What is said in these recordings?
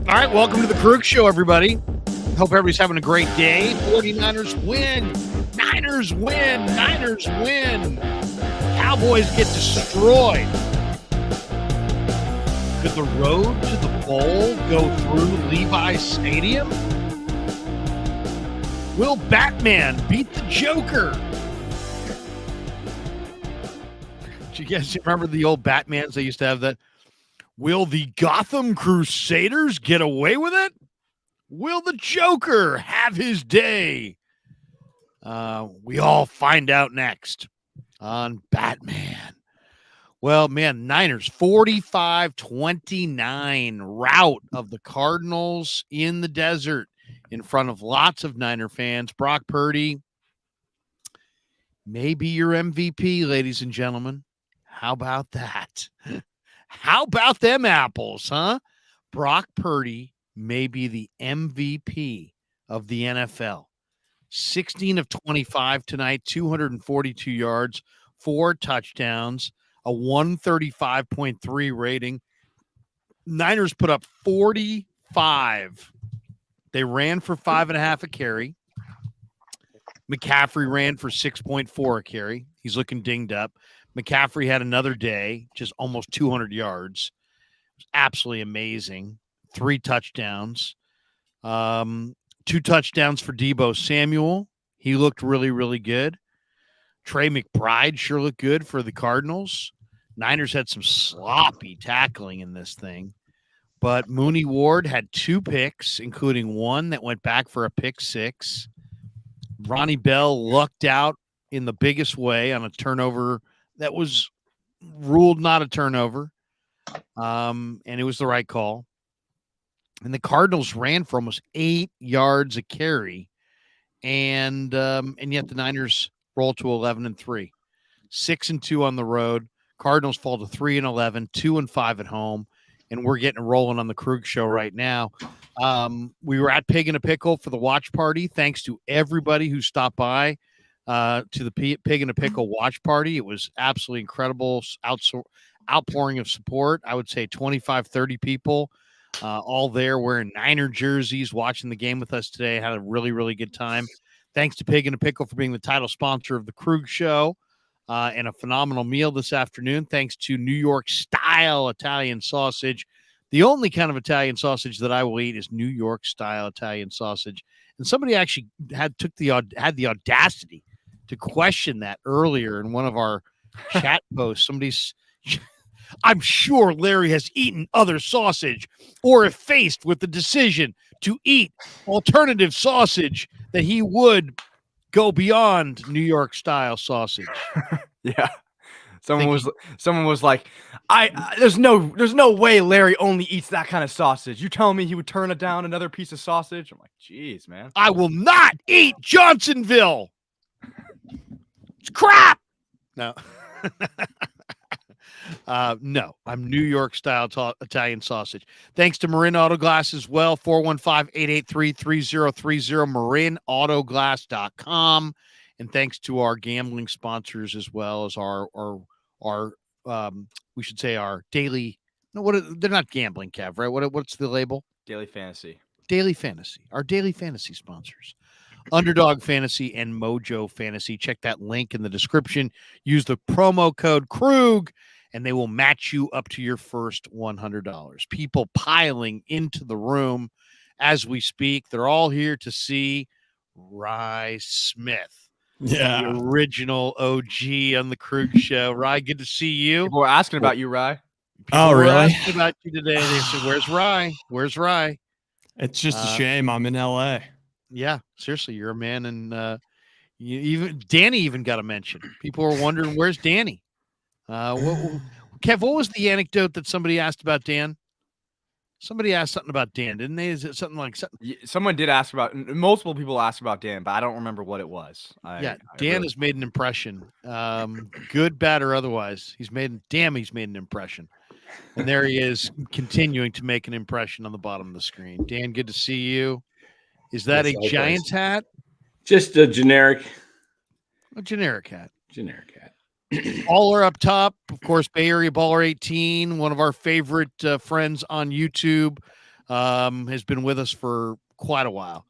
All right, welcome to the Krug Show, everybody. Hope everybody's having a great day. 49ers win. Niners win. Niners win. Cowboys get destroyed. Could the road to the bowl go through Levi's Stadium? Will Batman beat the Joker? Do you guys remember the old Batmans? They used to have that. Will the Gotham Crusaders get away with it? Will the Joker have his day? We all find out next on Batman. Well, man, Niners 45-29 rout of the Cardinals in the desert in front of lots of Niner fans. Brock Purdy may be your MVP, ladies and gentlemen. How about that? How about them apples, huh? Brock Purdy may be the MVP of the NFL. 16 of 25 tonight, 242 yards, 4 touchdowns, a 135.3 rating. Niners put up 45. They ran for 5.5 a carry. McCaffrey ran for 6.4 a carry. He's looking dinged up. McCaffrey had another day, just almost 200 yards. It was absolutely amazing. 3 touchdowns. 2 touchdowns for Deebo Samuel. He looked really, really good. Trey McBride sure looked good for the Cardinals. Niners had some sloppy tackling in this thing. But Mooney Ward had 2 picks, including one that went back for a pick 6. Ronnie Bell lucked out in the biggest way on a turnover that was ruled not a turnover, and it was the right call. And the Cardinals ran for almost 8 yards a carry, and yet the Niners roll to 11-3, 6-2 on the road. Cardinals fall to 3-11, 2-5 at home, and we're getting rolling on the Krug Show right now. We were at Pig and a Pickle for the watch party. Thanks to everybody who stopped by. To the Pig and a Pickle watch party. It was absolutely incredible outpouring of support. I would say 25, 30 people all there wearing Niner jerseys, watching the game with us today. Had a really, really good time. Thanks to Pig and a Pickle for being the title sponsor of the Krug Show and a phenomenal meal this afternoon. Thanks to New York style Italian sausage. The only kind of Italian sausage that I will eat is New York style Italian sausage. And somebody actually had the audacity to question that earlier in one of our chat posts. I'm sure Larry has eaten other sausage, or if faced with the decision to eat alternative sausage, that he would go beyond New York style sausage. Yeah. Someone was like, there's no way Larry only eats that kind of sausage. You telling me he would turn it down another piece of sausage? I'm like, geez, man. I will not eat Johnsonville. It's crap. No. No, I'm New York style Italian sausage. Thanks to Marin Auto Glass as well. 415-883-3030, marinautoglass.com. And thanks to our gambling sponsors as well as our we should say our daily. No, they're not gambling, Kev, right? What's the label? Daily Fantasy. Daily Fantasy. Our Daily Fantasy sponsors. Underdog Fantasy and Mojo Fantasy. Check that link in the description. Use the promo code Krug, and they will match you up to your first $100. People piling into the room as we speak. They're all here to see Rye Smith. Yeah. The original OG on the Krug Show. Rye, good to see you. People were asking about you, Rye. Oh, really? Asking about you today. They said, "Where's Rye? Where's Rye?" It's just a shame I'm in LA. Yeah, seriously, you're a man, and Danny even got a mention. People were wondering, where's Danny? Kev, what was the anecdote that somebody asked about Dan? Somebody asked something about Dan, didn't they? Is it something like something? Someone did ask about. Multiple people asked about Dan, but I don't remember what it was. Dan has made an impression, good, bad, or otherwise. He's made an impression, and there he is, continuing to make an impression on the bottom of the screen. Dan, good to see you. Is that a Giants hat? Just a generic. A generic hat. Generic hat. Baller up top, of course, Bay Area Baller 18, one of our favorite friends on YouTube. has been with us for quite a while.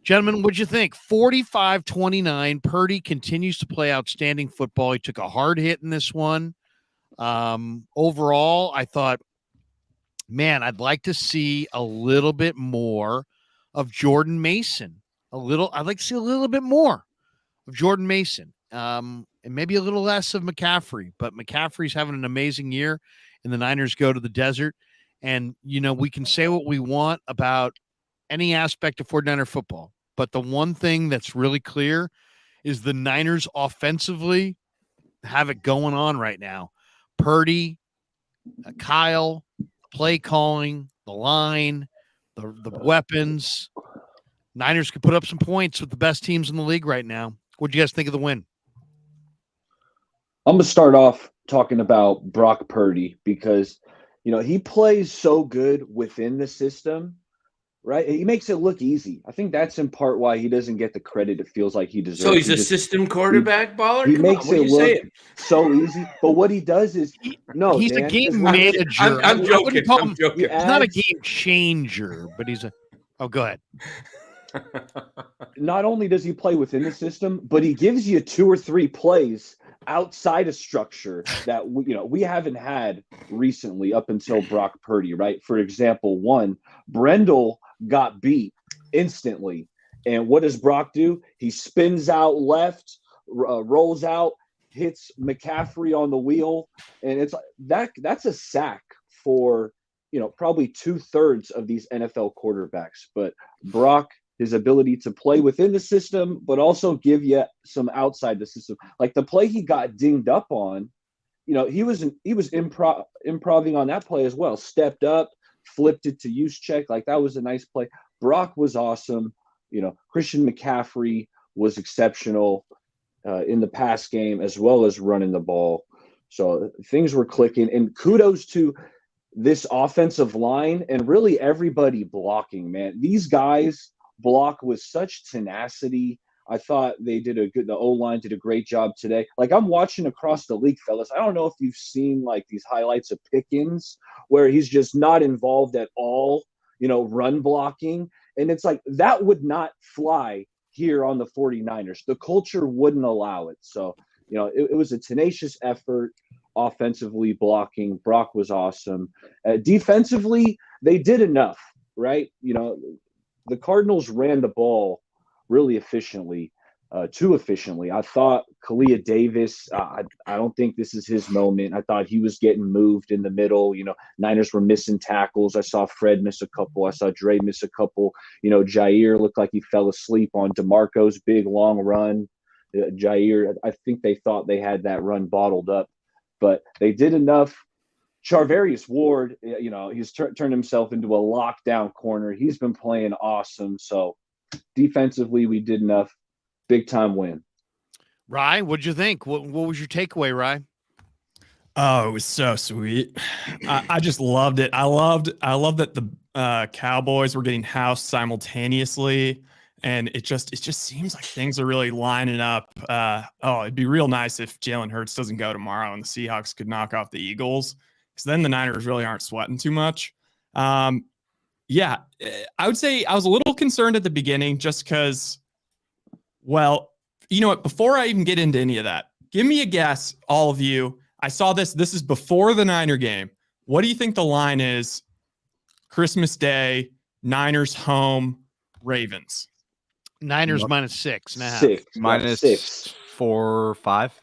Gentlemen, what'd you think? 45-29. Purdy continues to play outstanding football. He took a hard hit in this one. Overall, I thought, man, I'd like to see a little bit more of Jordan Mason. I'd like to see a little bit more of Jordan Mason. And maybe a little less of McCaffrey, but McCaffrey's having an amazing year, and the Niners go to the desert. And, we can say what we want about any aspect of 49er football, but the one thing that's really clear is the Niners offensively have it going on right now. Purdy, Kyle, play calling, the line, the weapons. Niners could put up some points with the best teams in the league right now. What do you guys think of the win? I'm going to start off talking about Brock Purdy because, he plays so good within the system, right? He makes it look easy. I think that's in part why he doesn't get the credit it feels like he deserves. So he's a system quarterback baller? He makes it look so easy. But what he does is, he's a game manager. I'm joking. He's not a game changer, but he's oh, go ahead. Not only does he play within the system, but he gives you 2 or 3 plays outside of structure that we haven't had recently up until Brock Purdy, right? For example, Brendel got beat instantly, and what does Brock do? He spins out left, rolls out, hits McCaffrey on the wheel, and it's that's a sack for probably 2/3 of these NFL quarterbacks. But Brock, his ability to play within the system, but also give you some outside the system. Like the play he got dinged up on, he was improving on that play as well. Stepped up, flipped it to use check. Like that was a nice play. Brock was awesome. Christian McCaffrey was exceptional in the pass game as well as running the ball. So things were clicking. And kudos to this offensive line and really everybody blocking, man. These guys block with such tenacity. I thought the O-line did a great job today. Like I'm watching across the league, fellas. I don't know if you've seen like these highlights of Pickens where he's just not involved at all, run blocking. And it's like that would not fly here on the 49ers. The culture wouldn't allow it. So, it was a tenacious effort offensively blocking. Brock was awesome. Defensively, they did enough, right? The Cardinals ran the ball really efficiently, too efficiently. I thought Kalia Davis, I don't think this is his moment. I thought he was getting moved in the middle. Niners were missing tackles. I saw Fred miss a couple. I saw Dre miss a couple. Jair looked like he fell asleep on DeMarco's big long run. Jair, I think they thought they had that run bottled up, but they did enough. Charvarius Ward, he's turned himself into a lockdown corner. He's been playing awesome. So defensively, we did enough. Big time win. Rye, what'd you think? What was your takeaway, Rye? Oh, it was so sweet. I just loved it. I loved that the Cowboys were getting housed simultaneously. And it just seems like things are really lining up. It'd be real nice if Jalen Hurts doesn't go tomorrow and the Seahawks could knock off the Eagles, because then the Niners really aren't sweating too much. Yeah, I would say I was a little concerned at the beginning just because, well, you know what? Before I even get into any of that, give me a guess, all of you. I saw this. This is before the Niner game. What do you think the line is? Christmas Day, Niners home, Ravens. Niners -6.5. 6. Minus 6. 4, 5.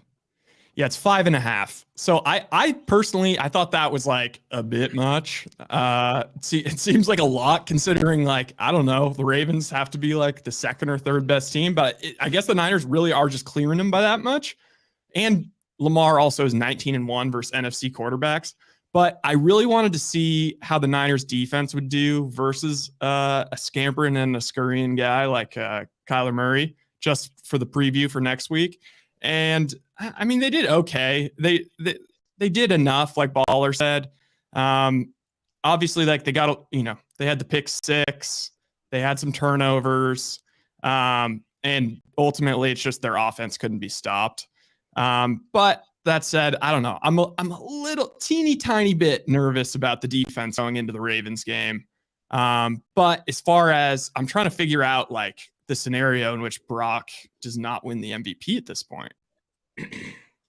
Yeah, it's 5.5. So I personally, I thought that was like a bit much. It seems like a lot considering, like, I don't know, the Ravens have to be like the second or third best team, but I guess the Niners really are just clearing them by that much. And Lamar also is 19-1 versus NFC quarterbacks. But I really wanted to see how the Niners defense would do versus a scampering and a scurrying guy like Kyler Murray, just for the preview for next week. And I mean, they did okay. They did enough, like Baller said. Obviously, like they got, they had the pick 6, they had some turnovers, and ultimately, it's just their offense couldn't be stopped. But that said, I don't know. I'm a little teeny tiny bit nervous about the defense going into the Ravens game. But as far as I'm trying to figure out like the scenario in which Brock does not win the MVP at this point,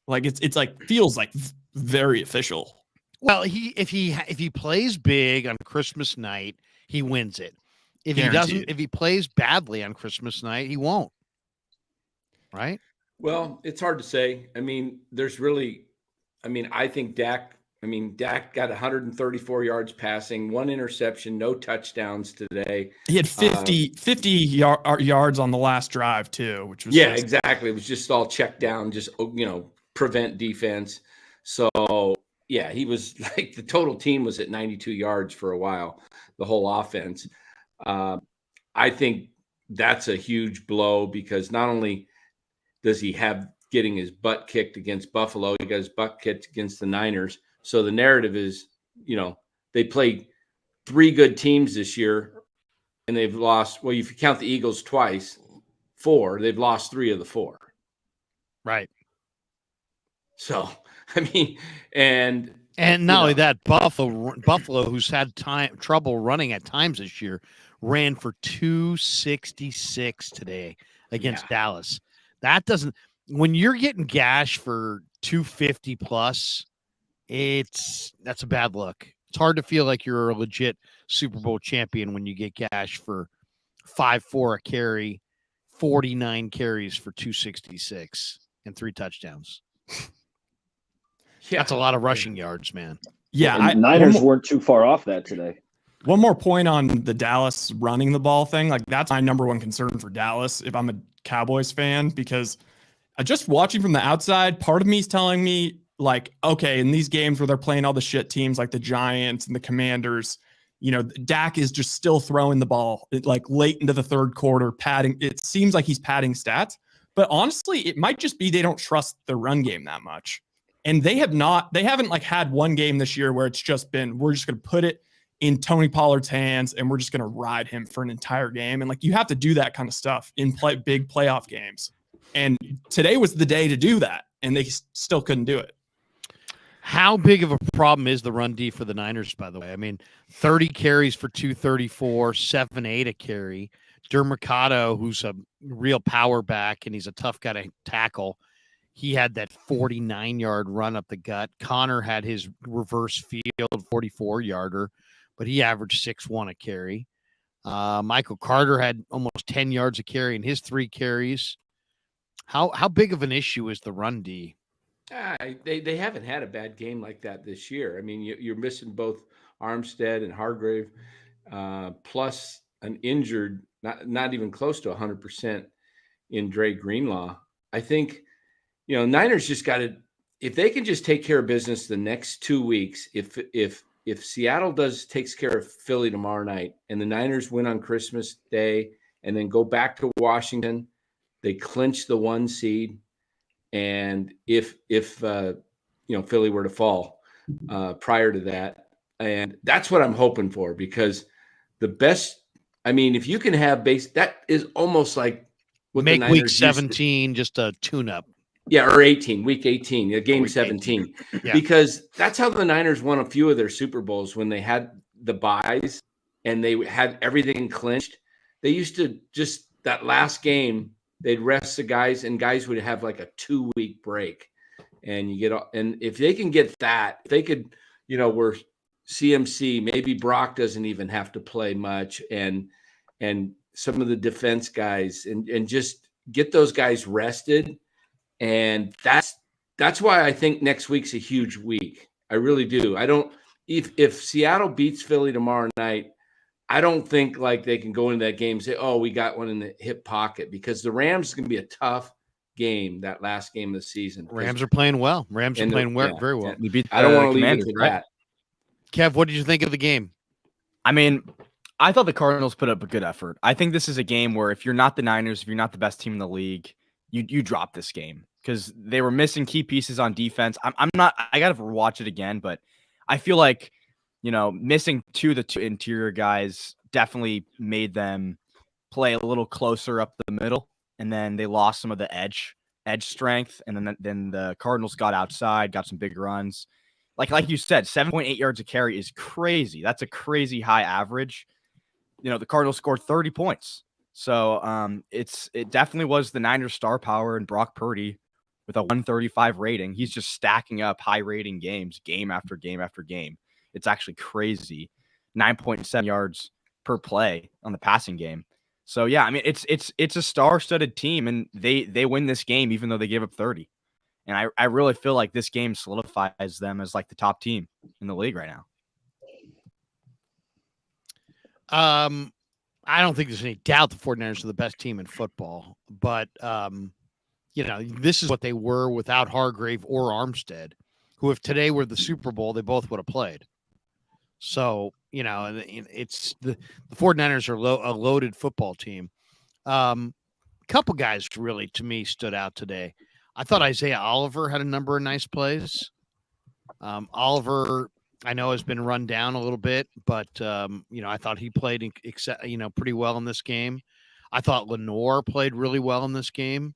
like it's like feels like very official. Well, if he plays big on Christmas night, he wins it. If he doesn't, Guaranteed. if he plays badly on Christmas night, he won't. Right? Well, it's hard to say. I mean, I think Dak got 134 yards passing, 1 interception, no touchdowns today. He had 50 yards on the last drive too, which was exactly. It was just all checked down, just prevent defense. So yeah, he was like the total team was at 92 yards for a while, the whole offense. I think that's a huge blow because not only does he have getting his butt kicked against Buffalo, he got his butt kicked against the Niners. So the narrative is, they played 3 good teams this year and they've lost, well, if you count the Eagles twice, 4, they've lost 3 of the 4. Right. So, I mean, and not only that, Buffalo, who's had trouble running at times this year, ran for 266 today against Dallas. That doesn't, when you're getting gashed for 250 plus, that's a bad look. It's hard to feel like you're a legit Super Bowl champion when you get gashed for 5.4 a carry, 49 carries for 266 and 3 touchdowns. Yeah, that's a lot of rushing yards, man. Yeah, Niners weren't too far off that today. One more point on the Dallas running the ball thing. Like that's my number one concern for Dallas if I'm a Cowboys fan, because just watching from the outside, part of me is telling me like, okay, in these games where they're playing all the shit teams like the Giants and the Commanders, Dak is just still throwing the ball like late into the third quarter, padding. It seems like he's padding stats, but honestly, it might just be they don't trust the run game that much. And they haven't like had one game this year where it's just been, we're just going to put it in Tony Pollard's hands and we're just going to ride him for an entire game. And like, you have to do that kind of stuff in big playoff games. And today was the day to do that. And they still couldn't do it. How big of a problem is the run D for the Niners, by the way? I mean, 30 carries for 234, 7.8 a carry. Dermercado, who's a real power back and he's a tough guy to tackle, he had that 49-yard run up the gut. Connor had his reverse field 44-yarder, but he averaged 6.1 a carry. Michael Carter had almost 10 yards a carry in his 3 carries. How big of an issue is the run D? They haven't had a bad game like that this year. I mean, you're missing both Armstead and Hargrave, plus an injured, not even close to 100% in Dre Greenlaw. I think, Niners just got to, if they can just take care of business the next 2 weeks, if Seattle takes care of Philly tomorrow night and the Niners win on Christmas Day and then go back to Washington, they clinch the 1 seed. And if Philly were to fall prior to that, and that's what I'm hoping for, because the best, I mean, if you can have that is almost like what make the Niners week 17 just a tune-up. Yeah, or 18, week 18, game 17. Yeah. Because that's how the Niners won a few of their Super Bowls when they had the buys and they had everything clinched. They used to just, that last game, they'd rest the guys and guys would have like a 2-week break. And and if they can get that, if they could, where CMC, maybe Brock doesn't even have to play much, and some of the defense guys and just get those guys rested. And that's why I think next week's a huge week. I really do. I don't, if Seattle beats Philly tomorrow night, I don't think like they can go into that game and say, oh, we got one in the hip pocket, because the Rams is going to be a tough game, that last game of the season. Rams are playing well. Rams are playing very well. We beat I don't want to leave it to right? that. Kev, what did you think of the game? I mean, I thought the Cardinals put up a good effort. I think this is a game where if you're not the Niners, if you're not the best team in the league, you drop this game, because they were missing key pieces on defense. I got to watch it again, but I feel like, missing the two interior guys definitely made them play a little closer up the middle. And then they lost some of the edge strength. And then the Cardinals got outside, got some big runs. Like you said, 7.8 yards a carry is crazy. That's a crazy high average. the Cardinals scored 30 points. So it definitely was the Niners' star power and Brock Purdy with a 135 rating. He's just stacking up high rating games, game after game after game. It's actually crazy. 9.7 yards per play on the passing game. So yeah, I mean it's a star-studded team, and they win this game even though they gave up 30. And I really feel like this game solidifies them as like the top team in the league right now. I don't think there's any doubt the 49ers are the best team in football, but this is what they were without Hargrave or Armstead, who if today were the Super Bowl, they both would have played. So, it's the 49ers are a loaded football team. A couple guys really, to me, stood out today. I thought Isaiah Oliver had a number of nice plays. Oliver, I know, has been run down a little bit, but, I thought he played, pretty well in this game. I thought Lenore played really well in this game.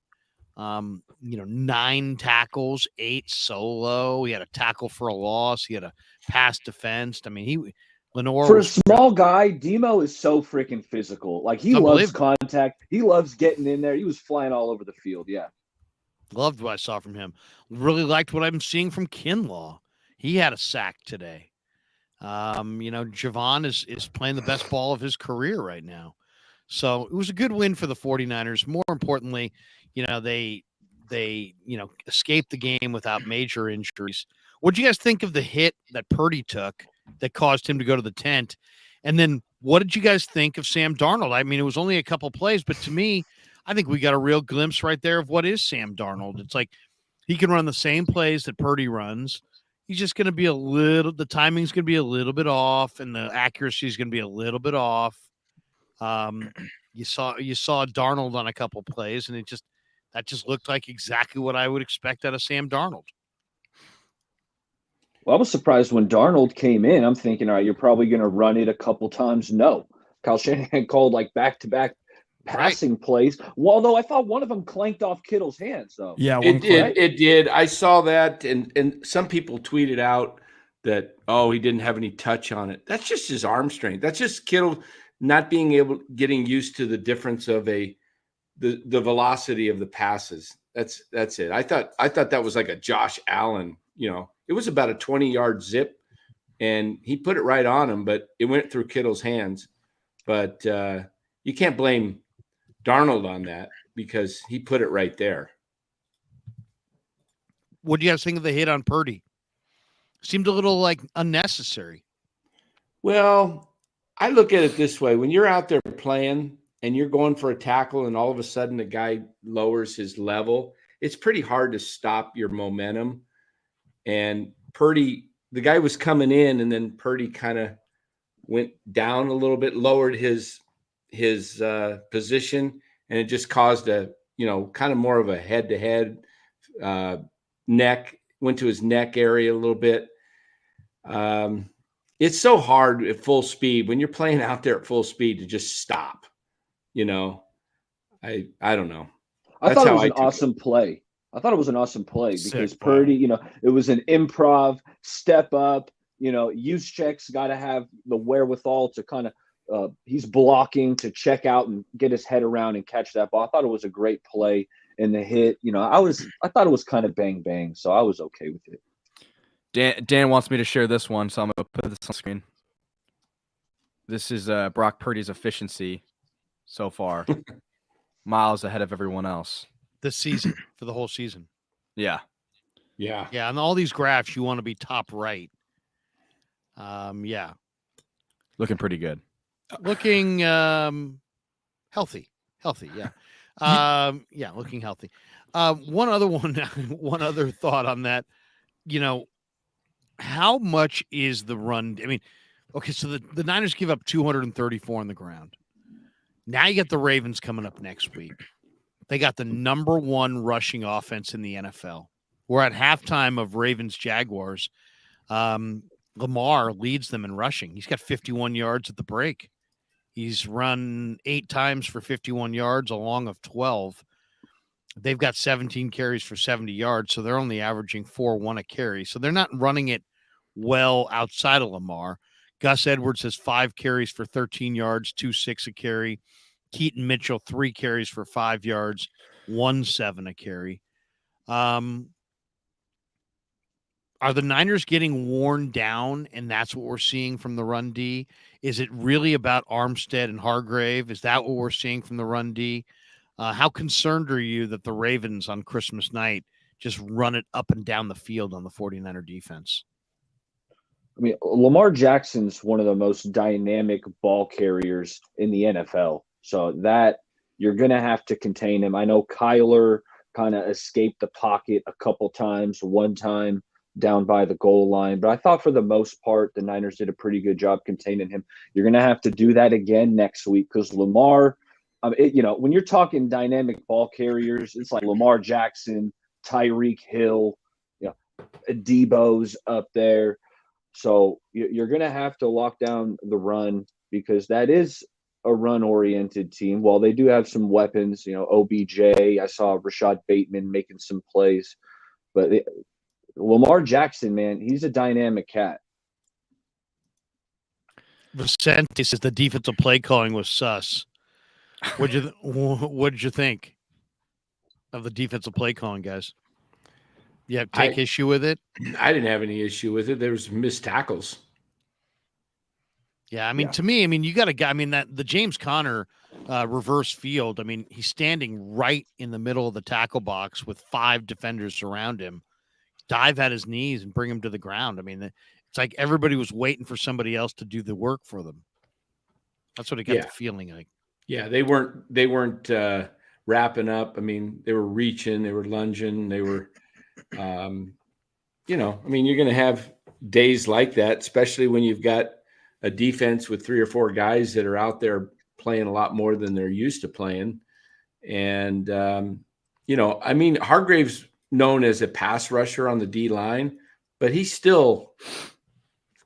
9 tackles, 8 solo. He had a tackle for a loss. He had a pass defense. I mean, Lenore for a small guy, Demo is so freaking physical. Like, he loves contact. He loves getting in there. He was flying all over the field. Yeah. Loved what I saw from him. Really liked what I'm seeing from Kinlaw. He had a sack today. Javon is playing the best ball of his career right now. So it was a good win for the 49ers. More importantly, they escaped the game without major injuries. What do you guys think of the hit that Purdy took that caused him to go to the tent? And then what did you guys think of Sam Darnold? I mean, it was only a couple plays, but to me, I think we got a real glimpse right there of what is Sam Darnold. It's like he can run the same plays that Purdy runs. He's just going to be the timing's going to be a little bit off, and the accuracy is going to be a little bit off. You saw Darnold on a couple plays, and that just looked like exactly what I would expect out of Sam Darnold. Well, I was surprised when Darnold came in. I'm thinking, all right, you're probably going to run it a couple times. No, Kyle Shanahan called like back-to-back passing plays. Well, although I thought one of them clanked off Kittle's hands, though. Yeah, it did. I saw that, and some people tweeted out that, he didn't have any touch on it. That's just his arm strength. That's just Kittle not getting used to the difference of the velocity of the passes. That's it. I thought that was like a Josh Allen. It was about a 20-yard zip, and he put it right on him, but it went through Kittle's hands. But you can't blame Darnold on that because he put it right there. What do you guys think of the hit on Purdy? Seemed a little like unnecessary. Well, I look at it this way. When you're out there playing and you're going for a tackle and all of a sudden the guy lowers his level, it's pretty hard to stop your momentum. And Purdy, the guy was coming in, and then Purdy kind of went down a little bit, lowered his position, and it just caused a kind of more of a head-to-head neck, went to his neck area a little bit. It's so hard at full speed when you're playing out there at full speed to just stop. I don't know. I thought it was an awesome play. I thought it was an awesome play because Purdy, it was an improv step up. Juszczyk's got to have the wherewithal to kind of he's blocking to check out and get his head around and catch that ball. I thought it was a great play in the hit. I thought it was kind of bang bang, so I was okay with it. Dan wants me to share this one, so I'm gonna put this on screen. This is Brock Purdy's efficiency so far, miles ahead of everyone else this season for the whole season. Yeah. And all these graphs, you want to be top right. Looking prether good. Looking healthy. Yeah. Looking healthy. One other thought on that. How much is the run? I mean, okay, so the Niners give up 234 on the ground. Now you got the Ravens coming up next week. They got the number 1 rushing offense in the NFL. We're at halftime of Ravens-Jaguars. Lamar leads them in rushing. He's got 51 yards at the break. He's run 8 times for 51 yards, along of 12. They've got 17 carries for 70 yards, so they're only averaging 4.1 a carry. So they're not running it well outside of Lamar. Gus Edwards has 5 carries for 13 yards, 2.6 a carry. Keaton Mitchell, 3 carries for 5 yards, 1.7 a carry. Are the Niners getting worn down, and that's what we're seeing from the run D? Is it really about Armstead and Hargrave? Is that what we're seeing from the run D? How concerned are you that the Ravens on Christmas night just run it up and down the field on the 49er defense? I mean, Lamar Jackson's one of the most dynamic ball carriers in the NFL. So that you're going to have to contain him. I know Kyler kind of escaped the pocket a couple times, one time down by the goal line. But I thought for the most part, the Niners did a pretty good job containing him. You're going to have to do that again next week because Lamar, when you're talking dynamic ball carriers, it's like Lamar Jackson, Tyreek Hill, Debo's up there. So you're going to have to lock down the run because that is a run-oriented team. While they do have some weapons, OBJ, I saw Rashad Bateman making some plays. But Lamar Jackson, man, he's a dynamic cat. Vicente says the defensive play calling was sus. What'd you think of the defensive play calling, guys? Yeah, take issue with it? I didn't have any issue with it. There was missed tackles. Yeah, to me, you got a guy. That the James Conner reverse field. He's standing right in the middle of the tackle box with 5 defenders around him. Dive at his knees and bring him to the ground. It's like everybody was waiting for somebody else to do the work for them. That's what I got the feeling like. Yeah, they weren't wrapping up. They were reaching, they were lunging, they were. You're going to have days like that, especially when you've got a defense with 3 or 4 guys that are out there playing a lot more than they're used to playing. And, Hargrave's known as a pass rusher on the D line, but he still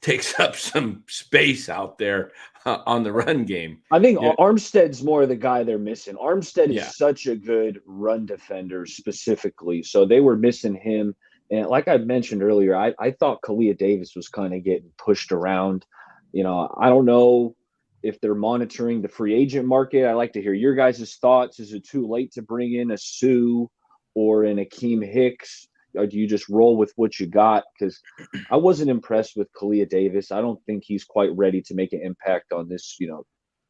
takes up some space out there on the run game. I think Armstead's more the guy they're missing. Armstead is such a good run defender specifically. So they were missing him. And like I mentioned earlier, I thought Kalia Davis was kind of getting pushed around. I don't know if they're monitoring the free agent market. I like to hear your guys' thoughts. Is it too late to bring in a Sue or an Akeem Hicks? Or do you just roll with what you got? Because I wasn't impressed with Kalia Davis. I don't think he's quite ready to make an impact on this,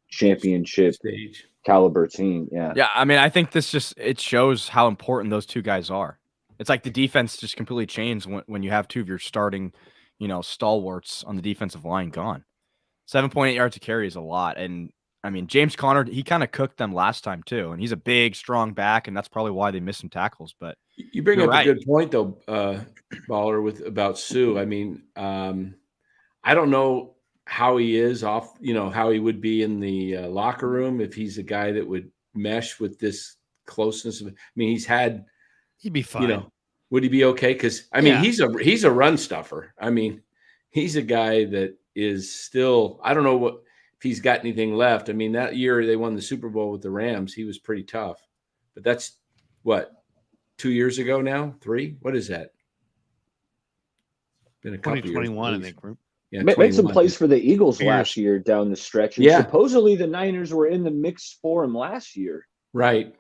championship stage caliber team. Yeah. Yeah. I think it shows how important those 2 guys are. It's like the defense just completely changed when you have 2 of your starting, stalwarts on the defensive line gone. 7.8 yards to carry is a lot. And James Conner, he kind of cooked them last time too. And he's a big, strong back. And that's probably why they missed some tackles. But you bring up a good point though, Baller, about Sue. I don't know how he is off, how he would be in the locker room, if he's a guy that would mesh with this closeness. He'd be fine. Would he be okay? Because he's a run stuffer. He's a guy that is still, I don't know if he's got anything left. That year they won the Super Bowl with the Rams, he was pretty tough. But that's what, 2 years ago now? 3? What is that? Been a couple 2021, years. I think. Yeah, made some plays for the Eagles last year down the stretch. And supposedly the Niners were in the mix for him last year. Right.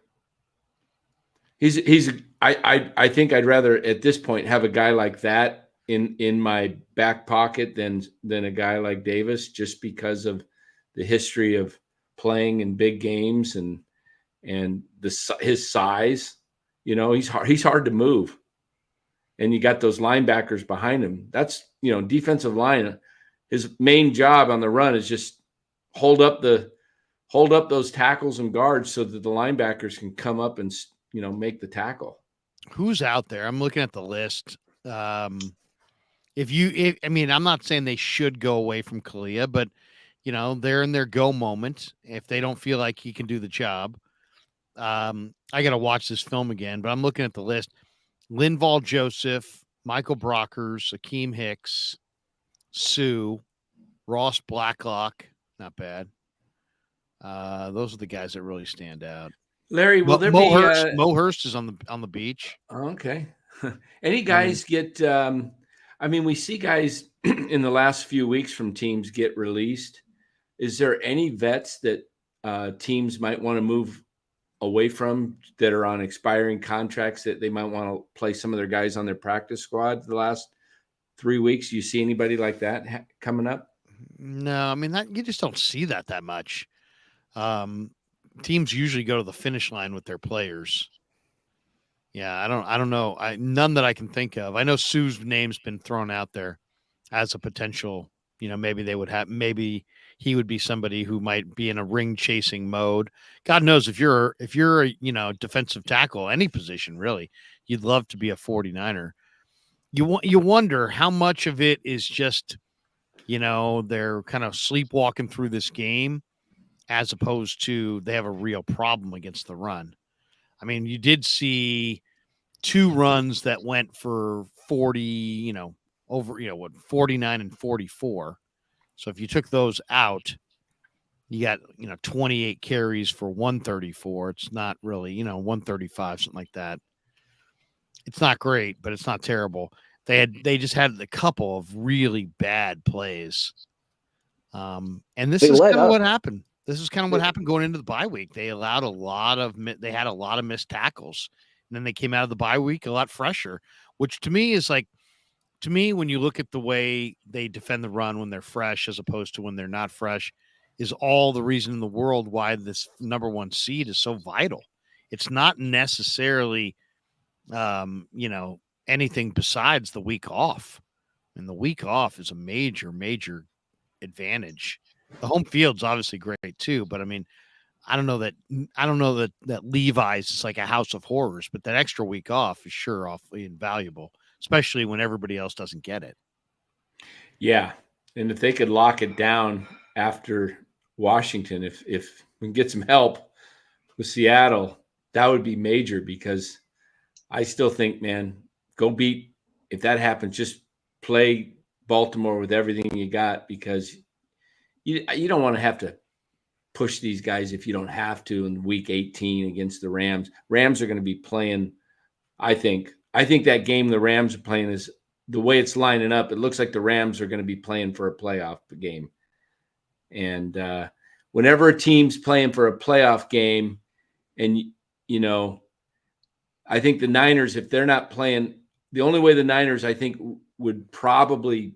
I think I'd rather at this point have a guy like that in my back pocket than a guy like Davis, just because of the history of playing in big games and his size. He's hard to move, and you got those linebackers behind him. That's defensive line. His main job on the run is just hold up those tackles and guards so that the linebackers can come up and make the tackle. Who's out there? I'm looking at the list. I'm not saying they should go away from Kalia, but they're in their go moment. If they don't feel like he can do the job, I got to watch this film again, but I'm looking at the list. Linval Joseph, Michael Brockers, Akeem Hicks, Sue, Ross Blacklock. Not bad. Those are the guys that really stand out. Larry, will there Mo be Hurst? Mo Hurst is on the beach. Okay. Any guys get? I mean, we see guys in the last few weeks from teams get released. Is there any vets that teams might want to move away from that are on expiring contracts that they might want to play some of their guys on their practice squad the last 3 weeks? You see anybody like that coming up? No, I mean you just don't see that much. Teams usually go to the finish line with their players. Yeah, I don't know. None that I can think of. I know Sue's name's been thrown out there as a potential, maybe he would be somebody who might be in a ring chasing mode. God knows if you're a, defensive tackle, any position really, you'd love to be a 49er. You wonder how much of it is just, they're kind of sleepwalking through this game as opposed to they have a real problem against the run. I mean, you did see 2 runs that went for 40, over, 49 and 44. So if you took those out, you got, 28 carries for 134. It's not really, 135, something like that. It's not great, but it's not terrible. They just had a couple of really bad plays. And this is kind of what happened. This is kind of what happened going into the bye week. They had a lot of missed tackles. And then they came out of the bye week a lot fresher, which to me is when you look at the way they defend the run when they're fresh as opposed to when they're not fresh, is all the reason in the world why this number 1 seed is so vital. It's not necessarily, anything besides the week off. And the week off is a major, major advantage. The home field's obviously great too, but I mean, I don't know that Levi's is like a house of horrors, but that extra week off is sure awfully invaluable, especially when everybody else doesn't get it. Yeah. And if they could lock it down after Washington, if we can get some help with Seattle, that would be major, because I still think, man, if that happens, just play Baltimore with everything you got, because you don't want to have to push these guys if you don't have to in week 18 against the Rams. Rams are going to be playing, I think that game the Rams are playing is the way it's lining up. It looks like the Rams are going to be playing for a playoff game. And whenever a team's playing for a playoff game, and, I think the Niners, if they're not playing, the only way the Niners, I think, would probably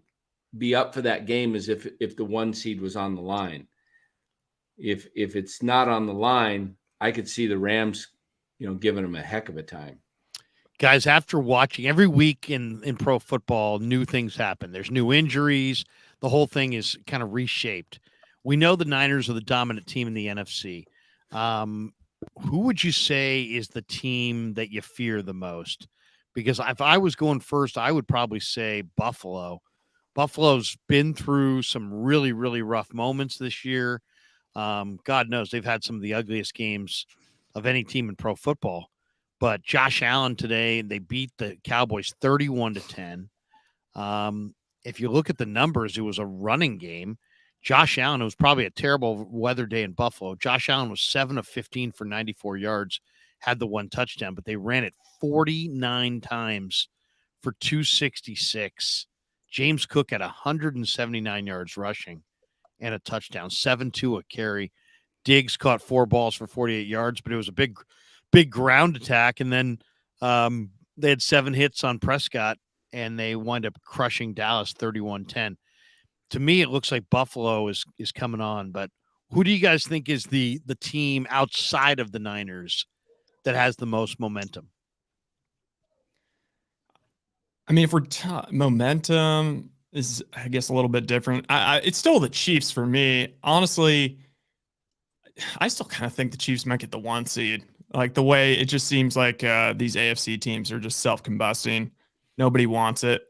be up for that game is if the 1 seed was on the line. If it's not on the line, I could see the Rams, giving them a heck of a time. Guys, after watching every week in pro football, new things happen. There's new injuries. The whole thing is kind of reshaped. We know the Niners are the dominant team in the NFC. Who would you say is the team that you fear the most? Because if I was going first, I would probably say Buffalo. Buffalo's been through some really, really rough moments this year. God knows they've had some of the ugliest games of any team in pro football. But Josh Allen today, they beat the Cowboys 31-10. If you look at the numbers, it was a running game. Josh Allen, it was probably a terrible weather day in Buffalo. Josh Allen was 7 of 15 for 94 yards, had the 1 touchdown, but they ran it 49 times for 266. James Cook had 179 yards rushing and a touchdown, 7-2 a carry. Diggs caught 4 balls for 48 yards, but it was a big ground attack. And then they had 7 hits on Prescott, and they wind up crushing Dallas 31-10. To me, it looks like Buffalo is coming on, but who do you guys think is the team outside of the Niners that has the most momentum? I mean, if we're momentum is, I guess, a little bit different. It's still the Chiefs for me. Honestly, I still kind of think the Chiefs might get the 1 seed. Like the way it just seems like these AFC teams are just self-combusting. Nobody wants it.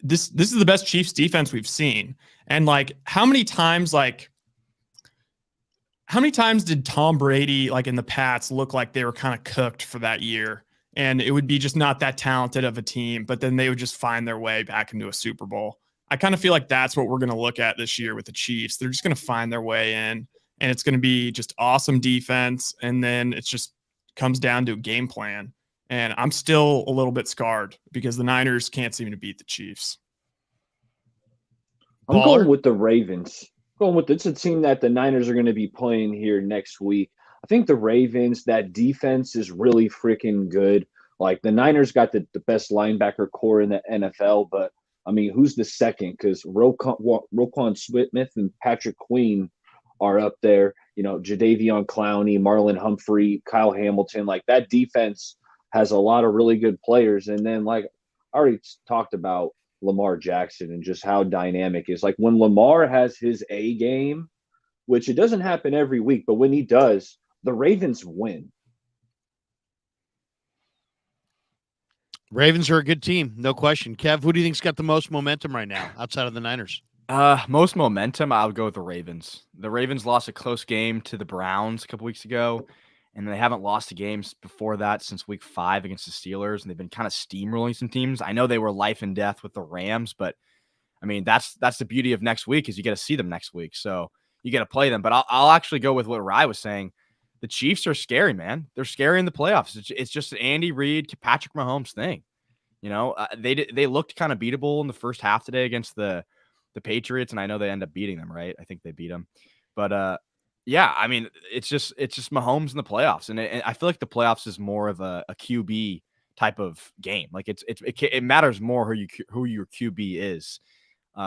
This is the best Chiefs defense we've seen. And like, how many times did Tom Brady, like in the Pats, look like they were kind of cooked for that year? And it would be just not that talented of a team, but then they would just find their way back into a Super Bowl. I kind of feel like that's what we're going to look at this year with the Chiefs. They're just going to find their way in, and it's going to be just awesome defense. And then it just comes down to a game plan. And I'm still a little bit scarred because the Niners can't seem to beat the Chiefs. I'm going with the Ravens. It's a team that the Niners are going to be playing here next week. I think the Ravens, that defense is really freaking good. Like the Niners got the best linebacker core in the NFL, but I mean, who's the second? Because Roquan Smith and Patrick Queen are up there. You know, Jadeveon Clowney, Marlon Humphrey, Kyle Hamilton. Like that defense has a lot of really good players. And then, like I already talked about Lamar Jackson and just how dynamic is. Like when Lamar has his A game, which it doesn't happen every week, but when he does, the Ravens win. Ravens are a good team, no question. Kev, who do you think's got the most momentum right now outside of the Niners? Most momentum, I would go with the Ravens. The Ravens lost a close game to the Browns a couple weeks ago, and they haven't lost a game before that since week 5 against the Steelers, and they've been kind of steamrolling some teams. I know they were life and death with the Rams, but I mean that's the beauty of next week is you get to see them next week, so you get to play them. But I'll actually go with what Rye was saying. The Chiefs are scary, man. They're scary in the playoffs. It's just an Andy Reid, Patrick Mahomes thing. You know, they looked kind of beatable in the first half today against the Patriots, and I know they end up beating them, right? I think they beat them, but yeah, I mean, it's just Mahomes in the playoffs, and I feel like the playoffs is more of a QB type of game. Like it matters more who your QB is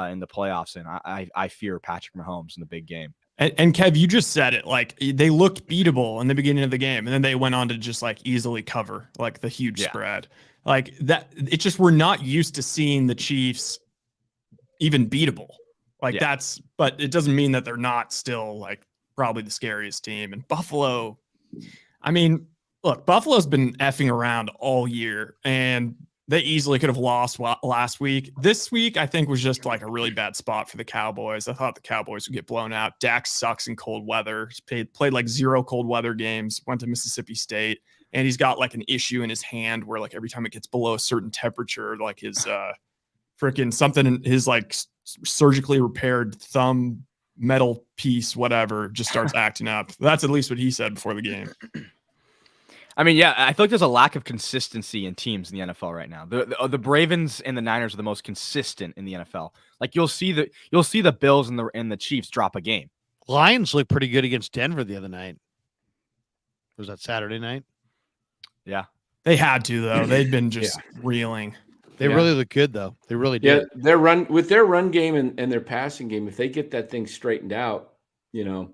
in the playoffs, and I fear Patrick Mahomes in the big game. And Kev, you just said it. Like they looked beatable in the beginning of the game, and then they went on to just like easily cover like the huge spread. Like that, it's just we're not used to seeing the Chiefs even beatable. Like but it doesn't mean that they're not still like probably the scariest team. And Buffalo, I mean, look, Buffalo's been effing around all year, and they easily could have lost last week. This week, I think, was just like a really bad spot for the Cowboys. I thought the Cowboys would get blown out. Dak sucks in cold weather. He's played like 0 cold weather games, went to Mississippi State, and he's got like an issue in his hand where like every time it gets below a certain temperature, like his freaking something in his like surgically repaired thumb metal piece, whatever, just starts acting up. That's at least what he said before the game. I mean, yeah, I feel like there's a lack of consistency in teams in the NFL right now. The Ravens and the Niners are the most consistent in the NFL. Like you'll see the Bills and the Chiefs drop a game. Lions looked pretty good against Denver the other night. Was that Saturday night? Yeah, they had to though. They'd been just reeling. They really look good though. They really did. Yeah, their run game and their passing game. If they get that thing straightened out, you know,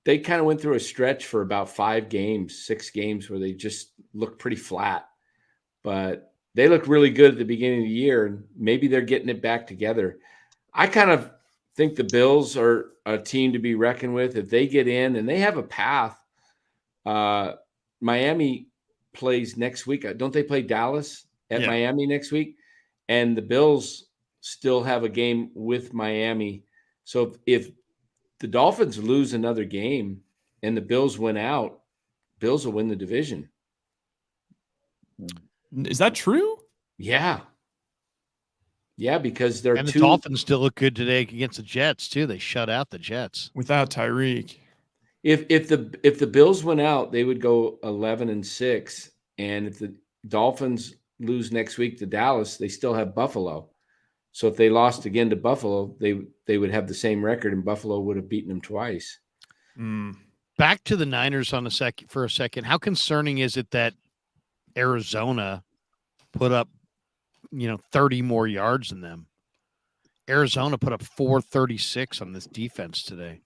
they kind of went through a stretch for about 6 games where they just looked pretty flat, but they looked really good at the beginning of the year, and maybe they're getting it back together. I kind of think the Bills are a team to be reckoned with if they get in, and they have a path. Miami plays next week. Don't they play Dallas at Miami next week? And the Bills still have a game with Miami. So if the Dolphins lose another game and the Bills win out, Bills will win the division. Is that true? Yeah. Yeah, because they're the Dolphins still look good today against the Jets too. They shut out the Jets without Tyreek. If the Bills win out, they would go 11-6, and if the Dolphins lose next week to Dallas, they still have Buffalo. So if they lost again to Buffalo, they would have the same record, and Buffalo would have beaten them twice. Back to the Niners for a second. How concerning is it that Arizona put up, 30 more yards than them? Arizona put up 436 on this defense today.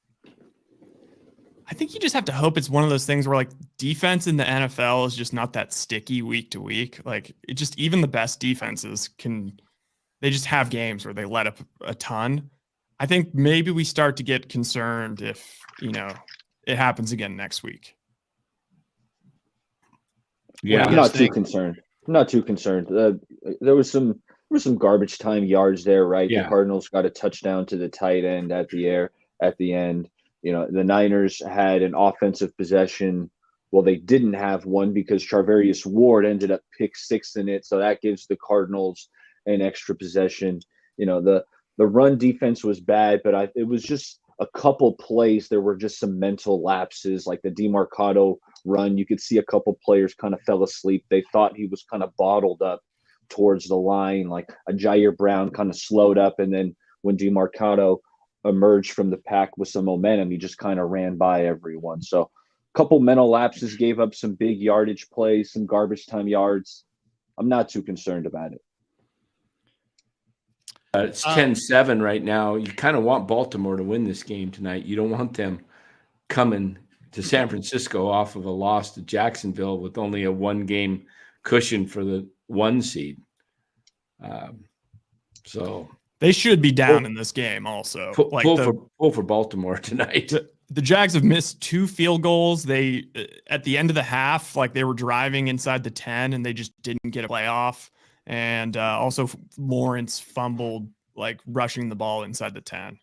I think you just have to hope it's one of those things where like defense in the NFL is just not that sticky week to week. Like even the best defenses they just have games where they let up a ton. I think maybe we start to get concerned if, it happens again next week. Yeah, I'm not too concerned. There was some garbage time yards there, right? Yeah. The Cardinals got a touchdown to the tight end at the end. The Niners had an offensive possession. Well, they didn't have one because Charvarius Ward ended up pick 6 in it. So that gives the Cardinals an extra possession. The run defense was bad, but it was just a couple plays. There were just some mental lapses, like the DeMarcado run. You could see a couple players kind of fell asleep. They thought he was kind of bottled up towards the line, like a Jair Brown kind of slowed up, and then when DeMarcado emerged from the pack with some momentum, he just kind of ran by everyone. So a couple mental lapses, gave up some big yardage plays, some garbage time yards. I'm not too concerned about it. It's 10-7 right now. You kind of want Baltimore to win this game tonight. You don't want them coming to San Francisco off of a loss to Jacksonville with only a 1-game cushion for the 1 seed. So they should be down in this game also. Pull for Baltimore tonight. The Jags have missed 2 field goals. They at the end of the half, like they were driving inside the 10 and they just didn't get a playoff. And also Lawrence fumbled, like rushing the ball inside the 10.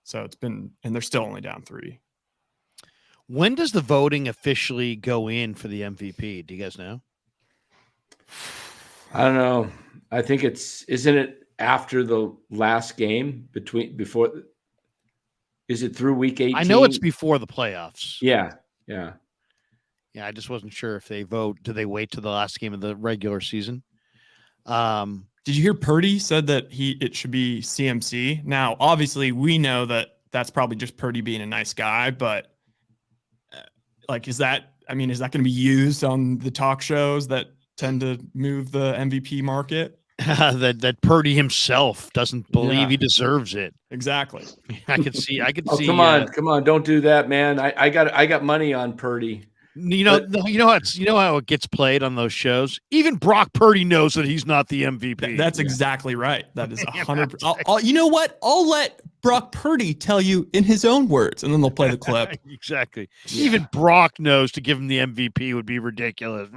So it's been, and they're still only down 3. When does the voting officially go in for the MVP? Do you guys know? I don't know. I think isn't it after the last game before? Is it through week 18? I know it's before the playoffs. Yeah. I just wasn't sure if they vote. Do they wait to the last game of the regular season? Did you hear Purdy said that it should be CMC? Now, obviously, we know that that's probably just Purdy being a nice guy, but is that going to be used on the talk shows that tend to move the MVP market? that Purdy himself doesn't believe he deserves it. Exactly. I could see. Come on, don't do that, man. I got money on Purdy. You know how it gets played on those shows. Even Brock Purdy knows that he's not the MVP. That's exactly right. That is 100%. You know what? I'll let Brock Purdy tell you in his own words, and then they'll play the clip. Exactly. Yeah. Even Brock knows to give him the MVP would be ridiculous.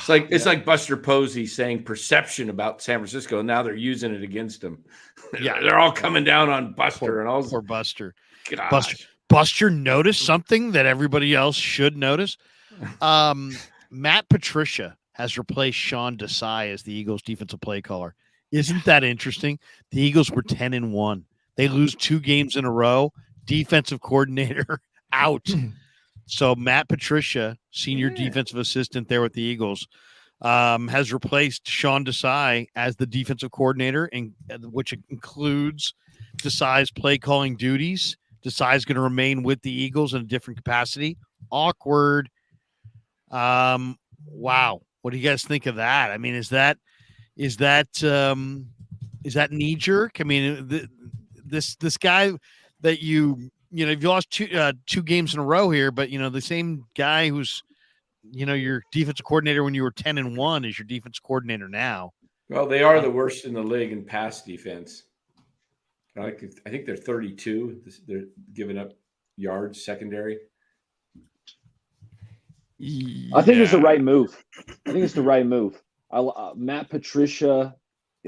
It's like Buster Posey saying perception about San Francisco, and now they're using it against him. Yeah, they're all coming down on Buster and all. Poor Buster. Gosh. Buster noticed something that everybody else should notice. Matt Patricia has replaced Sean Desai as the Eagles defensive play caller. Isn't that interesting? The Eagles were 10-1. They lose 2 games in a row. Defensive coordinator out. So Matt Patricia, senior defensive assistant there with the Eagles, has replaced Sean Desai as the defensive coordinator, which includes Desai's play calling duties. Desai's going to remain with the Eagles in a different capacity. Awkward. Wow. What do you guys think of that? I mean, is that knee jerk? I mean, this guy that you've lost 2 games in a row here, but the same guy who's your defensive coordinator when you were 10-1 is your defensive coordinator now. Well, they are the worst in the league in pass defense. I think they're 32. They're giving up yards secondary. I think it's the right move. Matt Patricia,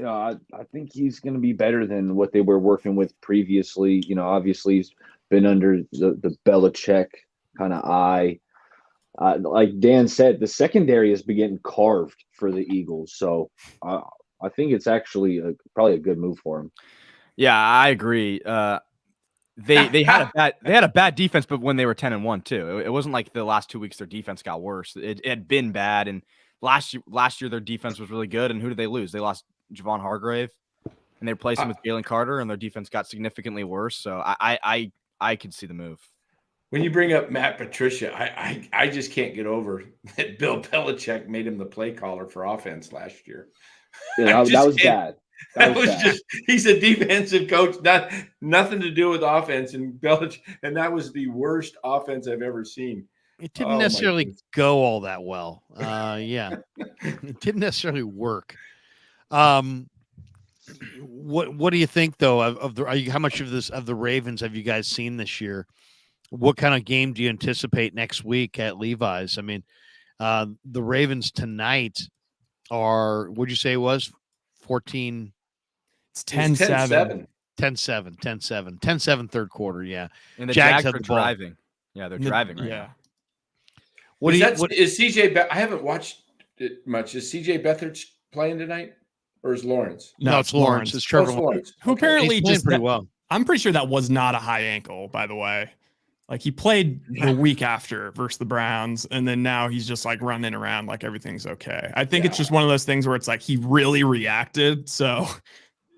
I think he's going to be better than what they were working with previously. Obviously he's been under the Belichick kind of eye. Like Dan said, the secondary has been getting carved for the Eagles. So I think it's actually probably a good move for him. Yeah, I agree. They had a bad defense, but when they were 10-1 too, it wasn't like the last 2 weeks their defense got worse. It had been bad, and last year their defense was really good. And who did they lose? They lost Javon Hargrave, and they replaced him with Jalen Carter, and their defense got significantly worse. So I could see the move. When you bring up Matt Patricia, I just can't get over that Bill Belichick made him the play caller for offense last year. Yeah, that was bad. That was just he's a defensive coach, nothing to do with offense, and Belichick, and that was the worst offense I've ever seen. It didn't necessarily go all that well. Yeah, it didn't necessarily work. What do you think though of how much of the Ravens have you guys seen this year? What kind of game do you anticipate next week at Levi's? I mean, the Ravens tonight are, what'd you say it was? 14. It's 10-7. 10-7 third quarter. Yeah. And the Jags are driving. Yeah, they're driving right now. Is CJ? I haven't watched it much. Is CJ Beathard playing tonight, or is Lawrence? No, it's Lawrence. It's Trevor Lawrence. Who apparently just pretty well. I'm pretty sure that was not a high ankle, by the way. Like he played the week after versus the Browns, and then now he's just like running around like everything's okay. I think it's just one of those things where it's like he really reacted, so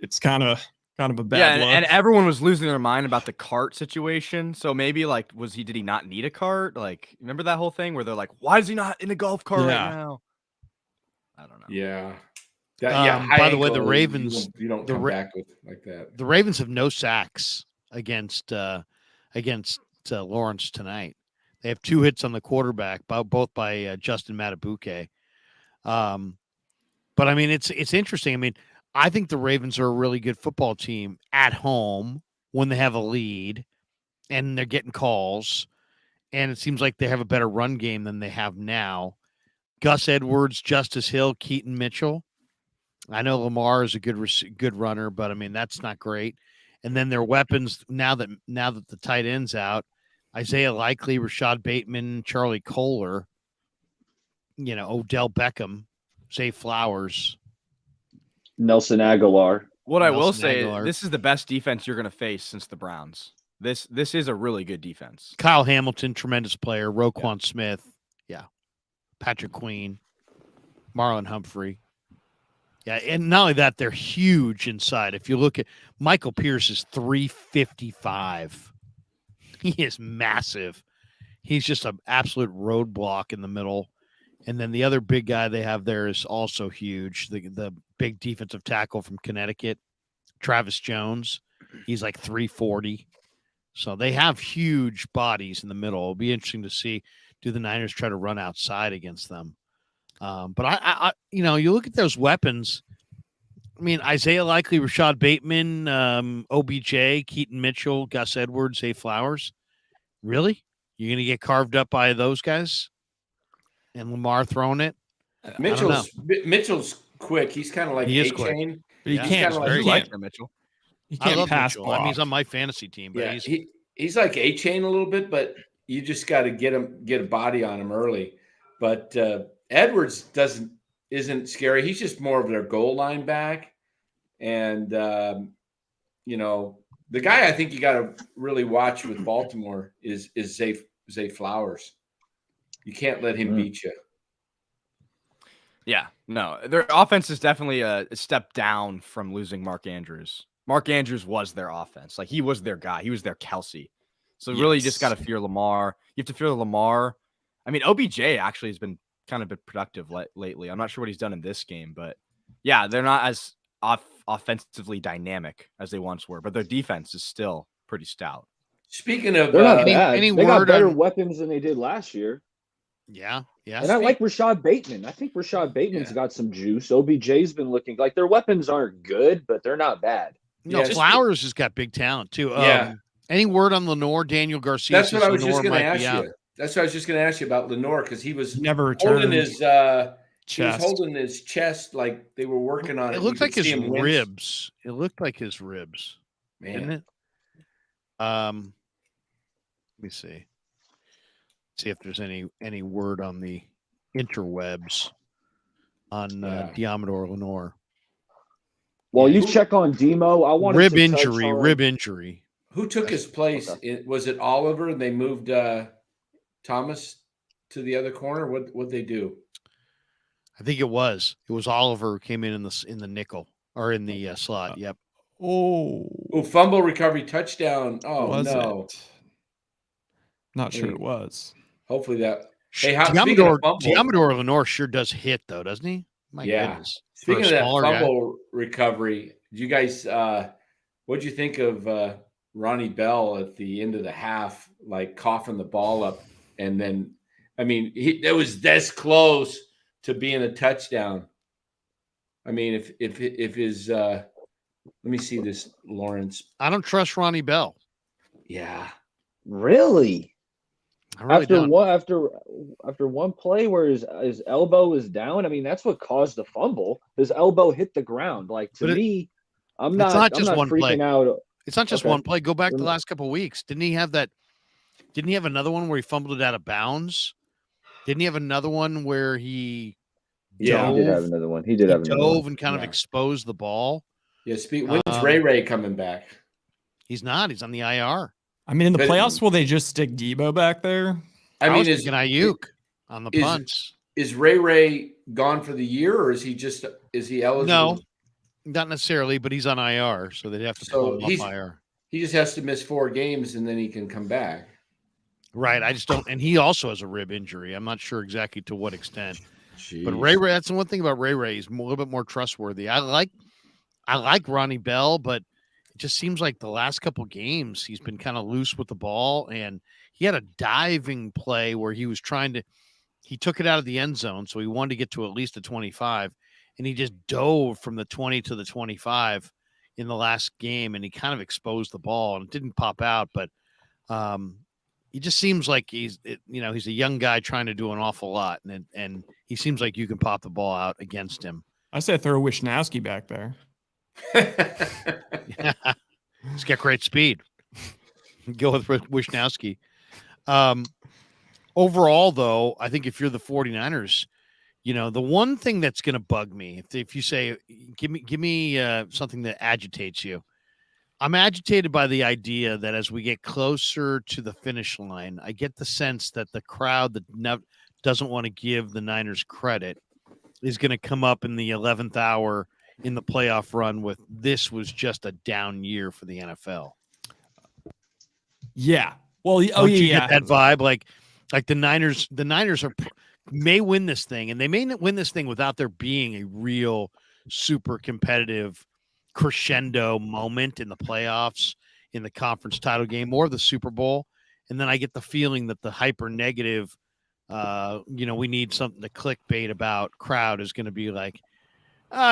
it's kind of a bad look. And everyone was losing their mind about the cart situation. So maybe like did he not need a cart? Like remember that whole thing where they're like, why is he not in a golf cart right now? I don't know. Yeah. By the way, the Ravens you don't come back with like that. The Ravens have no sacks against Lawrence tonight. They have 2 hits on the quarterback, both by Justin Matabuke. But I mean, it's interesting. I mean, I think the Ravens are a really good football team at home when they have a lead and they're getting calls. And it seems like they have a better run game than they have now. Gus Edwards, Justice Hill, Keaton Mitchell. I know Lamar is a good runner, but I mean, that's not great. And then their weapons now that the tight end's out, Isaiah Likely, Rashad Bateman, Charlie Kohler, Odell Beckham, Zay Flowers, Nelson Aguilar. What I will say, this is the best defense you're going to face since the Browns. This is a really good defense. Kyle Hamilton, tremendous player. Roquan Smith, Patrick Queen, Marlon Humphrey. Yeah, and not only that, they're huge inside. If you look at Michael Pierce is 355. He is massive. He's just an absolute roadblock in the middle. And then the other big guy they have there is also huge. The big defensive tackle from Connecticut, Travis Jones. He's like 340. So they have huge bodies in the middle. It'll be interesting to see, do the Niners try to run outside against them? But I you look at those weapons. I mean, Isaiah Likely, Rashad Bateman, OBJ, Keaton Mitchell, Gus Edwards, Zay Flowers. Really? You're going to get carved up by those guys? And Lamar throwing it? Mitchell's quick. He's kind of like A-Chain. But he can't. Mitchell. He can't pass Mitchell. I mean, he's on my fantasy team. But he's like A-Chain a little bit, but you just got to get a body on him early. But Edwards isn't scary. He's just more of their goal line back. And, the guy I think you got to really watch with Baltimore is Zay Flowers. You can't let him beat you. Yeah, no. Their offense is definitely a step down from losing Mark Andrews. Mark Andrews was their offense. Like, he was their guy. He was their Kelsey. So really you just got to fear Lamar. You have to fear Lamar. I mean, OBJ actually has been kind of been productive lately. I'm not sure what he's done in this game, but yeah, they're not as offensively dynamic as they once were, but their defense is still pretty stout. Speaking of, they're not bad. They got better weapons than they did last year. Yeah. And I like Rashad Bateman. I think Rashad Bateman's got some juice. OBJ's been looking like their weapons aren't good, but they're not bad. No, Flowers has got big talent too. Any word on Lenore, Daniel Garcia? That's what I was just going to ask you. That's what I was just going to ask you about Lenore, because he was never returned. Holding his chest. He was holding his chest like they were working on it. It looked like his ribs. It looked like his ribs. Man. Didn't it? Let me see. See if there's any word on the interwebs on Diamador Lenore. Well, you check on Demo. I want rib injury. Who took his place? Was it Oliver and they moved Thomas to the other corner? What'd they do? I think it was Oliver who came in the nickel or in the slot. Yep. Oh, fumble recovery touchdown. Oh, was no. It? Not sure it was. Hopefully that. Hey, Diamador Lenore sure does hit though, doesn't he? My goodness. Speaking of that fumble recovery, you guys, what'd you think of Ronnie Bell at the end of the half, like coughing the ball up, and then, I mean, it was this close to being a touchdown. I mean, if his, let me see this, Lawrence. I don't trust Ronnie Bell. Yeah, really. After one play where his elbow is down, I mean, that's what caused the fumble. His elbow hit the ground. Like, to me, I'm not freaking out. It's not just one play. Go back to the last couple of weeks. Didn't he have another one where he fumbled it out of bounds? Didn't he have another one where he dove? He did have another one. He dove and kind of exposed the ball. Yeah, when's Ray coming back? He's not. He's on the IR. I mean, in the But- playoffs, will they just stick Debo back there? I was mean, thinking Ayuk on the is- punts. is Ray gone for the year, or is he eligible? No, not necessarily, but he's on IR, so they'd have to pull him off IR. He just has to miss 4 games and then he can come back. Right. I just don't. And he also has a rib injury. I'm not sure exactly to what extent. Jeez. But Ray, that's the one thing about Ray. He's a little bit more trustworthy. I like Ronnie Bell, but it just seems like the last couple games he's been kind of loose with the ball, and he had a diving play where he was he took it out of the end zone, so he wanted to get to at least the 25, and he just dove from the 20 to the 25 in the last game, and he kind of exposed the ball, and it didn't pop out, but he just seems like he's a young guy trying to do an awful lot, and he seems like you can pop the ball out against him. I said throw Wishnowski back there. He's got great speed. Go with Wishnowski. Overall, though, I think if you're the 49ers, the one thing that's going to bug me, if you say, give me something that agitates you, I'm agitated by the idea that as we get closer to the finish line, I get the sense that the crowd that doesn't want to give the Niners credit is going to come up in the 11th hour in the playoff run with this was just a down year for the NFL. Yeah. Well, Don't you get that vibe? Like the Niners may win this thing, and they may not win this thing without there being a real super competitive crescendo moment in the playoffs, in the conference title game, or the Super Bowl. And then I get the feeling that the hyper negative, we need something to clickbait about crowd is going to be like,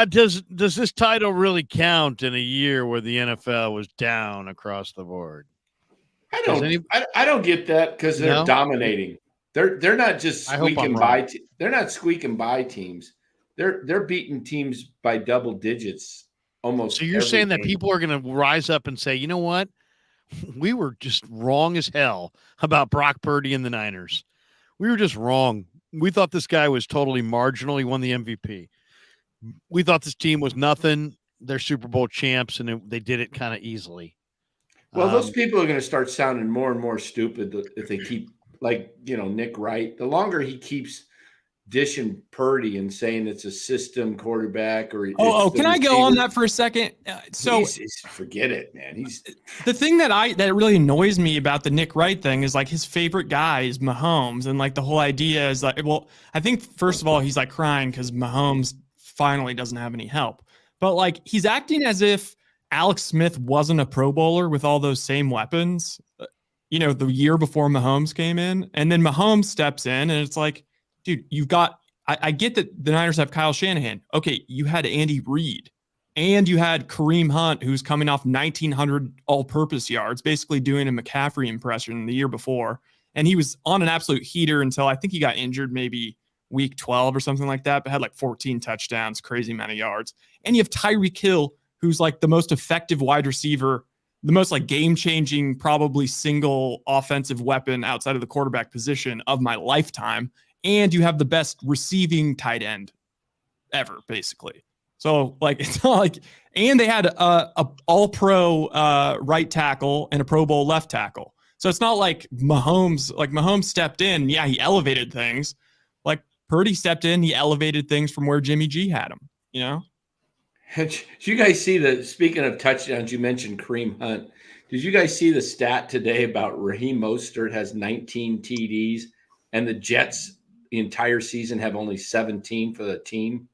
does this title really count in a year where the NFL was down across the board? I don't get that because they're dominating. They're not just squeaking by. They're not squeaking by teams. They're beating teams by double digits almost. So you're saying that people are going to rise up and say, you know what? We were just wrong as hell about Brock Purdy and the Niners. We were just wrong. We thought this guy was totally marginal. He won the MVP. We thought this team was nothing. They're Super Bowl champs, and they did it kind of easily. Well, those people are going to start sounding more and more stupid if they keep, Nick Wright. The longer he keeps dishing Purdy and saying it's a system quarterback or can I go on that for a second? Forget it, man. He's the thing that really annoys me about the Nick Wright thing is like his favorite guy is Mahomes, and like the whole idea is like, well, I think first of all he's like crying because Mahomes finally doesn't have any help, but like he's acting as if Alex Smith wasn't a Pro Bowler with all those same weapons, the year before Mahomes came in, and then Mahomes steps in, and it's like, dude, you've got. I get that the Niners have Kyle Shanahan. Okay, you had Andy Reid, and you had Kareem Hunt, who's coming off 1,900 all-purpose yards, basically doing a McCaffrey impression the year before, and he was on an absolute heater until I think he got injured maybe week 12 or something like that, but had like 14 touchdowns, crazy amount of yards. And you have Tyreek Hill, who's like the most effective wide receiver, the most like game-changing, probably single offensive weapon outside of the quarterback position of my lifetime. And you have the best receiving tight end ever, basically. So like, it's not like, and they had a all-pro right tackle and a Pro Bowl left tackle. So it's not like Mahomes stepped in. Yeah, he elevated things. Like Purdy stepped in, he elevated things from where Jimmy G had him, Did you guys see speaking of touchdowns, you mentioned Kareem Hunt. Did you guys see the stat today about Raheem Mostert has 19 TDs and the Jets the entire season have only 17 for the team?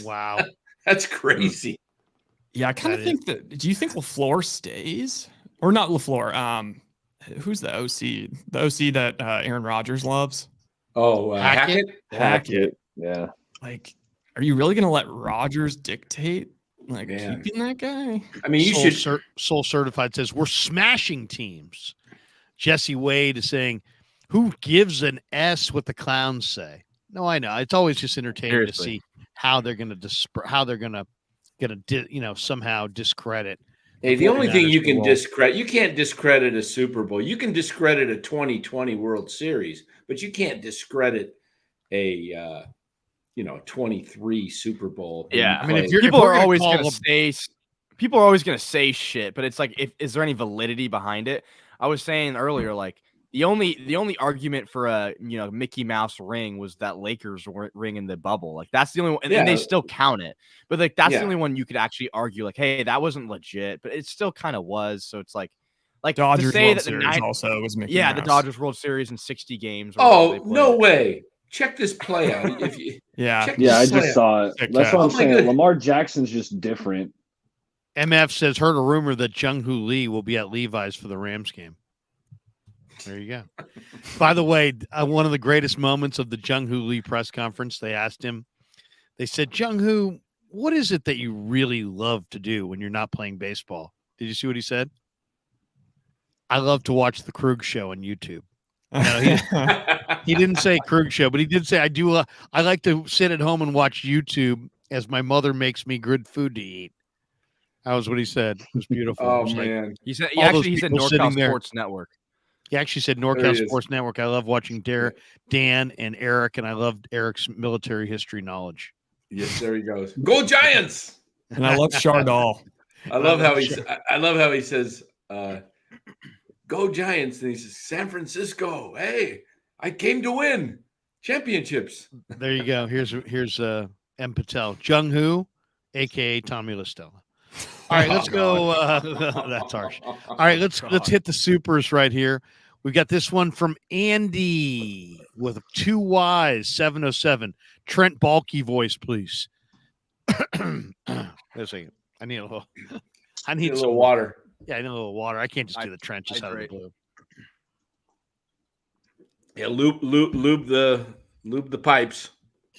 Wow. That's crazy. Yeah, I kind of think that. Do you think LaFleur stays? Or not LaFleur? Who's the OC? The OC that Aaron Rodgers loves? Oh, Hackett. Yeah. Like, are you really going to let Rodgers dictate keeping that guy? I mean, you should. Soul Certified says we're smashing teams. Jesse Wade is saying, "Who gives an S what the clowns say?" No, I know. It's always just entertaining to see how they're going to somehow discredit. Hey, the only thing you can discredit, you can't discredit a Super Bowl. You can discredit a 2020 World Series, but you can't discredit a 23 Super Bowl. Yeah, I mean, people are always going to say people are always going to say shit, but it's like, is there any validity behind it? I was saying earlier, like the only argument for a Mickey Mouse ring was that Lakers ring in the bubble. Like that's the only one, and they still count it. But like that's the only one you could actually argue, like, hey, that wasn't legit, but it still kind of was. So it's like Dodgers to say World that the Series also was Mickey the Mouse. Dodgers World Series in 60 games. Oh, no way. Check this play out. If you yeah, I just saw it. That's what I'm saying. Lamar Jackson's just different. MF says, heard a rumor that Jung-Hoo Lee will be at Levi's for the Rams game. There you go. By the way, one of the greatest moments of the Jung-Hoo Lee press conference, they asked him, they said, Jung-Hoo, what is it that you really love to do when you're not playing baseball? Did you see what he said? I love to watch the Krug Show on YouTube. He didn't say Krug Show, but he did say, I like to sit at home and watch YouTube as my mother makes me good food to eat. That was what he said. It was beautiful. Oh, was man. He said NorCal Sports Network. He actually said NorCal Sports Network. I love watching Dan and Eric, and I loved Eric's military history knowledge. Yes, there he goes. Go Giants! And I love Chardall. I love how he says, go Giants, and he says, San Francisco. Hey, I came to win championships. There you go. Here's M. Patel, Jung-Hoo, aka Tommy LaStella. All right, let's go. That's harsh. All right, let's hit the supers right here. We got this one from Andy with 2 Y's, 707. Trent Baalke voice, please. Wait a second. I need a little water. Yeah, I need a little water. I can't just do the Trent just out of the blue. Yeah, lube the pipes.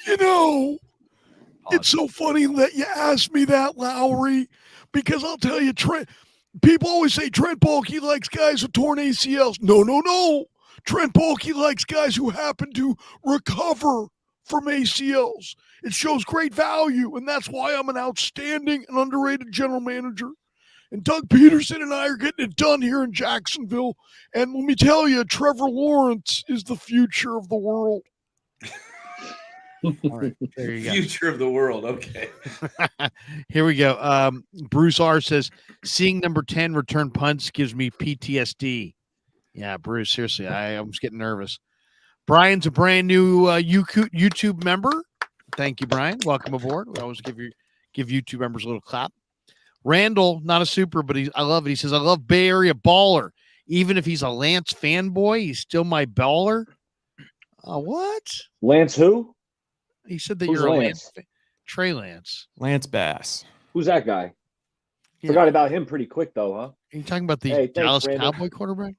It's so funny that you asked me that, Lowry, because I'll tell you, Trent. People always say Trent Baalke likes guys with torn ACLs. No. Trent Baalke likes guys who happen to recover from ACLs. It shows great value, and that's why I'm an outstanding and underrated general manager. And Doug Peterson and I are getting it done here in Jacksonville. And let me tell you, Trevor Lawrence is the future of the world. All right, there you go. Future of the world. Okay. Here we go. Bruce R says, seeing number 10 return punts gives me PTSD. Yeah, Bruce, seriously, I was getting nervous. Brian's a brand new YouTube member. Thank you, Brian. Welcome aboard. We always give YouTube members a little clap. Randall, not a super, but I love it. He says, I love Bay Area baller. Even if he's a Lance fanboy, he's still my baller. What? Lance who? He said that Who's you're Lance? a Lance fan. Trey Lance. Lance Bass. Who's that guy? Yeah. Forgot about him pretty quick, though, huh? Are you talking about the Dallas Cowboy quarterback?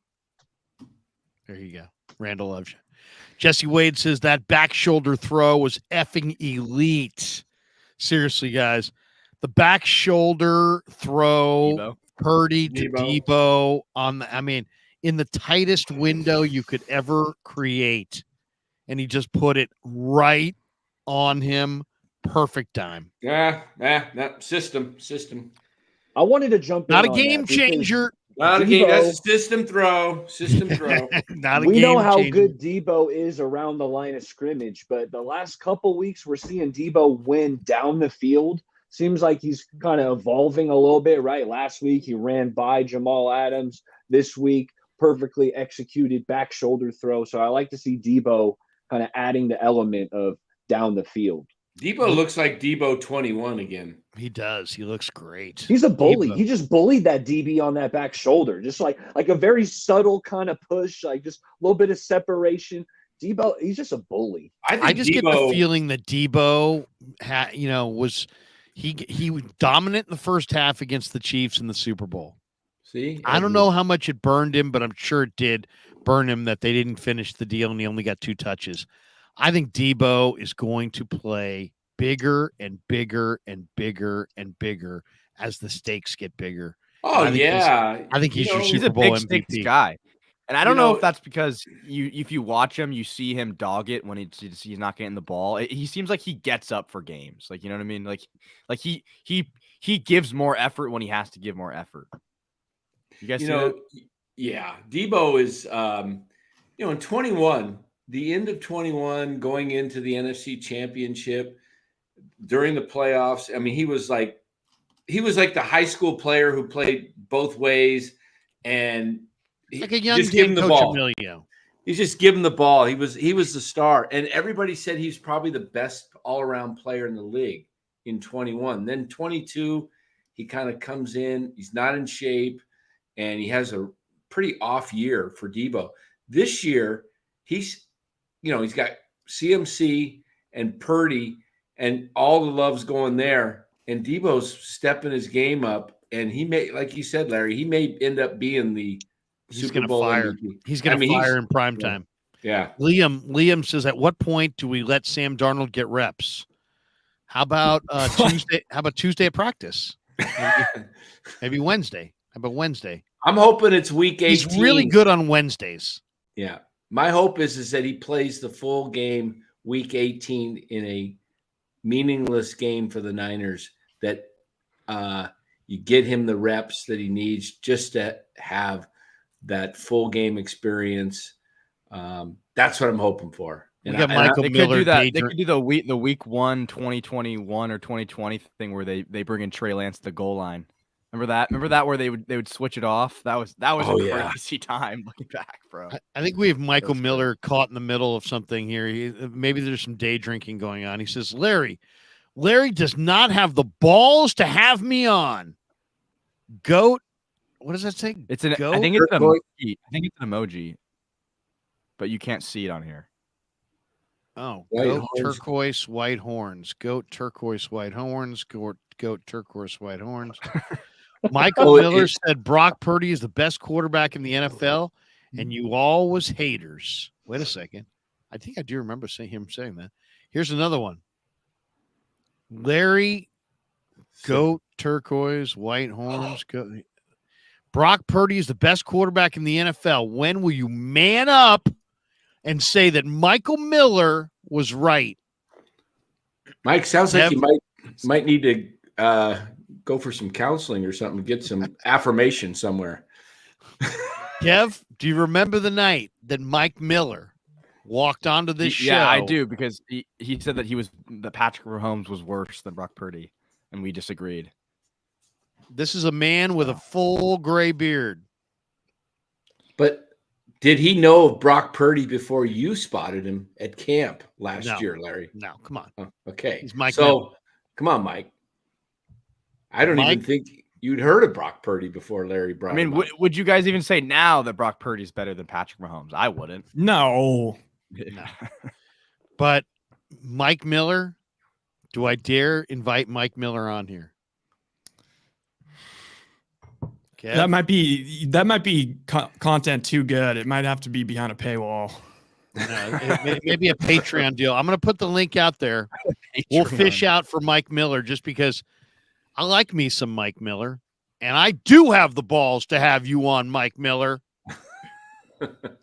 There you go. Randall loves you. Jesse Wade says that back shoulder throw was effing elite. Seriously, guys. The back shoulder throw, Debo. Purdy to Debo in the tightest window you could ever create. And he just put it right on him. Perfect time. Yeah, system. I wanted to jump in. Not a game changer. Not a game. That's a system throw. Not a we game know how changer. good Debo is around the line of scrimmage, but the last couple weeks we're seeing Debo win down the field. Seems like he's kind of evolving a little bit, right? Last week he ran by Jamal Adams. This week, perfectly executed back shoulder throw. So I like to see Debo kind of adding the element of down the field. Debo looks like Debo 21 again. He does. He looks great. He's a bully. Debo. He just bullied that DB on that back shoulder, just like a very subtle kind of push, like just a little bit of separation. Debo, he's just a bully. I just get the feeling that Debo was he dominant in the first half against the Chiefs in the Super Bowl. See, I don't know how much it burned him, but I'm sure it did burn him that they didn't finish the deal and he only got 2 touches. I think Debo is going to play bigger and bigger and bigger and bigger as the stakes get bigger. Oh, I think he's your Super Bowl he's a big MVP stakes guy. And I don't know if that's because if you watch him, you see him dog it when he's not getting the ball. He seems like he gets up for games. Like, you know what I mean? Like he gives more effort when he has to give more effort. You guys see that? Yeah. Debo is, in 21, the end of 21, going into the NFC Championship during the playoffs. I mean, he was like was like the high school player who played both ways, and like a young just give him the Coach ball. Emilio. He's just give him the ball. He was the star, and everybody said he's probably the best all-around player in the league in 21. Then 22, he kind of comes in. He's not in shape, and he has a pretty off year for Debo. This year, he's got CMC and Purdy, and all the love's going there. And Debo's stepping his game up, and he may, like you said, Larry, he may end up being the Super Bowl fire. MVP. He's going to fire in prime time. Yeah. Liam says, at what point do we let Sam Darnold get reps? How about Tuesday? How about Tuesday at practice? Maybe Wednesday. How about Wednesday? I'm hoping it's week 18. He's really good on Wednesdays. Yeah. My hope is that he plays the full game week 18 in a meaningless game for the Niners, that you get him the reps that he needs just to have that full game experience. That's what I'm hoping for. And we got Michael Miller. Could do that. They could do the week 1, 2021 or 2020 thing where they bring in Trey Lance to the goal line. Remember that where they would switch it off? That was a crazy time looking back, bro. I think we have Michael Miller caught in the middle of something here. Maybe there's some day drinking going on. He says, Larry does not have the balls to have me on. Goat. What does that say? It's an Goat? I think it's an emoji, but you can't see it on here. Oh, white goat horns. Turquoise white horns. Goat turquoise white horns. Goat turquoise white horns. Michael Miller said Brock Purdy is the best quarterback in the NFL, and you all was haters. Wait a second. I think I do remember him saying that. Here's another one. Larry, goat turquoise white horns. Brock Purdy is the best quarterback in the NFL. When will you man up and say that Michael Miller was right? Mike, sounds like you might need to go for some counseling or something, get some affirmation somewhere. Kev, do you remember the night that Mike Miller walked onto this show? Yeah, I do, because he said that Patrick Mahomes was worse than Brock Purdy, and we disagreed. This is a man with a full gray beard. But did he know of Brock Purdy before you spotted him at camp last year, Larry? No, come on. Oh, okay. He's Mike so, Miller. Come on, Mike. I don't even think you'd heard of Brock Purdy before Larry brought him up. Would you guys even say now that Brock Purdy's better than Patrick Mahomes? I wouldn't. No. But Mike Miller, do I dare invite Mike Miller on here? Okay. That might be content too good. It might have to be behind a paywall. Maybe a Patreon deal. I'm going to put the link out there. We'll fish out for Mike Miller just because I like me some Mike Miller, and I do have the balls to have you on, Mike Miller.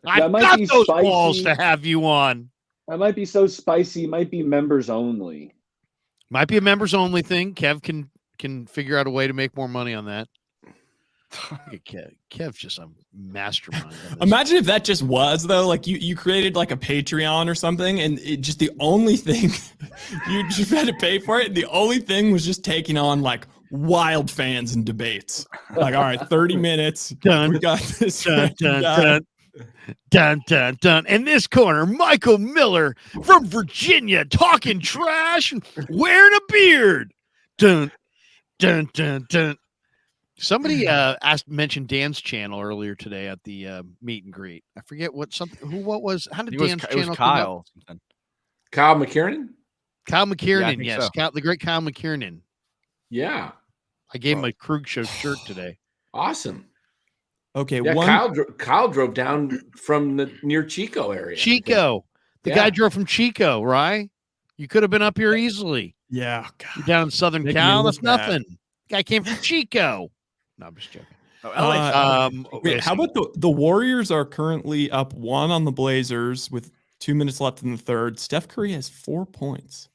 I've got those balls to have you on. That might be so spicy. Might be members only. Might be a members only thing. Kev can figure out a way to make more money on that. Kev's just a mastermind. Imagine if that just was, though, like you created like a Patreon or something, and it just the only thing you just had to pay for it. And the only thing was just taking on like wild fans and debates. Like, all right, 30 minutes. Done. We got this. Dun, dun, dun. Dun, dun, dun. In this corner, Michael Miller from Virginia talking trash and wearing a beard. Dun, dun, dun, dun. Somebody mentioned Dan's channel earlier today at the meet and greet. I forget how did Dan's channel come Kyle. up? Kyle McKiernan? Kyle McKiernan, Yeah, yes. so. The great Kyle McKiernan. Yeah. I gave him a Krug Show shirt today. Awesome. Okay, yeah, Kyle drove down from near Chico area. Chico. The guy drove from Chico, right? You could have been up here easily. Yeah. You're down in Southern Cal. That's nothing. Guy came from Chico. No, I'm just joking. Wait, how about the Warriors are currently up 1 on the Blazers with 2 minutes left in the third. Steph Curry has 4 points.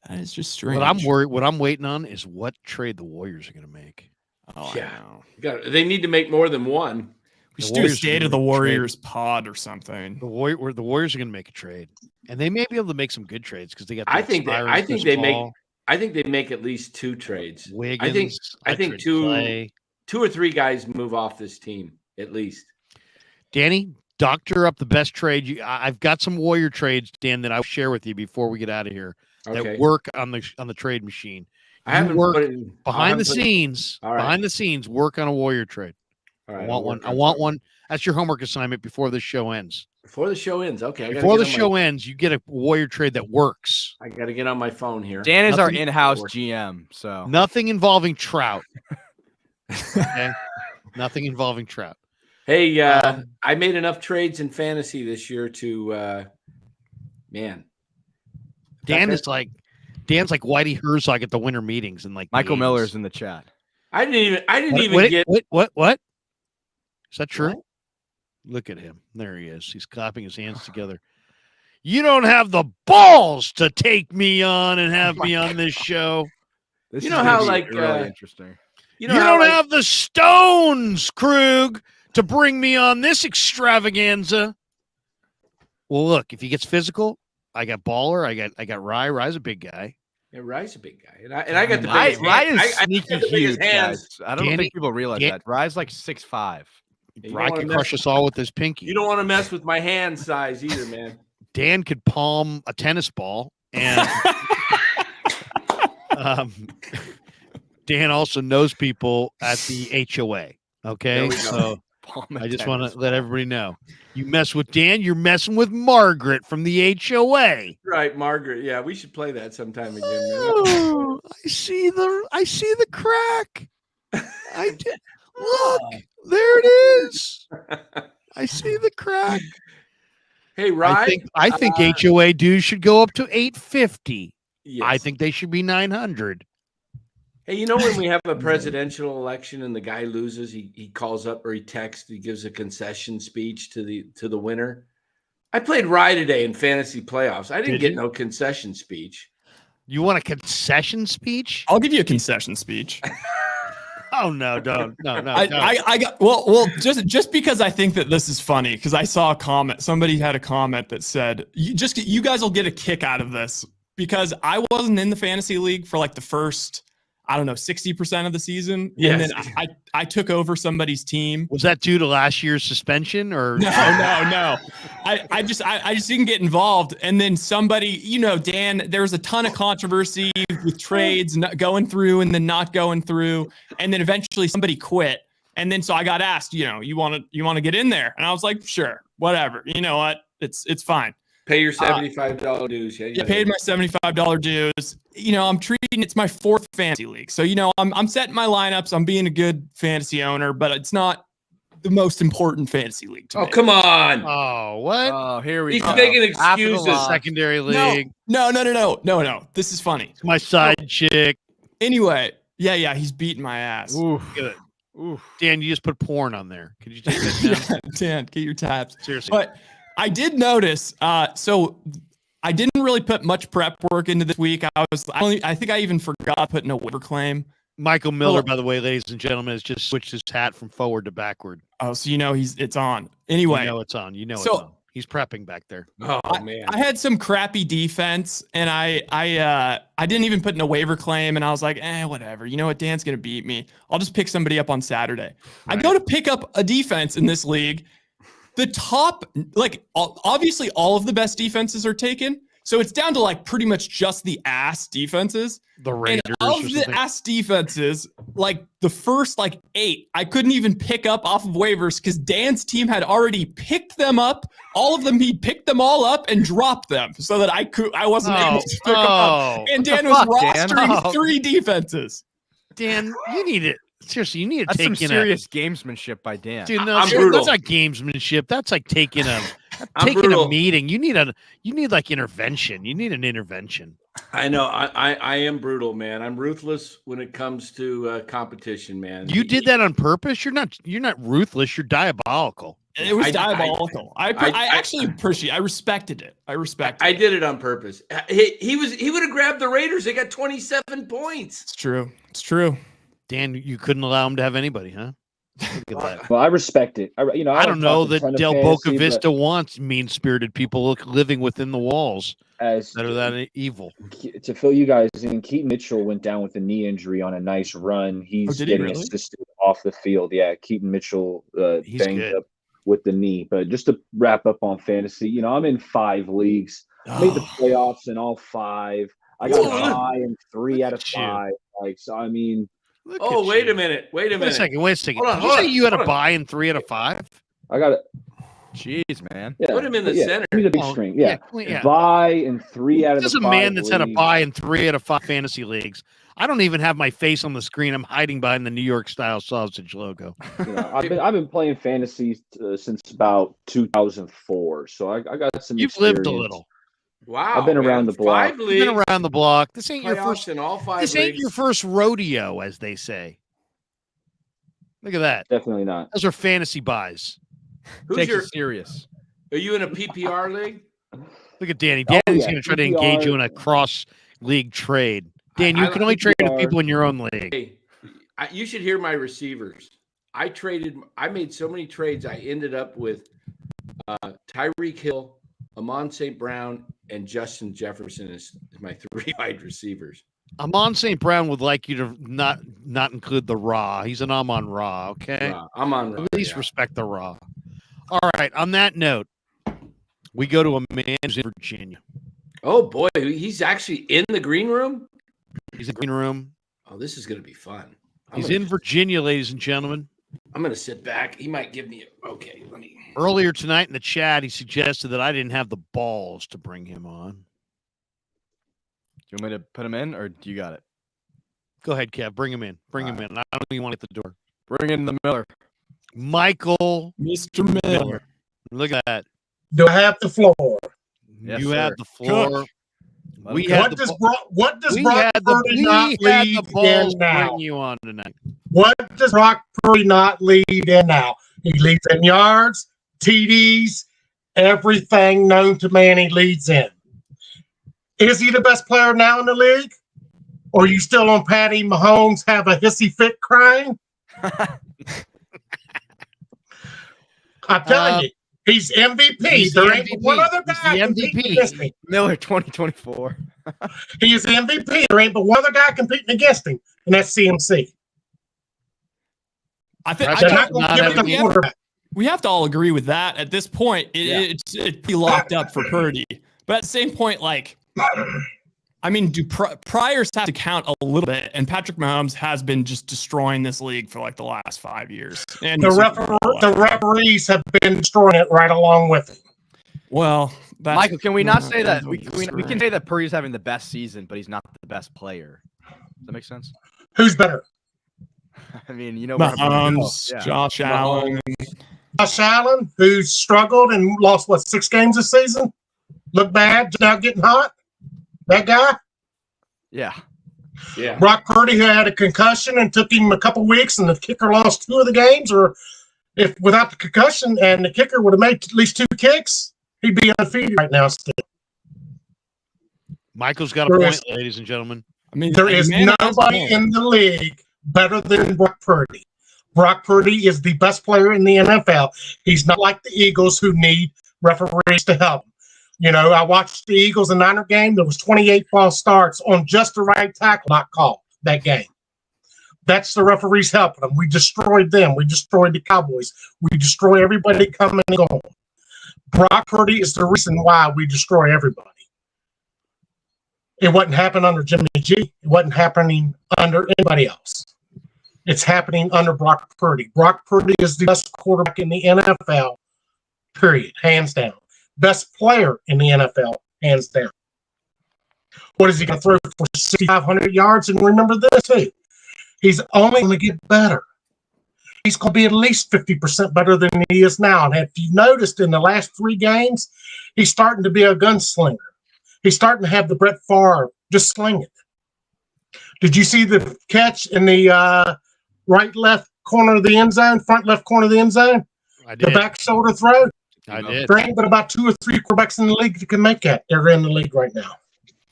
That is just strange. What I'm waiting on is what trade the Warriors are going to make. Oh, yeah. They need to make more than one. We should do a state of the Warriors pod or something. The Warriors are going to make a trade, and they may be able to make some good trades because they got. I think they I think they make at least 2 trades. Wiggins, I think two or three guys move off this team at least. Danny, doctor up the best trade. I've got some Warrior trades, Dan, that I'll share with you before we get out of here that work on the trade machine. I haven't put it behind the scenes. Behind the scenes, work on a Warrior trade. All right, I want one. That's your homework assignment before the show ends. Before the show ends, okay. Before the show ends, you get a Warrior trade that works. I got to get on my phone here. Dan is our in-house GM, so nothing involving Trout. Okay, nothing involving Trout. Hey, I made enough trades in fantasy this year to, man. Dan's like Whitey Herzog at the winter meetings and like Michael Miller's in the chat. I didn't even get what? Is that true? What? Look at him. There he is. He's clapping his hands together. You don't have the balls to take me on and have me on this show. This you know how like really interesting. You don't have the stones, Krug, to bring me on this extravaganza. Well, look, if he gets physical, I got Baller. I got Rye. Rye's a big guy. Yeah, Rye's a big guy, and I got the biggest Rye is sneaky huge, guys. I don't think people realize that. Rye's like 6'5". Rye can crush us all with his pinky. You don't want to mess with my hand size either, man. Dan could palm a tennis ball, and Dan also knows people at the HOA. Okay, so I just want to let everybody know. You mess with Dan, you're messing with Margaret from the HOA. Right, Margaret. Yeah, we should play that sometime again. Oh, I see the crack. I did. Look, there it is. I see the crack. Hey, Rye. I think HOA dues should go up to $850. Yes. I think they should be $900. Hey, you know when we have a presidential election and the guy loses, he calls up or he texts, he gives a concession speech to the winner. I played Rye today in fantasy playoffs. I didn't get no concession speech. You want a concession speech? I'll give you a concession speech. Oh no, don't no. I got well just because I think that this is funny because I saw a comment. Somebody had a comment that said you guys will get a kick out of this because I wasn't in the fantasy league for like the first 60% of the season. Yes. And then I took over somebody's team. Was that due to last year's suspension or no? I just didn't get involved. And then somebody, Dan, there was a ton of controversy with trades not going through and then not going through. And then eventually somebody quit. And then so I got asked, you want to get in there? And I was like, sure, whatever. You know what? It's fine. Pay your $75 dues. Yeah, paid my $75 dues. I'm treating it's my 4th fantasy league. So, I'm setting my lineups. I'm being a good fantasy owner, but it's not the most important fantasy league to me. Oh, come on. Oh, what? Oh, here we go. He's making excuses. Secondary league. No. This is funny. It's my side chick. Anyway, yeah, he's beating my ass. Oof. Good. Oof. Dan, you just put porn on there. Could you take that down? Dan, get your tabs. Seriously. But I did notice, so I didn't really put much prep work into this week. I think I even forgot putting a waiver claim. Michael Miller, by the way, ladies and gentlemen, has just switched his hat from forward to backward. Oh, so it's on. Anyway. It's on. It's on. He's prepping back there. Oh, man. I had some crappy defense, and I didn't even put in a waiver claim, and I was like, whatever. You know what? Dan's going to beat me. I'll just pick somebody up on Saturday. Right. I go to pick up a defense in this league. The top, obviously all of the best defenses are taken. So it's down to pretty much just the ass defenses. The Raiders. And of the ass defenses, the first 8, I couldn't even pick up off of waivers because Dan's team had already picked them up. All of them, he picked them all up and dropped them so that I wasn't able to pick them up. And Dan was rostering 3 defenses. Dan, you need it. Seriously, you need to That's take some serious gamesmanship by Dan. Dude, no, I'm brutal. That's not gamesmanship. That's like taking a meeting. You need intervention. You need an intervention. I know. I am brutal, man. I'm ruthless when it comes to competition, man. You did that on purpose. You're not ruthless. You're diabolical. It was diabolical. I actually appreciate. I respected it. I did it on purpose. He would have grabbed the Raiders. They got 27 points. It's true. Dan, you couldn't allow him to have anybody, huh? Look at that. Well, I respect it. I don't know talk a ton that of Del fantasy, Boca Vista but wants mean-spirited people living within the walls as that are that evil. to fill you guys in, Keaton Mitchell went down with a knee injury on a nice run. He's did he getting really? assisted off the field. Yeah, Keaton Mitchell He's banged good. up with the knee. But just to wrap up on fantasy, I'm in 5 leagues. Made the playoffs in all 5. I got a bye in 3 out of 5. So I mean, wait a minute. Wait a second. Did on, you say you had a hold on. bye in 3 out of 5? I got it. Jeez, man. Yeah, Put him in the center. Give me the big Oh, screen. yeah, Yeah. yeah. Bye in 3 out of This the is 5 a man that's had a leagues. bye in 3 out of 5 fantasy leagues. I don't even have my face on the screen. I'm hiding behind the New York style sausage logo. I've been playing fantasy since about 2004, so I got some. You've experience. lived a little. Wow. I've been around the block. 5 You've leagues. been around the block. This ain't your Playoffs first. in all 5 This leagues. ain't your first rodeo, as they say. Look at that. Definitely not. Those are fantasy buys. Takes it serious. Are you in a PPR league? Look at Danny. Oh, Danny's yeah, going to try to engage you in a cross league trade. Dan, you can only trade with people in your own league. Hey, you should hear my receivers. I made so many trades. I ended up with Tyreek Hill, Amon St. Brown, and Justin Jefferson as my 3 wide receivers. Amon St. Brown would like you to not include the raw. He's an Amon Raw, okay? I'm on. At least respect the raw. All right. On that note, we go to a man who's in Virginia. Oh boy, he's actually in the green room. He's in the green room. Oh, this is going to be fun. He's in Virginia, ladies and gentlemen. I'm going to sit back. He might give me okay. Let me. Earlier tonight in the chat, he suggested that I didn't have the balls to bring him on. Do you want me to put him in, or do you got it? Go ahead, Kev. Bring him in. Bring him in. I don't even want to hit the door. Bring in the Miller. Michael Mr. Miller. Look at that. Do I have the floor? Yes, you sir. have the floor. Coach. We had What does we Brock had Purdy not we had lead the balls in to now? bring you on tonight. What does Brock Purdy not lead in now? He leads in yards, TDs, everything known to man he leads in. Is he the best player now in the league? Or are you still on Patty Mahomes have a hissy fit crying? I'm telling you, he's MVP. He's the There ain't MVP. one other He's guy the competing MVP. against him. Miller 2024. He is the MVP. There ain't but one other guy competing against him, and that's CMC. I think That's They're not not going to give it having to the- quarterback. we have to all agree with that. At this point, it's pretty locked up for Purdy. But at the same point, like, I mean, do priors have to count a little bit? And Patrick Mahomes has been just destroying this league for like the last 5 years. And The referees have been destroying it right along with him. well, that's, Michael, can we not say that? We can say that Purdy's having the best season, but he's not the best player. Does that make sense? Who's better? I mean, you know, where I'm gonna go. Mahomes, Yeah. Josh Allen. Josh Allen, who's struggled and lost, 6 games this season? Look bad, now getting hot? That guy? Yeah. Yeah. Brock Purdy, who had a concussion and took him a couple weeks, and the kicker lost 2 of the games, or if without the concussion and the kicker would have made at least 2 kicks, he'd be undefeated right now still. Michael's got a point, ladies and gentlemen. I mean, There is man, nobody in the league better than Brock Purdy. Brock Purdy is the best player in the NFL. He's not like the Eagles who need referees to help them. You know, I watched the Eagles and Niner game. There was 28 false starts on just the right tackle not called that game. That's the referees helping them. We destroyed them. We destroyed the Cowboys. We destroy everybody coming and going. Brock Purdy is the reason why we destroy everybody. It wasn't happening under Jimmy G. It wasn't happening under anybody else. It's happening under Brock Purdy. Brock Purdy is the best quarterback in the NFL, period, hands down. Best player in the NFL, hands down. What is he going to throw for 6,500 yards? And remember this, too. He's only going to get better. He's going to be at least 50% better than he is now. And if you noticed in the last 3 games, he's starting to be a gunslinger. He's starting to have the Brett Favre just sling it. Did you see the catch in the right left corner of the end zone, front left corner of the end zone? I did. The back shoulder throw? I did. There ain't but about 2 or 3 quarterbacks in the league that can make that. They're in the league right now.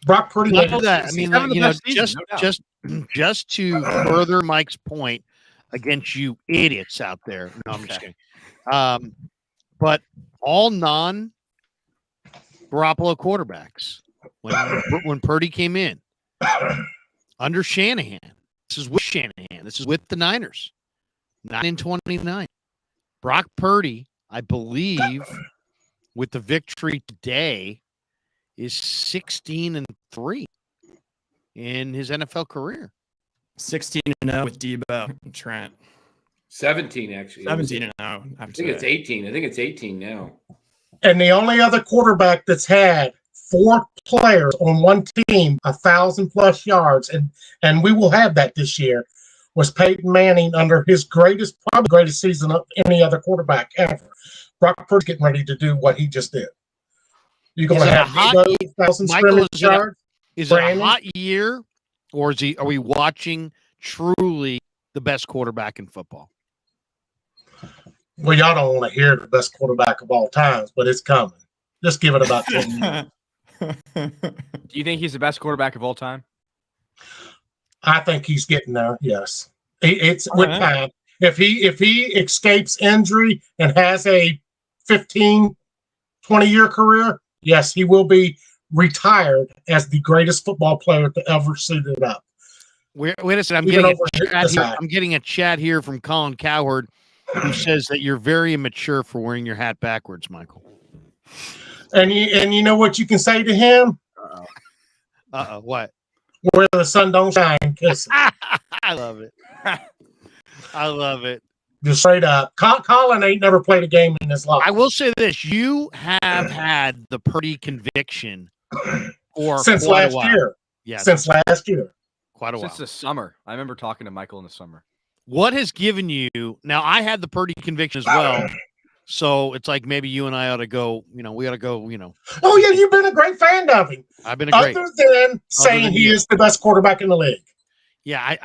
Brock Purdy. Not that. I mean, having the you know, best season, no doubt. just to further Mike's point, against you idiots out there. No, I'm just kidding. But all non-Garoppolo quarterbacks, when Purdy came in under Shanahan, this is with Shanahan, this is with the Niners, 9-29. Brock Purdy, I believe, with the victory today, is 16-3 in his NFL career. 16-0 with Debo and Trent. 17 actually. 17-0. I think it's 18. I think it's 18 now. And the only other quarterback that's had 4 players on one team 1,000+ yards, and we will have that this year, was Peyton Manning under his probably greatest season of any other quarterback ever. Brock Purdy's getting ready to do what he just did. You're going to have 1,000 scrimmage yards. Is it a hot year, or are we watching truly the best quarterback in football? Well, y'all don't want to hear the best quarterback of all times, but it's coming. Just give it about 10 years. Do you think he's the best quarterback of all time? I think he's getting there. Yes, it's with time. If he escapes injury and has a 15, 20-year career, yes, he will be retired as the greatest football player to ever suit it up. Wait a second. I'm getting a chat here from Colin Cowherd, who says that you're very immature for wearing your hat backwards, Michael. And you know what you can say to him? What? Where the sun don't shine. I love it. I love it. Just straight up. Colin ain't never played a game in his life. I will say this. You have had the Purdy conviction since last year. Yeah. Since last year. Quite a while. Since the summer. I remember talking to Michael in the summer. What has given you – now, I had the Purdy conviction as well, so it's like maybe you and I ought to go – we ought to go, Oh, yeah, you've been a great fan of him. I've been a great – Other than saying he is the best quarterback in the league. Yeah,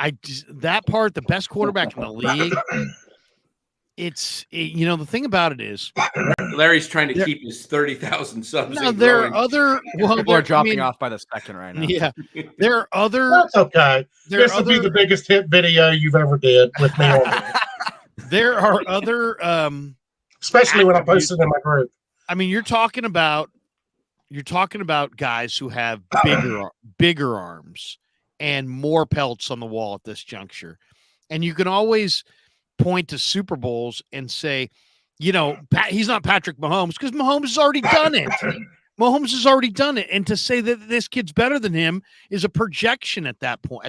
that part, the best quarterback in the league, the thing about it is – Larry's trying to keep his 30,000 subs. No, there are other – people are dropping off by the second right now. Yeah, there are other – That's okay. This will be the biggest hit video you've ever did with me on it. There are other especially when I posted in my group. I mean, you're talking about guys who have bigger arms and more pelts on the wall at this juncture. And you can always point to Super Bowls and say, he's not Patrick Mahomes, because Mahomes has already done it. Mahomes has already done it. And to say that this kid's better than him is a projection at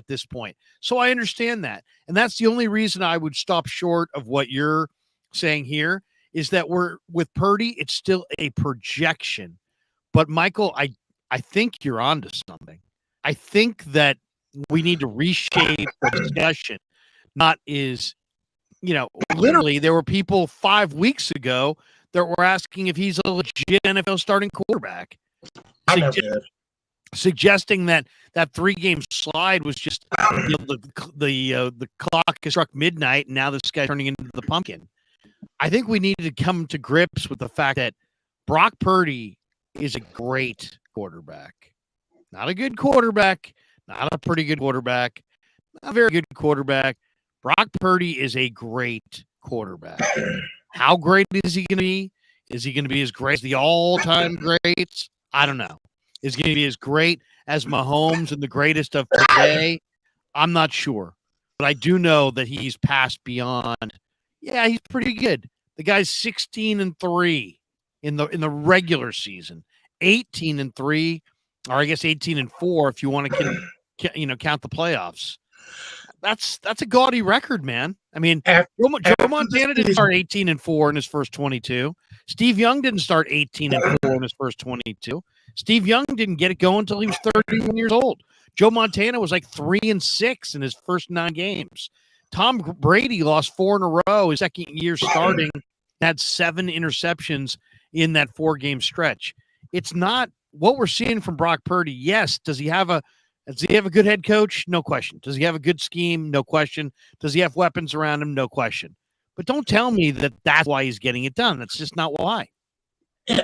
this point. So I understand that. And that's the only reason I would stop short of what you're saying here, is that with Purdy, it's still a projection. But Michael, I think you're onto something. I think that we need to reshape the discussion. Literally there were people 5 weeks ago that were asking if he's a legit NFL starting quarterback. Suggesting that 3-game slide was just the clock has struck midnight and now this guy's turning into the pumpkin. I think we need to come to grips with the fact that Brock Purdy is a great quarterback. Not a good quarterback, not a pretty good quarterback, not a very good quarterback. Brock Purdy is a great quarterback. How great is he going to be? Is he going to be as great as the all-time greats? I don't know. Is he going to be as great as Mahomes and the greatest of today? I'm not sure. But I do know that he's passed beyond. Yeah, he's pretty good. The guy's 16-3 in the regular season, 18-3, or I guess 18-4 if you want to count the playoffs. That's a gaudy record, man. I mean, Joe Montana didn't start 18-4 in his first 22. Steve Young didn't start 18-4 in his first 22. Steve Young didn't get it going until he was 31 years old. Joe Montana was like 3-6 in his first 9 games. Tom Brady lost 4 in a row his second year starting, had 7 interceptions in that 4-game stretch. It's not what we're seeing from Brock Purdy. Yes, does he have a good head coach? No question. Does he have a good scheme? No question. Does he have weapons around him? No question. But don't tell me that that's why he's getting it done. That's just not why.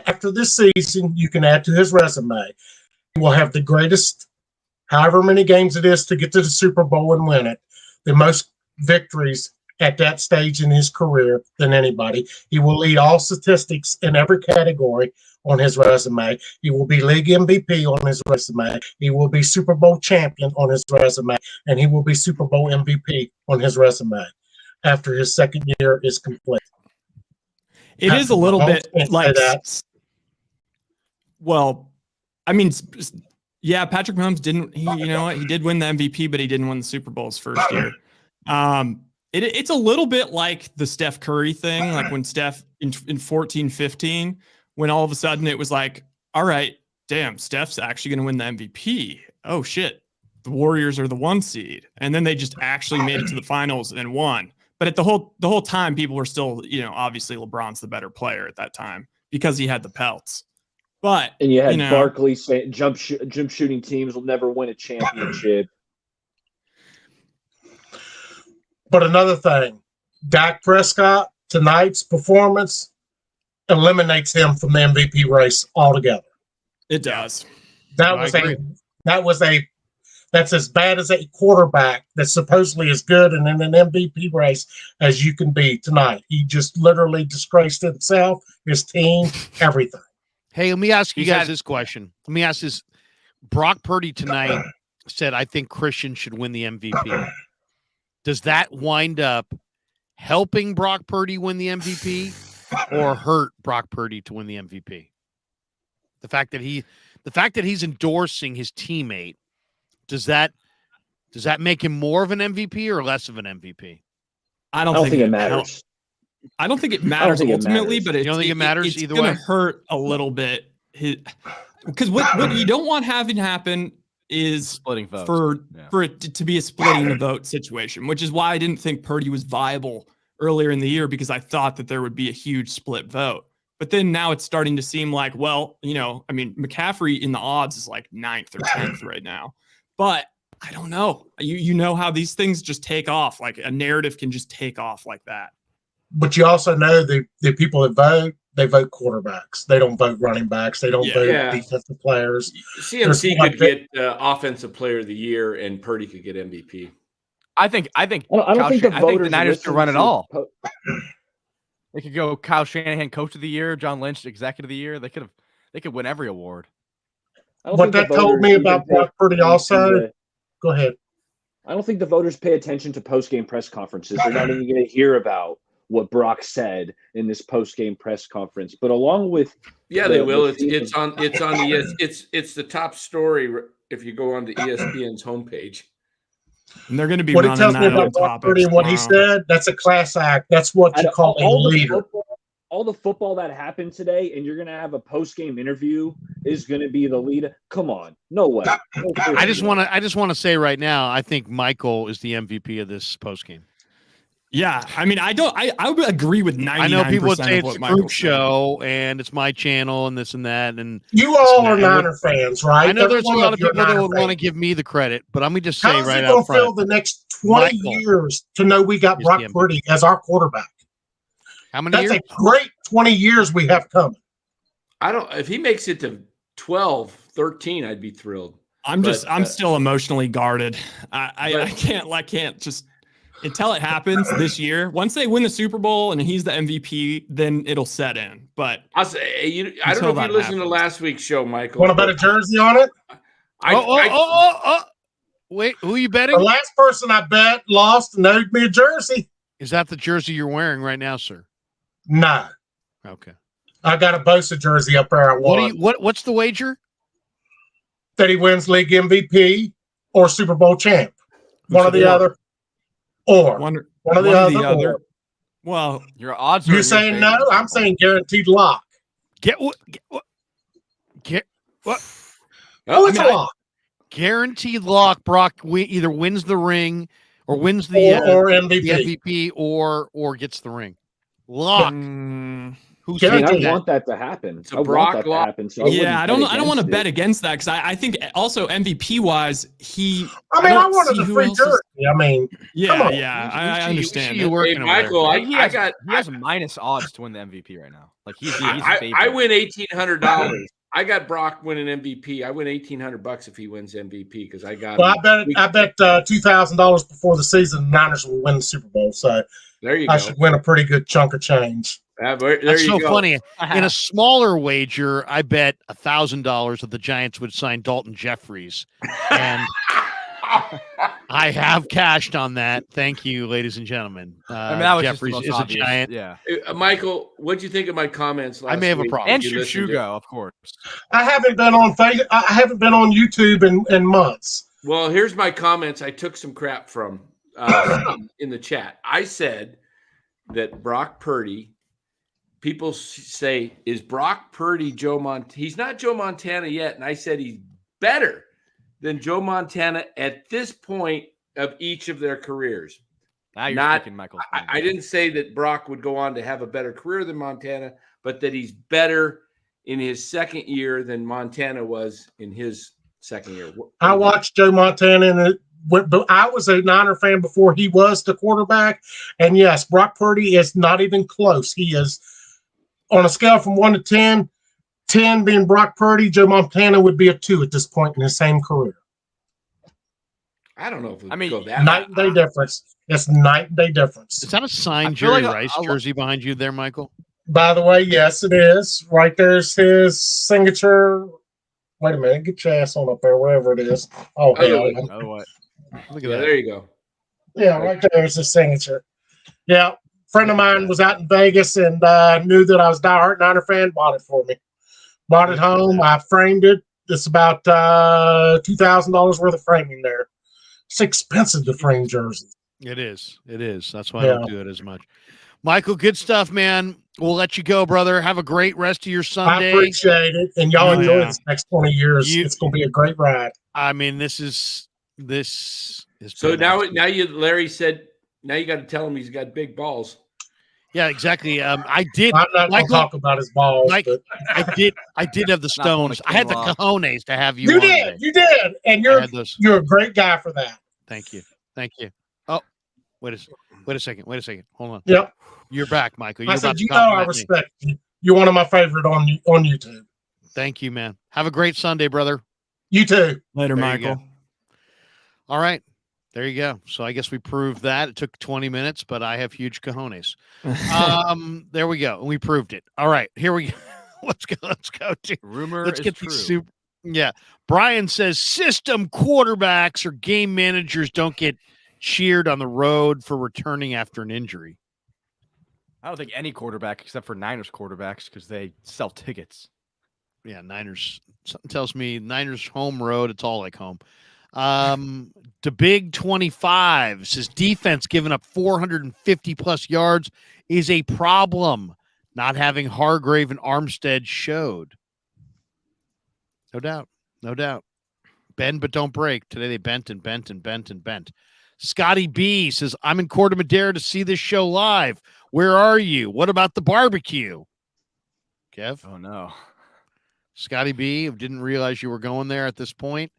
After this season, you can add to his resume. He will have the greatest, however many games it is to get to the Super Bowl and win it, the most victories at that stage in his career than anybody. He will lead all statistics in every category on his resume. He will be league MVP on his resume. He will be Super Bowl champion on his resume, and he will be Super Bowl MVP on his resume after his second year is complete. It is a little bit like that. Well, I mean, yeah, Patrick Mahomes didn't. He did win the MVP, but he didn't win the Super Bowl his first year. It's a little bit like the Steph Curry thing, like when Steph in 14-15, when all of a sudden it was like, all right, damn, Steph's actually going to win the MVP. Oh shit, the Warriors are the 1 seed, and then they just actually made it to the finals and won. But at the whole time, people were still, obviously LeBron's the better player at that time because he had the pelts. But and you had Barkley saying jump shooting teams will never win a championship. But another thing, Dak Prescott, tonight's performance eliminates him from the MVP race altogether. It does. That's as bad as a quarterback that's supposedly as good in an MVP race as you can be tonight. He just literally disgraced himself, his team, everything. Hey, let me ask you guys this question. Let me ask this. Brock Purdy tonight said, I think Christian should win the MVP. Does that wind up helping Brock Purdy win the MVP or hurt Brock Purdy to win the MVP? The fact that he's endorsing his teammate, does that make him more of an MVP or less of an MVP? I don't think it matters. I don't think it matters ultimately, but you don't think it matters it's either gonna way? Hurt a little bit. Because what you don't want having happen is splitting votes. For it to be a splitting the vote situation, which is why I didn't think Purdy was viable earlier in the year, because I thought that there would be a huge split vote. But then now it's starting to seem like, well, McCaffrey in the odds is like 9th or 10th right now. But I don't know. You know how these things just take off. Like a narrative can just take off like that. But you also know the people that vote, they vote quarterbacks. They don't vote running backs. They don't vote defensive players. CMC could get Offensive Player of the Year, and Purdy could get MVP. I think the Niners could run it all. They could go Kyle Shanahan, Coach of the Year, John Lynch, Executive of the Year. They could win every award. What that told me about Brock Purdy also. Go ahead. I don't think the voters pay attention to post-game press conferences. They're not even going to hear about what Brock said in this post-game press conference. But along with they will. It's on it's the top story if you go on to ESPN's homepage. And they're going to be what it tells me about Brock Purdy and what he said. That's a class act. That's what you call a leader. All the football that happened today, and you're going to have a post-game interview is going to be the leader. Come on, no way. I just want to say right now, I think Michael is the MVP of this post-game. Yeah, I mean, I would agree with 99%. I know people would say it's a group show and it's my channel and this and that. And you all are Niner fans, right? I know there's a lot of people that would want to give me the credit, but let me just say right out front. How's it going to feel the next 20 years to know we got Brock Purdy as our quarterback? How many years? That's a great 20 years we have coming. If he makes it to 12, 13, I'd be thrilled. I'm still emotionally guarded. I can't just until it happens this year. Once they win the Super Bowl and he's the MVP, then it'll set in. But I'll say, I don't know if you listened to last week's show, Michael. Want to bet a jersey on it? Wait, who are you betting? The last person I bet lost and owed me a jersey. Is that the jersey you're wearing right now, sir? No. Okay. I got a Bosa jersey up there. I won. What's the wager? That he wins league MVP or Super Bowl champ. One or the other. Or one or the other. Well, your odds. You saying no? I'm saying guaranteed lock. Get what? Who's a lock? Guaranteed lock. Brock either wins the ring or wins the MVP or gets the ring. Lock. Who's I want that to happen. I want that to happen. So I don't want to bet against that because I think also MVP wise I wanted a free jersey. I mean, I understand. Michael, he has minus odds to win the MVP right now. Like he's I win $1,800 I got Brock winning MVP. I win $1,800 if he wins MVP because I got. Well, I bet $2,000 before the season the Niners will win the Super Bowl. So there you I go. should win a pretty good chunk of change. That's so funny. In a smaller wager, I bet $1,000 that the Giants would sign Dalton Jeffries, and I have cashed on that. Thank you, ladies and gentlemen. Jeffries is obvious. A Giant. Yeah, Michael, what'd you think of my comments last week? I may have a problem. And Shugo, of course. I haven't been on YouTube in months. Well, here's my comments. I took some crap from in the chat. I said that Brock Purdy. People say, is Brock Purdy Joe Montana? He's not Joe Montana yet. And I said he's better than Joe Montana at this point of each of their careers. Now you're speaking Michael. I didn't say that Brock would go on to have a better career than Montana, but that he's better in his second year than Montana was in his second year. I watched Joe Montana, but I was a Niner fan before he was the quarterback. And yes, Brock Purdy is not even close. He is on a scale from 1 to 10, 10 being Brock Purdy, Joe Montana would be a 2 at this point in his same career. I don't know if we go that night and day difference. It's night and day difference. Is that a signed Jerry Rice jersey behind you there, Michael? By the way, yes, it is. Right there's his signature. Wait a minute, get your ass on up there, wherever it is. Oh, hell. What? Look at that. There you go. Yeah, right there's his signature. Yeah. Friend of mine was out in Vegas and knew that I was a diehard Niner fan, bought it for me. Bought it home. I framed it. It's about $2,000 worth of framing there. It's expensive to frame jerseys. It is. It is. That's why I don't do it as much. Michael, good stuff, man. We'll let you go, brother. Have a great rest of your Sunday. I appreciate it. And y'all enjoy this next 20 years. It's going to be a great ride. I mean, this is so now Larry said, now you got to tell him he's got big balls. Yeah, exactly. I did. I'm not going to talk about his balls. But I did have the stones. I had the cojones to have you. You did, and you're a great guy for that. Thank you. Oh, wait a second. Hold on. Yep. You're back, Michael. I said, I respect you. You're one of my favorite on YouTube. Thank you, man. Have a great Sunday, brother. You too. Later, Michael. All right. There you go. So I guess we proved that. It took 20 minutes, but I have huge cojones. There we go. We proved it. All right. Here we go. Let's go. Let's get true. These super. Yeah. Brian says system quarterbacks or game managers don't get cheered on the road for returning after an injury. I don't think any quarterback except for Niners quarterbacks because they sell tickets. Yeah, Niners. Something tells me Niners home road. It's all like home. The Big 25 says defense giving up 450 plus yards is a problem. Not having Hargrave and Armstead showed. No doubt. Bend but don't break. Today they bent. Scotty B says, I'm in Corte Madera to see this show live. Where are you? What about the barbecue? Kev? Oh, no. Scotty B, didn't realize you were going there at this point.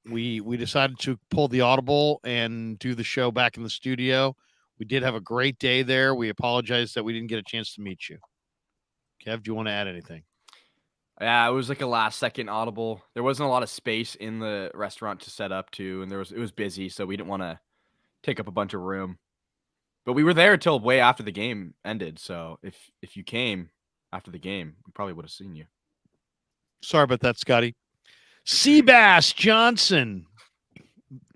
We decided to pull the audible and do the show back in the studio. We did have a great day there. We apologize that we didn't get a chance to meet you. Kev, do you want to add anything? Yeah, it was like a last-second audible. There wasn't a lot of space in the restaurant to set up to, and it was busy, so we didn't want to take up a bunch of room. But we were there until way after the game ended, so if you came after the game, we probably would have seen you. Sorry about that, Scotty. Seabass Johnson.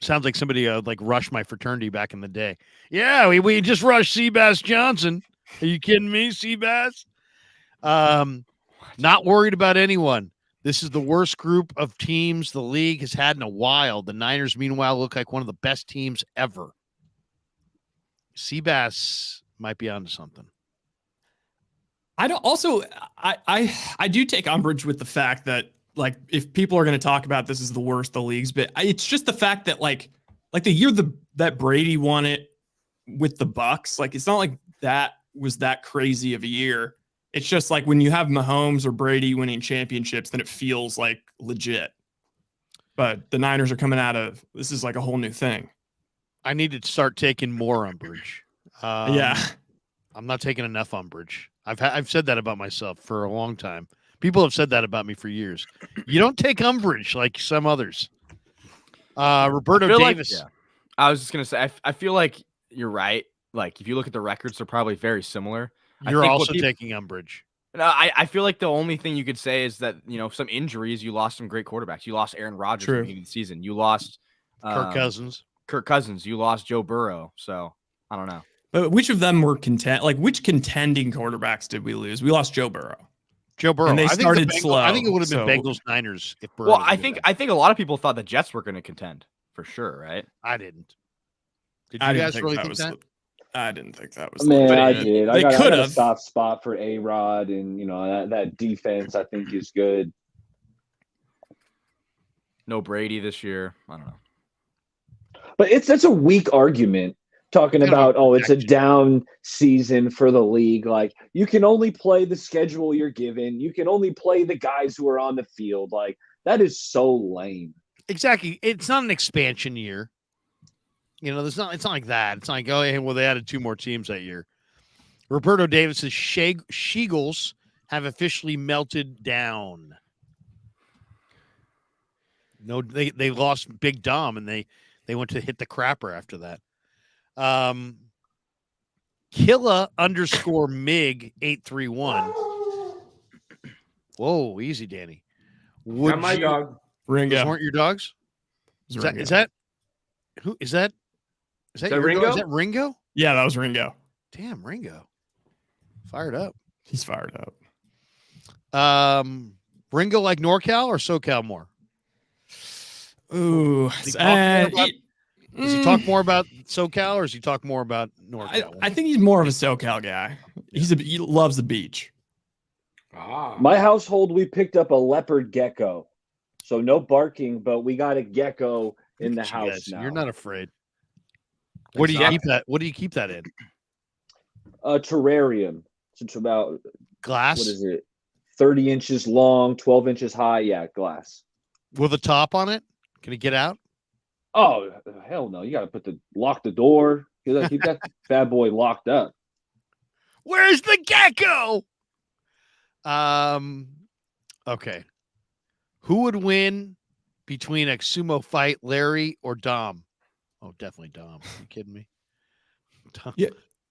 Sounds like somebody rushed my fraternity back in the day. Yeah, we just rushed Seabass Johnson. Are you kidding me, Seabass? Not worried about anyone. This is the worst group of teams the league has had in a while. The Niners, meanwhile, look like one of the best teams ever. Seabass might be onto something. I do take umbrage with the fact that if people are going to talk about this is the worst the league's been, it's just the fact that like the year that Brady won it with the Bucks, it's not like that was that crazy of a year. It's just like when you have Mahomes or Brady winning championships, then it feels like legit. But the Niners are coming out of this is like a whole new thing. I need to start taking more umbrage. Yeah, I'm not taking enough umbrage. I've said that about myself for a long time. People have said that about me for years. You don't take umbrage like some others. Roberto Davis. Like, yeah. I was just gonna say, I feel like you're right. Like if you look at the records, they're probably very similar. You're also taking umbrage. No, I feel like the only thing you could say is that, some injuries, you lost some great quarterbacks. You lost Aaron Rodgers at the beginning of the season. You lost Kirk Cousins. You lost Joe Burrow. So I don't know. But which of them were which contending quarterbacks did we lose? We lost Joe Burrow. And they started slow. I think it would have been Bengals Niners if Burrow. Well, I think a lot of people thought the Jets were going to contend for sure, right? I didn't. Did you guys really think that? I didn't think that was. Man, I did. They could have a soft spot for A-Rod, and that defense I think is good. No Brady this year. I don't know. But that's a weak argument talking about it's a down season for the league. Like you can only play the schedule you're given. You can only play the guys who are on the field. Like that is so lame. Exactly. It's not an expansion year. It's not like that. It's not like, they added 2 more teams that year. Roberto Davis's Sheagles have officially melted down. No, they lost Big Dom, and they went to hit the crapper after that. Killa _Mig 831. Whoa, easy, Danny. Not my dog. Ringo. Those weren't your dogs? Is that who is that? Is that Ringo? Dog? Is that Ringo? Yeah, that was Ringo. Damn, Ringo. Fired up. He's fired up. Ringo like NorCal or SoCal more? Ooh. Does he talk more about SoCal or does he talk more about NorCal? I think he's more of a SoCal guy. He loves the beach. My household, we picked up a leopard gecko. So no barking, but we got a gecko in the house now. You're not afraid. What do you keep that? What do you keep that in? A terrarium. It's about glass. What is it? 30 inches long, 12 inches high. Yeah, glass. With a top on it? Can it get out? Oh, hell no. You got to lock the door. Keep that bad boy locked up. Where's the gecko? Okay. Who would win between a sumo fight, Larry or Dom? Oh, definitely Dom. Are you kidding me? Dom. Yeah.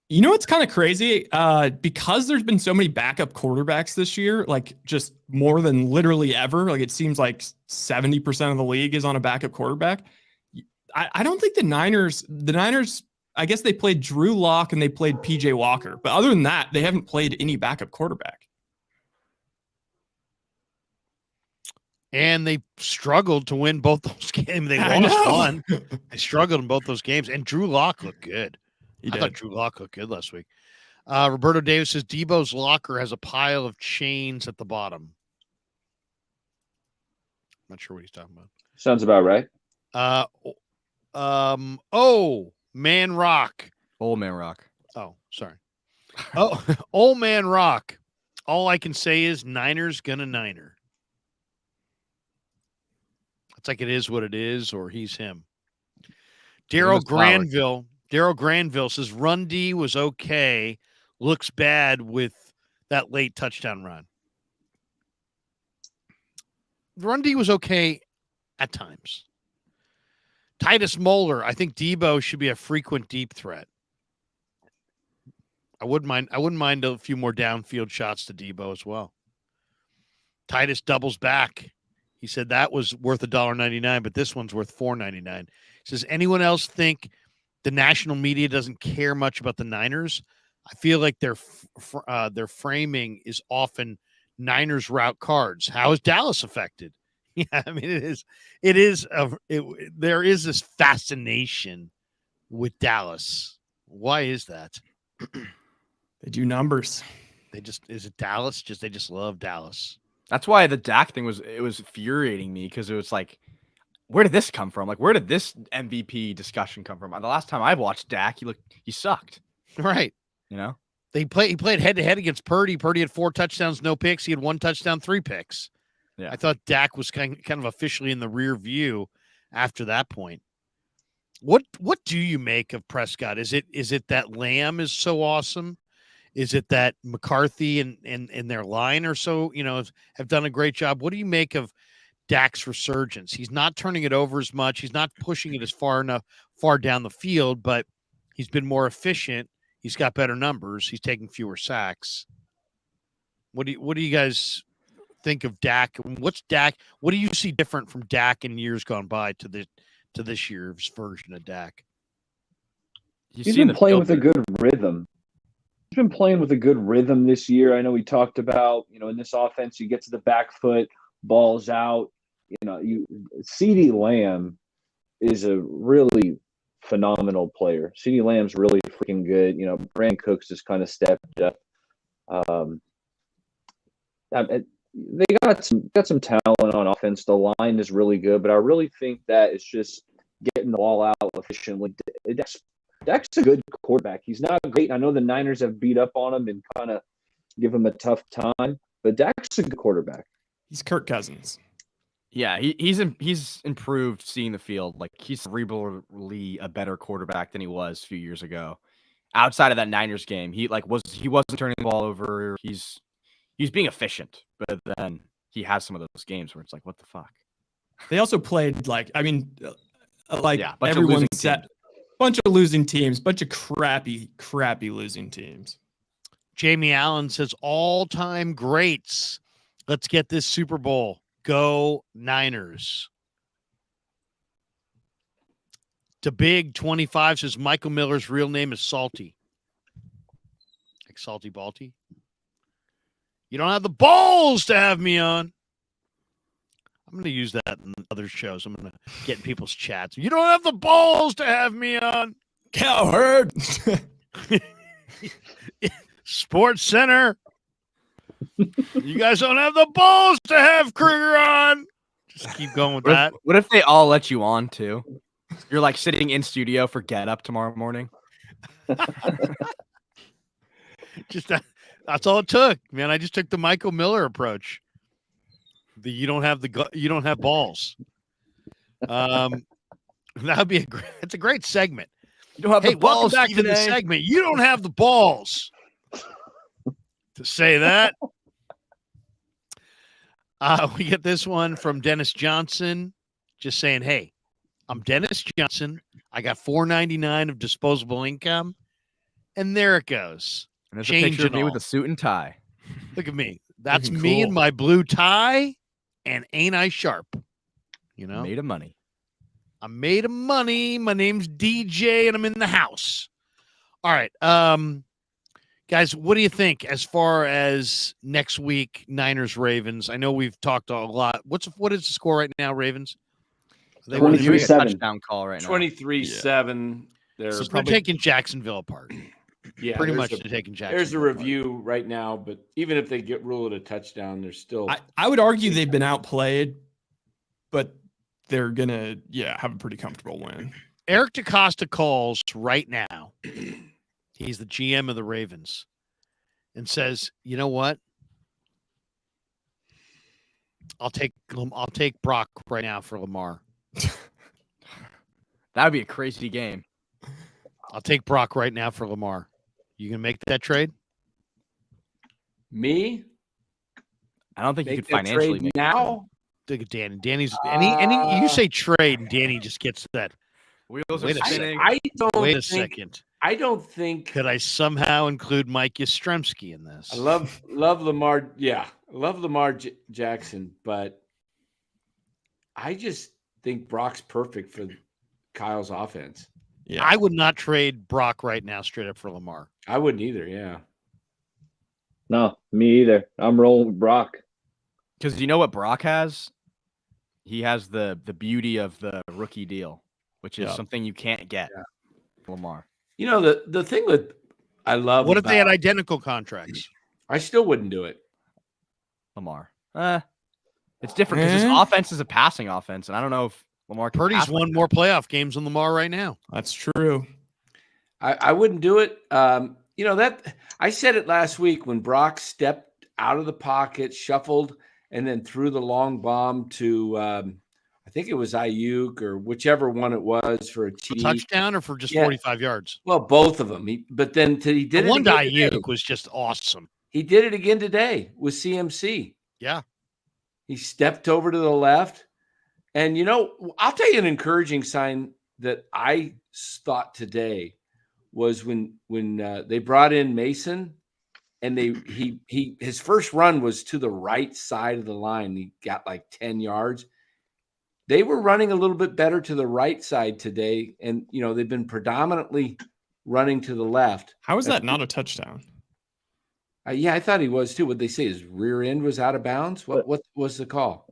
You know what's kind of crazy? Because there's been so many backup quarterbacks this year, like just more than literally ever. Like it seems like 70% of the league is on a backup quarterback. I don't think the Niners, I guess they played Drew Lock and they played PJ Walker. But other than that, they haven't played any backup quarterback. And they struggled to win both those games. They lost one. They struggled in both those games. And Drew Lock looked good. I thought Drew Lock looked good last week. Roberto Davis says Debo's locker has a pile of chains at the bottom. Not sure what he's talking about. Sounds about right. Man Rock. Old Man Rock. Oh, sorry. Old Man Rock. All I can say is Niners gonna Niner. It's like it is what it is, or he's him. Daryl Granville says Run D was okay. Looks bad with that late touchdown run. Run D was okay at times. Titus Moeller, I think Debo should be a frequent deep threat. I wouldn't mind a few more downfield shots to Debo as well. Titus doubles back. He said that was worth $1.99, but this one's worth $4.99. He says, anyone else think the national media doesn't care much about the Niners? I feel like their framing is often Niners route cards. How is Dallas affected? Yeah, I mean, there is this fascination with Dallas. Why is that? They do numbers. Is it Dallas? They just love Dallas. That's why the Dak thing was infuriating me, because it was like, where did this come from? Like, where did this MVP discussion come from? The last time I've watched Dak, he sucked. Right. You know? He played head to head against Purdy. Purdy had 4 touchdowns, no picks. He had 1 touchdown, 3 picks. Yeah. I thought Dak was kind of officially in the rear view after that point. What do you make of Prescott? Is it that Lamb is so awesome? Is it that McCarthy and their line or so, have done a great job? What do you make of Dak's resurgence? He's not turning it over as much. He's not pushing it as far down the field, but he's been more efficient. He's got better numbers. He's taking fewer sacks. What do you guys think of Dak? What's Dak? What do you see different from Dak in years gone by to this year's version of Dak? He's been playing with a good rhythm. He's been playing with a good rhythm this year. I know we talked about, in this offense, you get to the back foot, balls out. CeeDee Lamb is a really phenomenal player. CeeDee Lamb's really freaking good. Brandon Cooks just kind of stepped up. They got some talent on offense. The line is really good, but I really think that it's just getting the ball out efficiently. Dak's a good quarterback. He's not great. I know the Niners have beat up on him and kind of give him a tough time, but Dak's a good quarterback. He's Kirk Cousins. Yeah, he's improved seeing the field. Like, he's cerebrally a better quarterback than he was a few years ago. Outside of that Niners game, he wasn't turning the ball over. He's being efficient, but then he has some of those games where it's like, what the fuck? They also played everyone said. Bunch of losing teams, bunch of crappy losing teams. Jamie Allen says all-time greats. Let's get this Super Bowl. Go Niners. To Big 25 says Michael Miller's real name is Salty. Like Salty Balty. You don't have the balls to have me on. I'm going to use that in other shows. I'm going to get in people's chats. You don't have the balls to have me on. Cowherd. Sports Center. You guys don't have the balls to have Krieger on. Just keep going with that. What if they all let you on too? You're like sitting in studio for Get Up tomorrow morning. That's all it took, man. I just took the Michael Miller approach. You don't have balls. That'd be it's a great segment. You don't have the balls. Welcome back to the segment. You don't have the balls to say that. We get this one from Dennis Johnson, just saying, "Hey, I'm Dennis Johnson. I got $4.99 of disposable income, and there it goes. And there's a picture of me with a suit and tie. Look at me. That's Looking me cool. in my blue tie, and ain't I sharp? Made of money. I'm made of money. My name's DJ, and I'm in the house. All right, guys, what do you think as far as next week, Niners Ravens? I know we've talked a lot. What is the score right now, Ravens? They want to do a 23-7. touchdown call right now. 23-7. They're So they're taking Jacksonville apart. Yeah, Pretty there's much they're taking Jacksonville. There's a review right now, but even if they rule it a touchdown, they're still. I would argue they've been outplayed, but they're gonna have a pretty comfortable win. Eric DeCosta calls right now. He's the GM of the Ravens, and says, "You know what? I'll take Brock right now for Lamar. That would be a crazy game. I'll take Brock right now for Lamar. You gonna make that trade? Me? I don't think you Make could that financially trade make now. Look at Danny. Danny's any you say trade, and Danny just gets that. Wheels Wait are a spinning. I don't Wait a think, second. I don't think. Could I somehow include Mike Yastrzemski in this? I love Lamar. Yeah, I love Lamar Jackson, but I just think Brock's perfect for Kyle's offense. Yeah, I would not trade Brock right now straight up for Lamar. I wouldn't either. Yeah. No, me either. I'm rolling with Brock. Because you know what Brock has? He has the beauty of the rookie deal, which is something you can't get from Lamar. You know, the thing that I love. What if they had identical contracts? I still wouldn't do it. Lamar. It's different because his offense is a passing offense, and I don't know if Lamar can Purdy's pass won like more playoff games than Lamar right now. that's true. I wouldn't do it. You know, that I said it last week when Brock stepped out of the pocket, shuffled, and then threw the long bomb to I I think it was Ayuk or whichever one it was for a TD. Touchdown or for just 45 yards? Well, both of them. But then he did it. One to again today. Ayuk was just awesome. He did it again today with CMC. Yeah. He stepped over to the left. And, I'll tell you an encouraging sign that I thought today was when they brought in Mason and his first run was to the right side of the line. He got like 10 yards. They were running a little bit better to the right side today. And, they've been predominantly running to the left. How is that not a touchdown? Yeah, I thought he was too. What they say, his rear end was out of bounds. What was the call?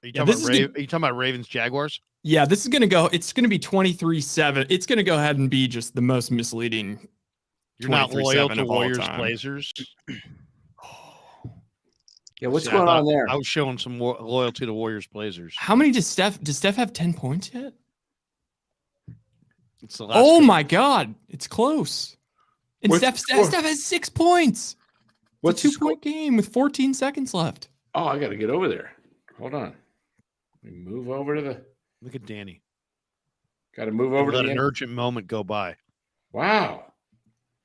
Are you talking about Ravens Jaguars? Yeah, this is going to go. It's going to be 23-7. It's going to go ahead and be just the most misleading. You're not loyal to Warriors Blazers. Yeah, what's going on there? I was showing some loyalty to Warriors Blazers. How many does Steph have 10 points yet? It's the last oh game. my God, it's close. And Steph has 6 points. What's a 2-point game with 14 seconds left? Oh, I got to get over there. Hold on. Let me move over to the. Look at Danny. Got to move over to an urgent moment go by. Wow.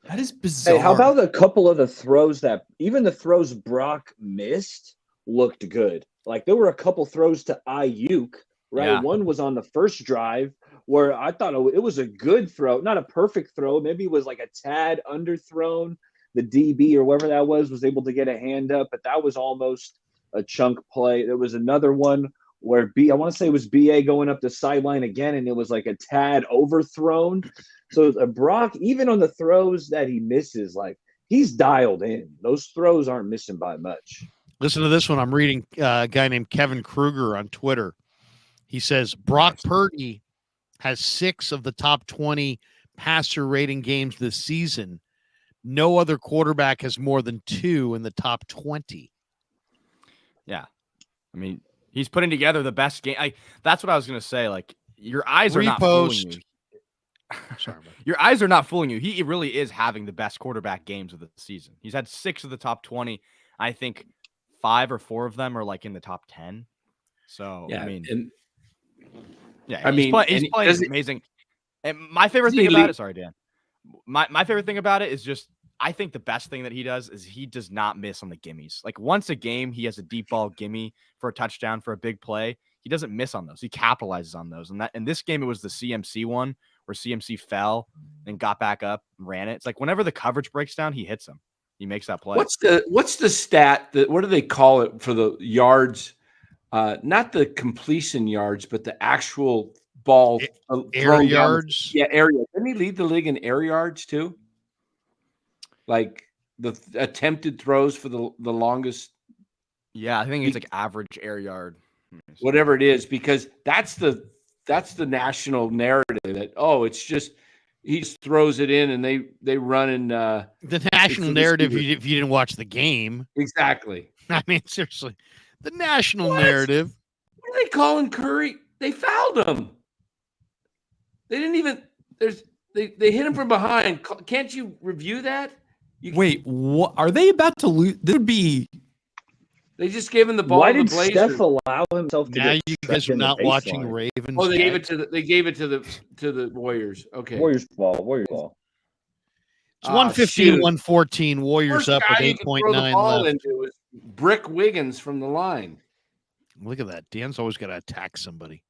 That is bizarre. Hey, how about a couple of the throws even the throws Brock missed looked good? Like there were a couple throws to Ayuk, right? Yeah. One was on the first drive where I thought it was a good throw, not a perfect throw. Maybe it was like a tad underthrown. The DB or whoever that was able to get a hand up, but that was almost a chunk play. There was another one where I want to say it was BA going up the sideline again, and it was like a tad overthrown. So Brock, even on the throws that he misses, like he's dialed in. Those throws aren't missing by much. Listen to this one. I'm reading a guy named Kevin Kruger on Twitter. He says Brock Purdy has 6 of the top 20 passer rating games this season. No other quarterback has more than 2 in the top 20. Yeah. I mean, he's putting together the best game. That's what I was going to say. Like, your eyes are not fooling you. Sorry, your eyes are not fooling you. He really is having the best quarterback games of the season. He's had 6 of the top 20. I think 5 or 4 of them are like in the top 10. So, yeah, I mean, he's playing amazing. And my favorite thing about it, sorry, Dan. My favorite thing about it is just, I think the best thing that he does is he does not miss on the gimmies. Like once a game, he has a deep ball gimme for a touchdown, for a big play. He doesn't miss on those. He capitalizes on those. And that in this game, it was the CMC one where CMC fell and got back up and ran it. It's like whenever the coverage breaks down, he hits him. He makes that play. What's the stat what do they call it for the yards? Not the completion yards, but the actual ball air yards. Yeah, air yards. Didn't he lead the league in air yards too? Like the attempted throws for the longest. Yeah, I think it's like average air yard. Whatever it is, because that's the national narrative that, it's just he just throws it in and they run in the national narrative if you didn't watch the game. Exactly. I mean, seriously. The national narrative. What are they calling Curry? They fouled him. They didn't even they hit him from behind. Can't you review that? Wait, what are they about to lose? This would be. They just gave him the ball. Why to the did Blazers. Steph allow himself to? Now get you guys are not watching Ravens. Oh, they gave it to the Warriors. Okay. Warriors ball. It's 115-114. Warriors First up with guy you can 8.9 throw the ball left. into is Brick Wiggins from the line. Look at that. Dan's always got to attack somebody.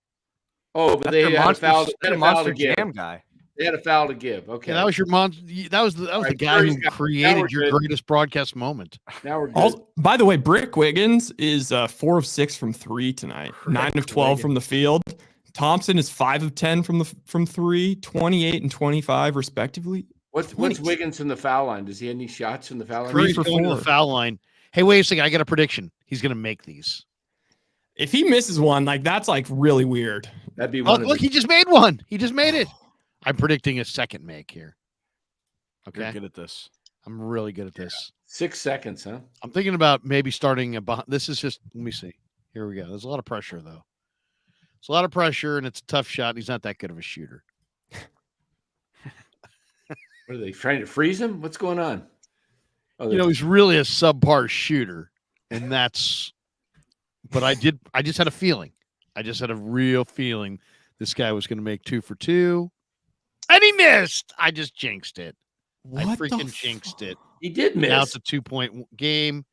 Oh, but they had a foul. They had a foul to give. Jam guy. They had a foul to give. Okay, Yeah, that was your monster. That was the guy who created your greatest broadcast moment. Now we're good. Also, by the way, Brick Wiggins is 4 of 6 from 3 tonight. 9 of 12 from the field. Thompson is 5 of 10 from 3, 28 and 25 respectively. What's Wiggins from the foul line? Does he have any shots from the foul line? 3 for 4 to the foul line. Hey, wait a second. I got a prediction. He's going to make these. If he misses one, that's really weird. That'd be one. Look, he just made one. He just made it. I'm predicting a second make here. Okay. You're good at this. I'm really good at this. 6 seconds, huh? I'm thinking about maybe starting this is just, let me see. Here we go. There's a lot of pressure, though. It's a lot of pressure, and it's a tough shot. He's not that good of a shooter. What are they trying to freeze him? What's going on? Oh, he's really a subpar shooter, and that's. But I just had a feeling. I just had a real feeling this guy was going to make 2 for 2, and he missed. I just jinxed it. What I the freaking jinxed it. He did miss. Now it's a 2-point game.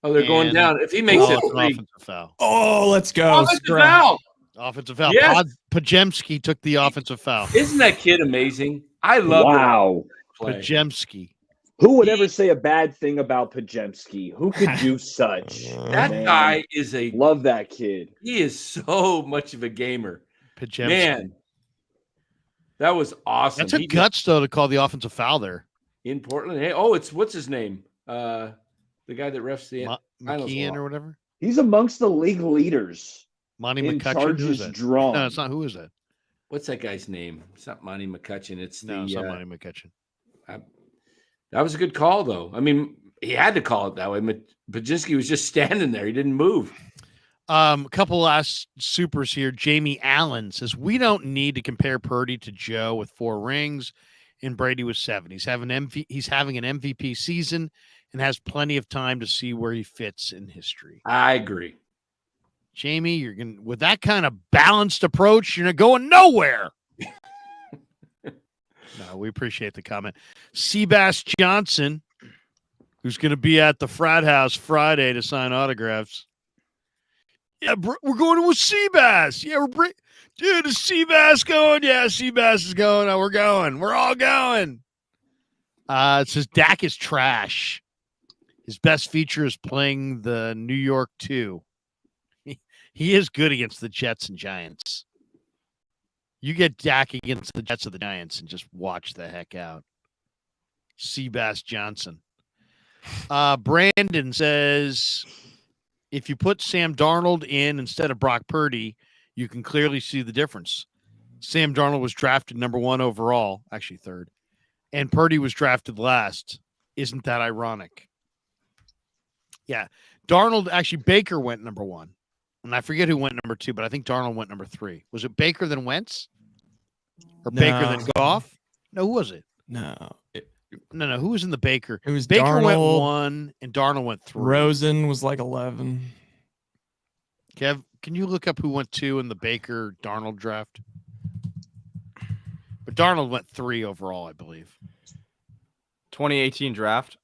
Oh, they're going down. If he makes it it's an 3. offensive foul. Oh, let's go. Offensive foul. Offensive foul. Yes. Pajemski took the offensive foul. Isn't that kid amazing? I love Wow. Pajemski. Who would ever say a bad thing about Pajemski? Who could do such? That Man. guy is Love that kid. He is so much of a gamer. Pajemski. Man, that was awesome. That's a guts, though, to call the offensive foul there. In Portland. Hey, what's his name? The guy that refs the McKeon or whatever. He's amongst the league leaders. Monty in McCutcheon. charges drawn. No, it's not. Who is that? What's that guy's name? It's not Monty McCutcheon. It's not Monty McCutcheon. That was a good call, though. I mean, he had to call it that way. Pajinski was just standing there. He didn't move. A couple last supers here. Jamie Allen says, we don't need to compare Purdy to Joe with 4 rings and Brady with 7. He's having an MVP season and has plenty of time to see where he fits in history. I agree. Jamie, you're going with that kind of balanced approach, you're not going nowhere. No, we appreciate the comment. Seabass Johnson, who's going to be at the frat house Friday to sign autographs. Yeah, we're going to a Seabass. Yeah, dude, is Seabass going? Yeah, Seabass is going. Oh, we're going. We're all going. It says Dak is trash. His best feature is playing the New York 2. He is good against the Jets and Giants. You get Dak against the Jets or the Giants and just watch the heck out. Seabass Johnson. Brandon says, if you put Sam Darnold in instead of Brock Purdy, you can clearly see the difference. Sam Darnold was drafted number 1 overall, actually 3rd, and Purdy was drafted last. Isn't that ironic? Yeah. Darnold, actually, Baker went number 1. And I forget who went number 2, but I think Darnold went number 3. Was it Baker then Wentz? Or Baker then Goff? No, who was it? No. No. Who was in the Baker? It was Baker Darnold. went 1 and Darnold went 3. Rosen was like 11. Kev, can you look up who went 2 in the Baker Darnold draft? But Darnold went 3 overall, I believe. 2018 draft.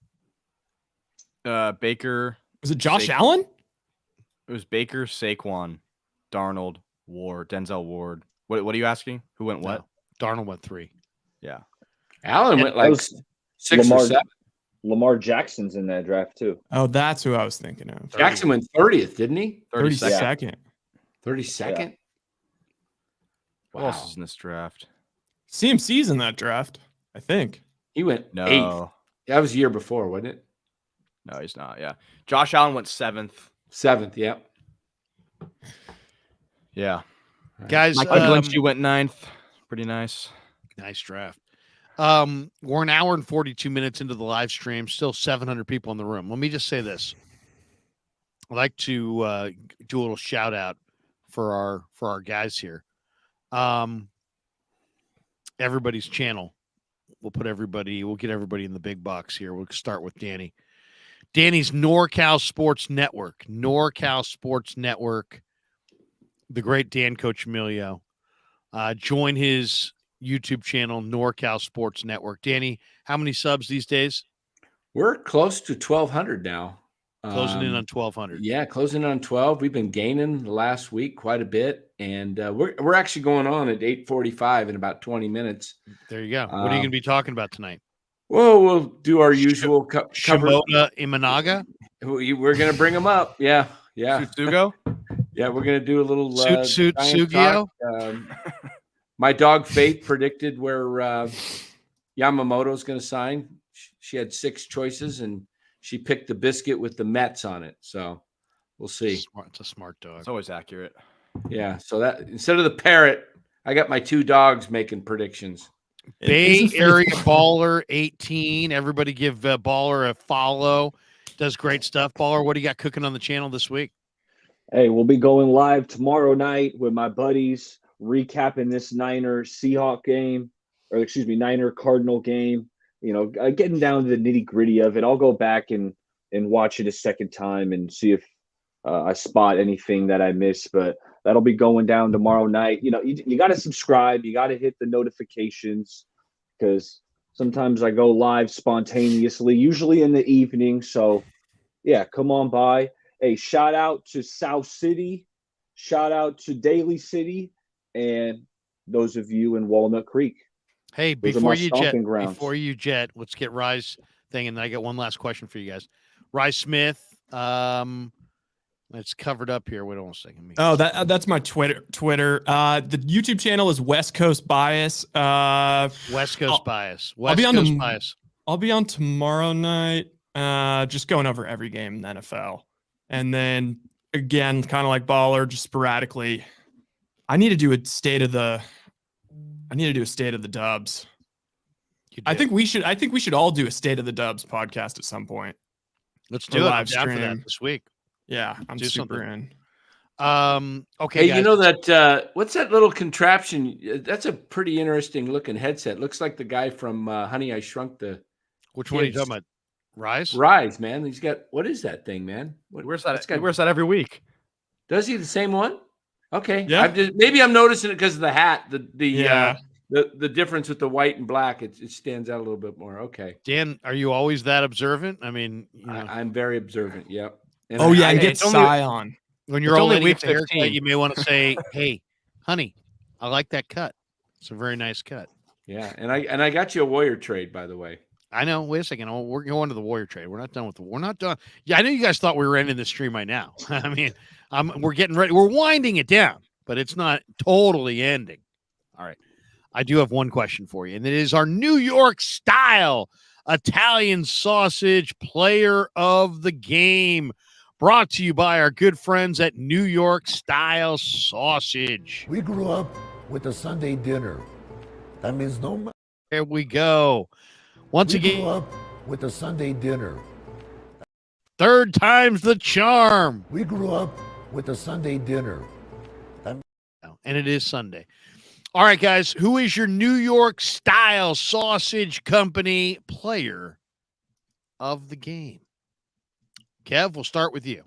Baker. Was it Josh Allen? It was Baker, Saquon, Darnold, Ward, Denzel Ward. What are you asking? Who went what? No, Darnold went 3. Yeah. Allen went like 6 or 7. Lamar Jackson's in that draft too. Oh, that's who I was thinking of. Jackson went 30th, didn't he? 32nd. 32nd? Yeah. Who Wow. else is in this draft? CMC's in that draft, I think. He went 8th. No. That was the year before, wasn't it? No, he's not. Yeah. Josh Allen went 7th. 7th, yeah. Yeah. Guys, Michael Glenchie went 9th. Pretty nice. Nice draft. We're an hour and 42 minutes into the live stream. Still 700 people in the room. Let me just say this. I'd like to do a little shout out for our guys here. Everybody's channel. We'll get everybody in the big box here. We'll start with Danny. Danny's NorCal Sports Network. NorCal Sports Network. The great Dan Cochimilio. Join his YouTube channel, NorCal Sports Network. Danny, how many subs these days? We're close to 1,200 now. Closing in on 1,200. Yeah, closing on 12. We've been gaining the last week quite a bit, and we're actually going on at 8:45 in about 20 minutes. There you go. What are you going to be talking about tonight? Well, we'll do our usual cover. Shimoda Imanaga? We're going to bring them up. Yeah. Sugo? Yeah, we're going to do a little Suit Giants Sugio? talk. My dog Faith predicted where Yamamoto's going to sign. She had 6 choices, and she picked the biscuit with the Mets on it. So we'll see. It's a smart dog. It's always accurate. Yeah. So that instead of the parrot, I got my 2 dogs making predictions. Bay Area Baller 18. Everybody give Baller a follow. Does great stuff. Baller, what do you got cooking on the channel this week? Hey, we'll be going live tomorrow night with my buddies, recapping this Niner Cardinal game. You know, getting down to the nitty gritty of it. I'll go back and watch it a second time and see if I spot anything that I missed. But That'll be going down tomorrow night. You got to subscribe. You got to hit the notifications because sometimes I go live spontaneously, usually in the evening. So, yeah, come on by. Hey, shout out to South City. Shout out to Daly City and those of you in Walnut Creek. Hey, Those before you grounds. jet, let's get Rise thing, and then I got one last question for you guys. Rise Smith, it's covered up here. Wait on a second. Oh, that's my Twitter. The YouTube channel is West Coast Bias. West Coast Bias. I'll be on tomorrow night. Just going over every game in the NFL, and then again, kind of like Baller, just sporadically. I need to do a state of the Dubs. I think we should all do a State of the Dubs podcast at some point. Let's do it. I'm down for that this week. Yeah, I'm super in. Okay, hey, guys. you know that what's that little contraption? That's a pretty interesting looking headset. Looks like the guy from Honey, I Shrunk the Which one are you talking about? Rise, man. He's got, what is that thing, man? Where's that? He wears that every week. Does he the same one? Okay. Yeah. Maybe I'm noticing it because of the hat. Yeah. The difference with the white and black, it stands out a little bit more. Okay. Dan, are you always that observant? I mean, I'm very observant. Yep. And and get Scion. When you're only week 15, you may want to say, "Hey, honey, I like that cut. It's a very nice cut." Yeah, and I got you a Warrior trade, by the way. I know. Wait a second. We're going to the Warrior trade. We're not done with we're not done. Yeah, I know you guys thought we were ending the stream right now. I mean, we're getting ready. We're winding it down, but it's not totally ending. All right. I do have one question for you, and it is our New York style Italian sausage player of the game, brought to you by our good friends at New York Style Sausage. We grew up with a Sunday dinner. That means no. There we go. Once again, grew up with a Sunday dinner. Third time's the charm. We grew up with a Sunday dinner. And it is Sunday. All right, guys, who is your New York Style Sausage Company player of the game? Kev, we'll start with you.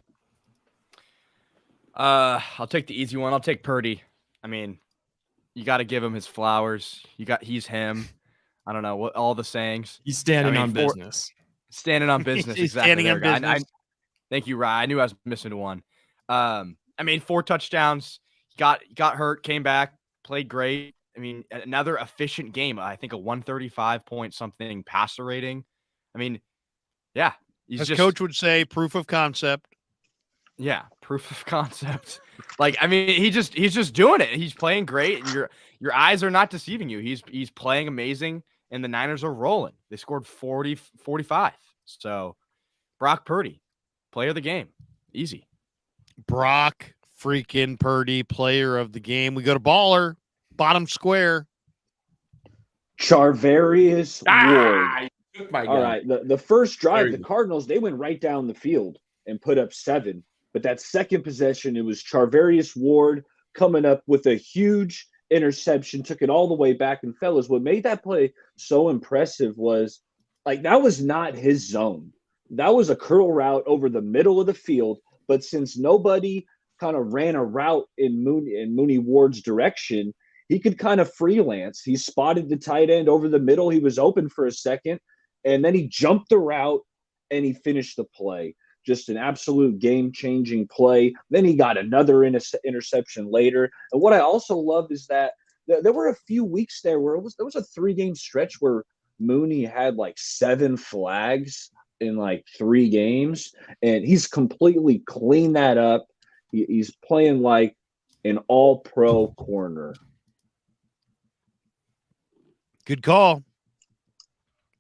I'll take the easy one. I'll take Purdy. I mean, you got to give him his flowers. He's him. I don't know what all the sayings. He's standing on business. Standing on business. He's exactly. standing on business. Thank you, Ryan. I knew I was missing one. I mean, 4 touchdowns. Got hurt, came back, played great. I mean, another efficient game. I think a 135 point something passer rating. I mean, yeah. As coach would say, proof of concept. Yeah, proof of concept. Like, I mean, he's just doing it. He's playing great, and your eyes are not deceiving you. He's playing amazing, and the Niners are rolling. They scored 45. So, Brock Purdy, player of the game. Easy. Brock freaking Purdy, player of the game. We go to Baller, bottom square. Charvarius Ward. My All right. The first drive, the Cardinals, they went right down the field and put up 7. But that second possession, it was Charvarius Ward coming up with a huge interception, took it all the way back. And fellas, what made that play so impressive was, like, that was not his zone. That was a curl route over the middle of the field. But since nobody kind of ran a route in Mooney Ward's direction, he could kind of freelance. He spotted the tight end over the middle. He was open for a second, and then he jumped the route and he finished the play. Just an absolute game-changing play. Then he got another interception later. And what I also loved is that there were a few weeks there where there was a 3-game stretch where Mooney had like 7 flags in like 3 games, and he's completely cleaned that up. He's playing like an all-pro corner. Good call.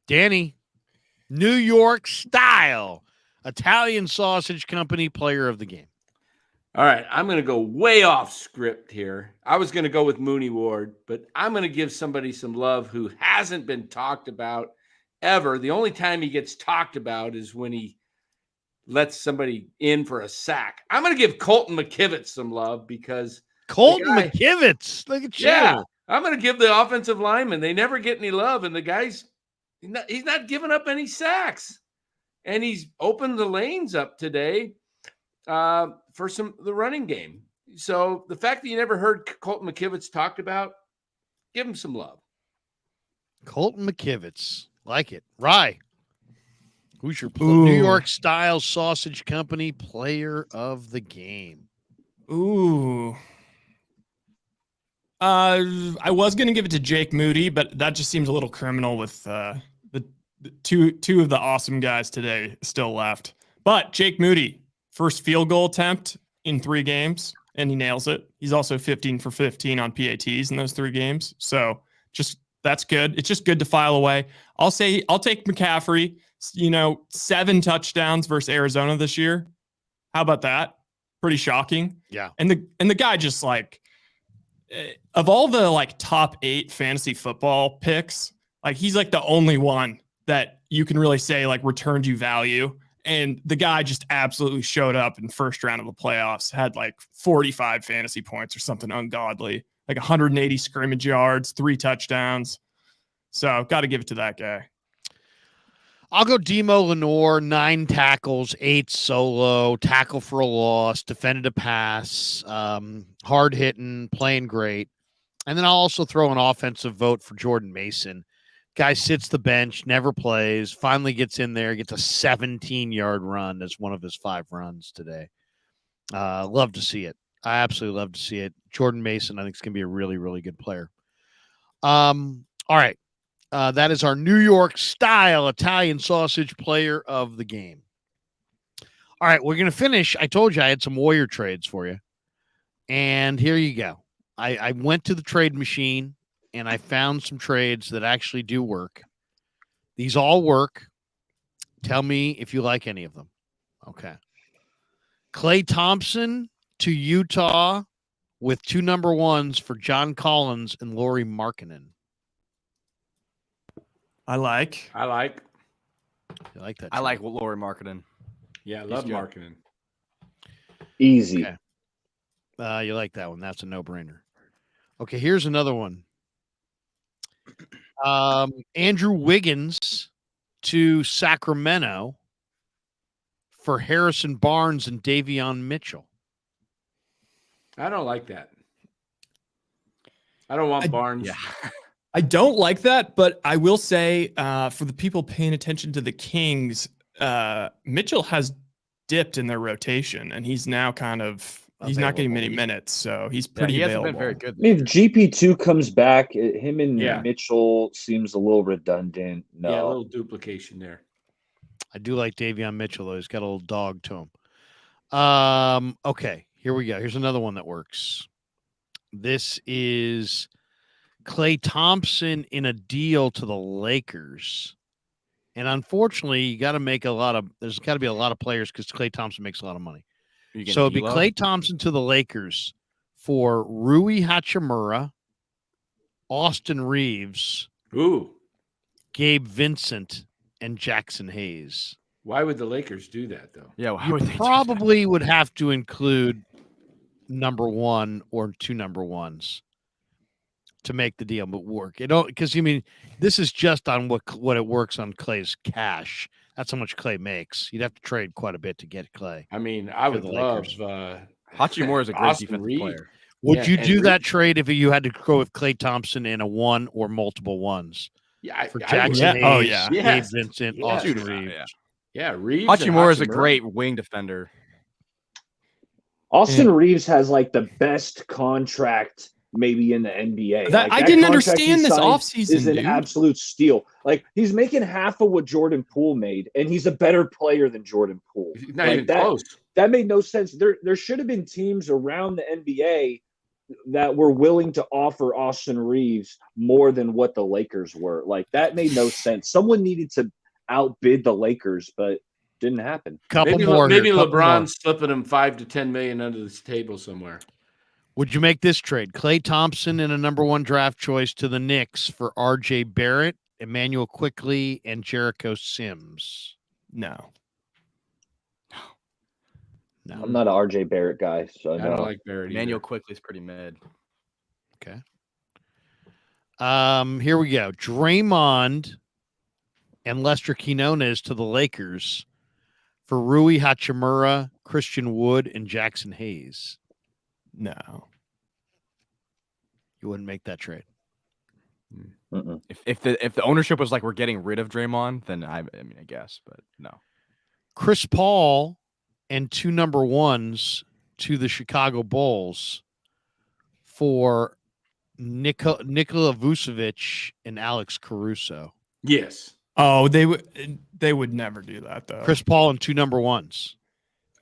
Danny, New York Style Italian Sausage Company player of the game. All right, I'm going to go way off script here. I was going to go with Mooney Ward, but I'm going to give somebody some love who hasn't been talked about ever. The only time he gets talked about is when he lets somebody in for a sack. I'm going to give Colton McKivitz some love because McKivitz, look at you. Yeah, I'm going to give the offensive lineman. They never get any love, and the guy's he's not giving up any sacks, and he's opened the lanes up today for the running game. So the fact that you never heard Colton McKivitz talked about, give him some love. Colton McKivitz. Like it. Rye. Who's your New York Style Sausage Company player of the game? Ooh. I was going to give it to Jake Moody, but that just seems a little criminal with the two of the awesome guys today still left. But Jake Moody, first field goal attempt in 3 games, and he nails it. He's also 15 for 15 on PATs in those 3 games. So just that's good. It's just good to file away. I'll take McCaffrey, 7 touchdowns versus Arizona this year. How about that? Pretty shocking. Yeah. And the guy just like, of all the like top 8 fantasy football picks, like he's like the only one that you can really say like returned you value. And the guy just absolutely showed up in first round of the playoffs, had like 45 fantasy points or something ungodly, like 180 scrimmage yards, 3 touchdowns. So got to give it to that guy. I'll go Demo Lenore, 9 tackles, 8 solo, tackle for a loss, defended a pass, hard hitting, playing great. And then I'll also throw an offensive vote for Jordan Mason. Guy sits the bench, never plays, finally gets in there, gets a 17-yard run as one of his 5 runs today. Love to see it. I absolutely love to see it. Jordan Mason, I think, is going to be a really, really good player. All right. That is our New York style Italian sausage player of the game. All right, we're going to finish. I told you I had some Warrior trades for you. And here you go. I went to the trade machine and I found some trades that actually do work. These all work. Tell me if you like any of them. Okay. Klay Thompson to Utah with 2 number 1s for John Collins and Lauri Markkanen. I like. You like that? I like Lauri Markkanen. Yeah, I love Markkanen. Easy. Okay. You like that one. That's a no-brainer. Okay, here's another one. Andrew Wiggins to Sacramento for Harrison Barnes and Davion Mitchell. I don't like that. I don't want Barnes. Yeah. I don't like that, but I will say for the people paying attention to the Kings, Mitchell has dipped in their rotation, and he's now kind of he's not getting many minutes, so he's pretty available. Hasn't been very good. I mean, if GP2 comes back, him and Mitchell seems a little redundant. No. Yeah, a little duplication there. I do like Davion Mitchell, though. He's got a little dog to him. Okay, here we go. Here's another one that works. This is Klay Thompson in a deal to the Lakers. And unfortunately, you got to make there's got to be a lot of players because Klay Thompson makes a lot of money. So it'd be Klay Thompson to the Lakers for Rui Hachimura, Austin Reeves, Gabe Vincent, and Jackson Hayes. Why would the Lakers do that, though? Yeah, why You would they probably would have to include number 1 or 2 number 1s to make the deal work. Because this is just on what it works on Klay's cash. That's how much Klay makes. You'd have to trade quite a bit to get Klay. I mean, I would love Hachimura is a great defensive player. Would you do that trade if you had to go with Klay Thompson in a 1 or multiple 1s? Yeah, for Jackson Hayes, Gabe Vincent, Yes. Austin Reeves. Yeah, Reeves. Hachimura is a great wing defender. Austin Reeves has like the best contract maybe in the NBA. I didn't understand this offseason, is an absolute steal. Like he's making half of what Jordan Poole made, and he's a better player than Jordan Poole. Not even close. That made no sense. There should have been teams around the NBA that were willing to offer Austin Reeves more than what the Lakers were. Like that made no sense. Someone needed to outbid the Lakers, but didn't happen. Maybe LeBron's slipping him $5 to $10 million under this table somewhere. Would you make this trade? Klay Thompson in a number 1 draft choice to the Knicks for R.J. Barrett, Emmanuel Quickley, and Jericho Sims. No. I'm not an R.J. Barrett guy, so I don't like Barrett. Emmanuel Quickley's pretty mid. Okay. Here we go. Draymond and Lester Quinones to the Lakers for Rui Hachimura, Christian Wood, and Jackson Hayes. No. You wouldn't make that trade. If the ownership was like we're getting rid of Draymond, then I mean I guess, but no. Chris Paul and 2 number 1s to the Chicago Bulls for Nikola Vucevic and Alex Caruso. Yes. Oh, they would never do that though. Chris Paul and 2 number 1s.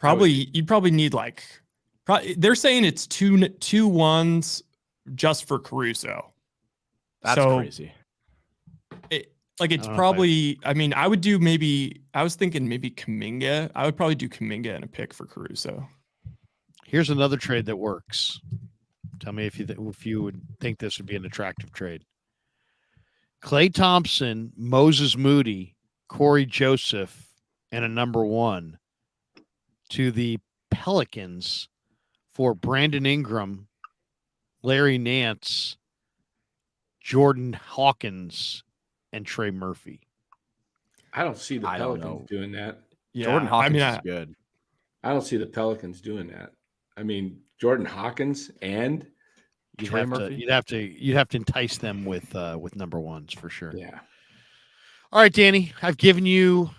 You'd probably need like they're saying it's two ones just for Caruso. That's crazy. It's probably. I mean, I would do maybe. I was thinking maybe Kuminga. I would probably do Kuminga and a pick for Caruso. Here's another trade that works. Tell me if you would think this would be an attractive trade. Klay Thompson, Moses Moody, Corey Joseph, and a number 1 to the Pelicans for Brandon Ingram, Larry Nance, Jordan Hawkins, and Trey Murphy. I don't see the Pelicans doing that. Yeah, Jordan Hawkins is good. I don't see the Pelicans doing that. I mean, Jordan Hawkins and Trey Murphy. You'd have to entice them with number 1s for sure. Yeah. All right, Danny. I've given you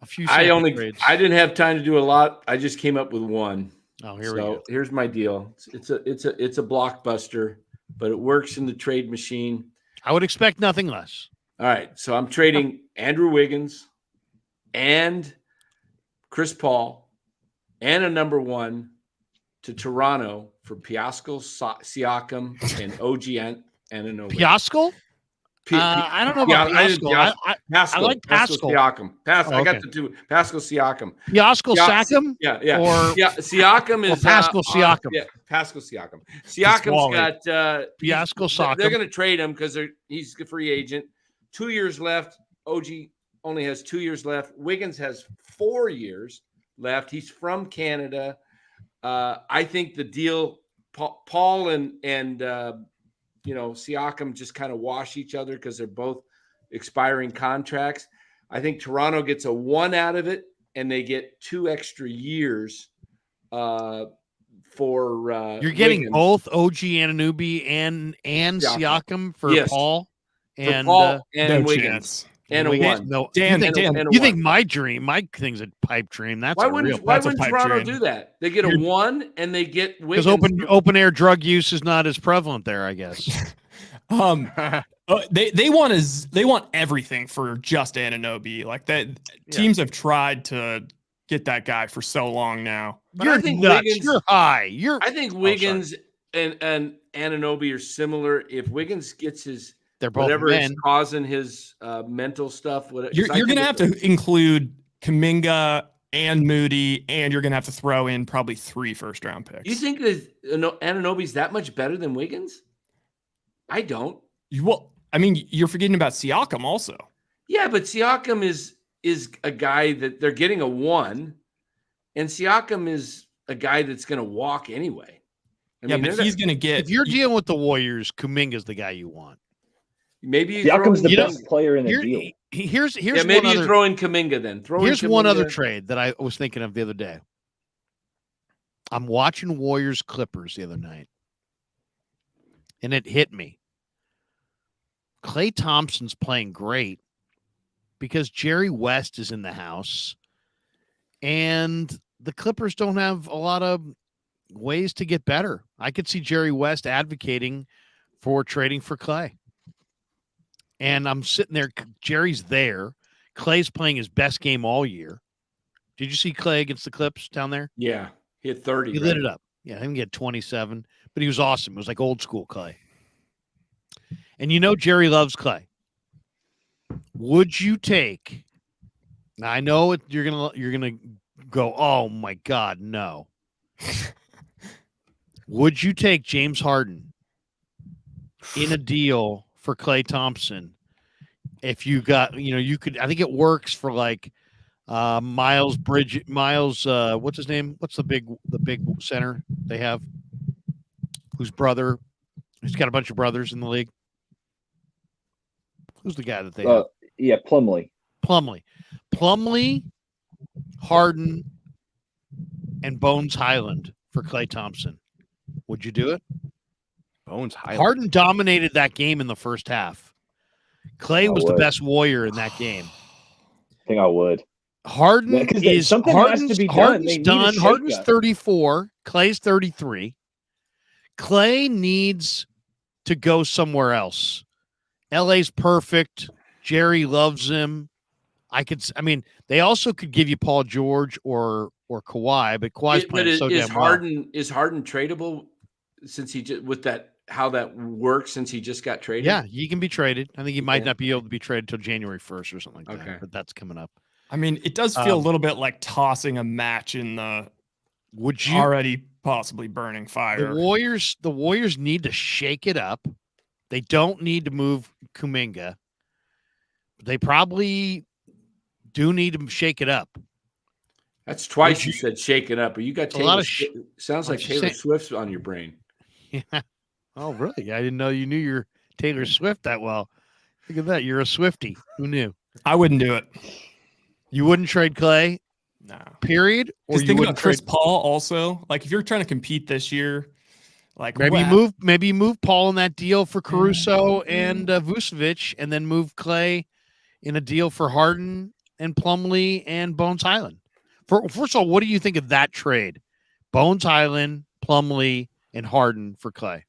a few. I didn't have time to do a lot. I just came up with one. Oh, here we go. Here's my deal. It's a blockbuster, but it works in the trade machine. I would expect nothing less. All right, so I'm trading Andrew Wiggins and Chris Paul and a number 1 to Toronto for Pascal Siakam and OG Anunoby. Pascal? I don't know about Pascal. I like Pascal. Siakam. I got the two. Pascal Siakam. Pascal Siakam? Yeah. Siakam is Pascal Siakam. Pascal Siakam. Siakam's got Pascal Siakam. They're going to trade him because he's a free agent. 2 years left. OG only has 2 years left. Wiggins has 4 years left. He's from Canada. I think the deal, Paul and Siakam just kind of wash each other because they're both expiring contracts. I think Toronto gets a 1 out of it, and they get 2 extra years for. You're getting Wiggins. both OG Anunoby and Siakam for Paul and Wiggins. And a 1. No, you think my thing's a pipe dream? That's why wouldn't Toronto do that? They get a 1 and they get Wiggins. Because open air drug use is not as prevalent there, I guess. They want everything for just Anunoby. Like that, teams have tried to get that guy for so long now. But I think nuts. Wiggins, you're high. I think Wiggins and Anunoby are similar. If Wiggins gets his. They're both whatever men. is causing his mental stuff. You're going to have to include Kuminga and Moody, and you're going to have to throw in probably 3 first-round picks. You think that Anunoby's that much better than Wiggins? I don't. Well, I mean, you're forgetting about Siakam also. Yeah, but Siakam is a guy that they're getting a 1, and Siakam is a guy that's going to walk anyway. But he's going to get. If you're dealing with the Warriors, Kuminga's the guy you want. Maybe Siakam's the best player in the deal. Here's maybe you throw in Kuminga then. Here's one other trade that I was thinking of the other day. I'm watching Warriors Clippers the other night, and it hit me. Klay Thompson's playing great because Jerry West is in the house, and the Clippers don't have a lot of ways to get better. I could see Jerry West advocating for trading for Klay. And I'm sitting there. Jerry's there. Klay's playing his best game all year. Did you see Klay against the Clips down there? Yeah. He had 30. He lit it up. Yeah, I think he had 27. But he was awesome. It was like old school Klay. And Jerry loves Klay. Would you take? Now I know you're gonna go, oh my God, no. Would you take James Harden in a deal for Klay Thompson? If you got, you could. I think it works for like Miles, what's his name? What's the big center they have? Whose brother? He's got a bunch of brothers in the league. Who's the guy that they have? Yeah, Plumlee, Harden, and Bones Highland for Klay Thompson. Would you do it? Bones Highland. Harden dominated that game in the first half. Clay I was the would. best Warrior in that game. I think I would. Harden Because is something has to be done. Harden's They need a done. Harden's shakeup. 34. Clay's 33. Clay needs to go somewhere else. LA's perfect. Jerry loves him. They also could give you Paul George or Kawhi, but Kawhi's playing so damn well. Is Harden tradable since he just with that how that works since he just got traded? Yeah, he can be traded. I think he might not be able to be traded until January 1st or something like Okay. that. But that's coming up. I mean, it does feel a little bit like tossing a match in the Would you already possibly burning fire. The Warriors need to shake it up. They don't need to move Kuminga. They probably do need to shake it up. That's twice you said shake it up, but you got Taylor. A lot of sounds like Taylor Swift's on your brain. Yeah. Oh, really? I didn't know you knew your Taylor Swift that well. Look at that. You're a Swiftie. Who knew? I wouldn't do it. You wouldn't trade Clay? No. Period? Or Because you think wouldn't about Chris trade Paul also. Like, if you're trying to compete this year, like maybe you move Paul in that deal for Caruso and Vucevic, and then move Clay in a deal for Harden and Plumlee and Bones Highland. First of all, what do you think of that trade? Bones Highland, Plumlee, and Harden for Clay.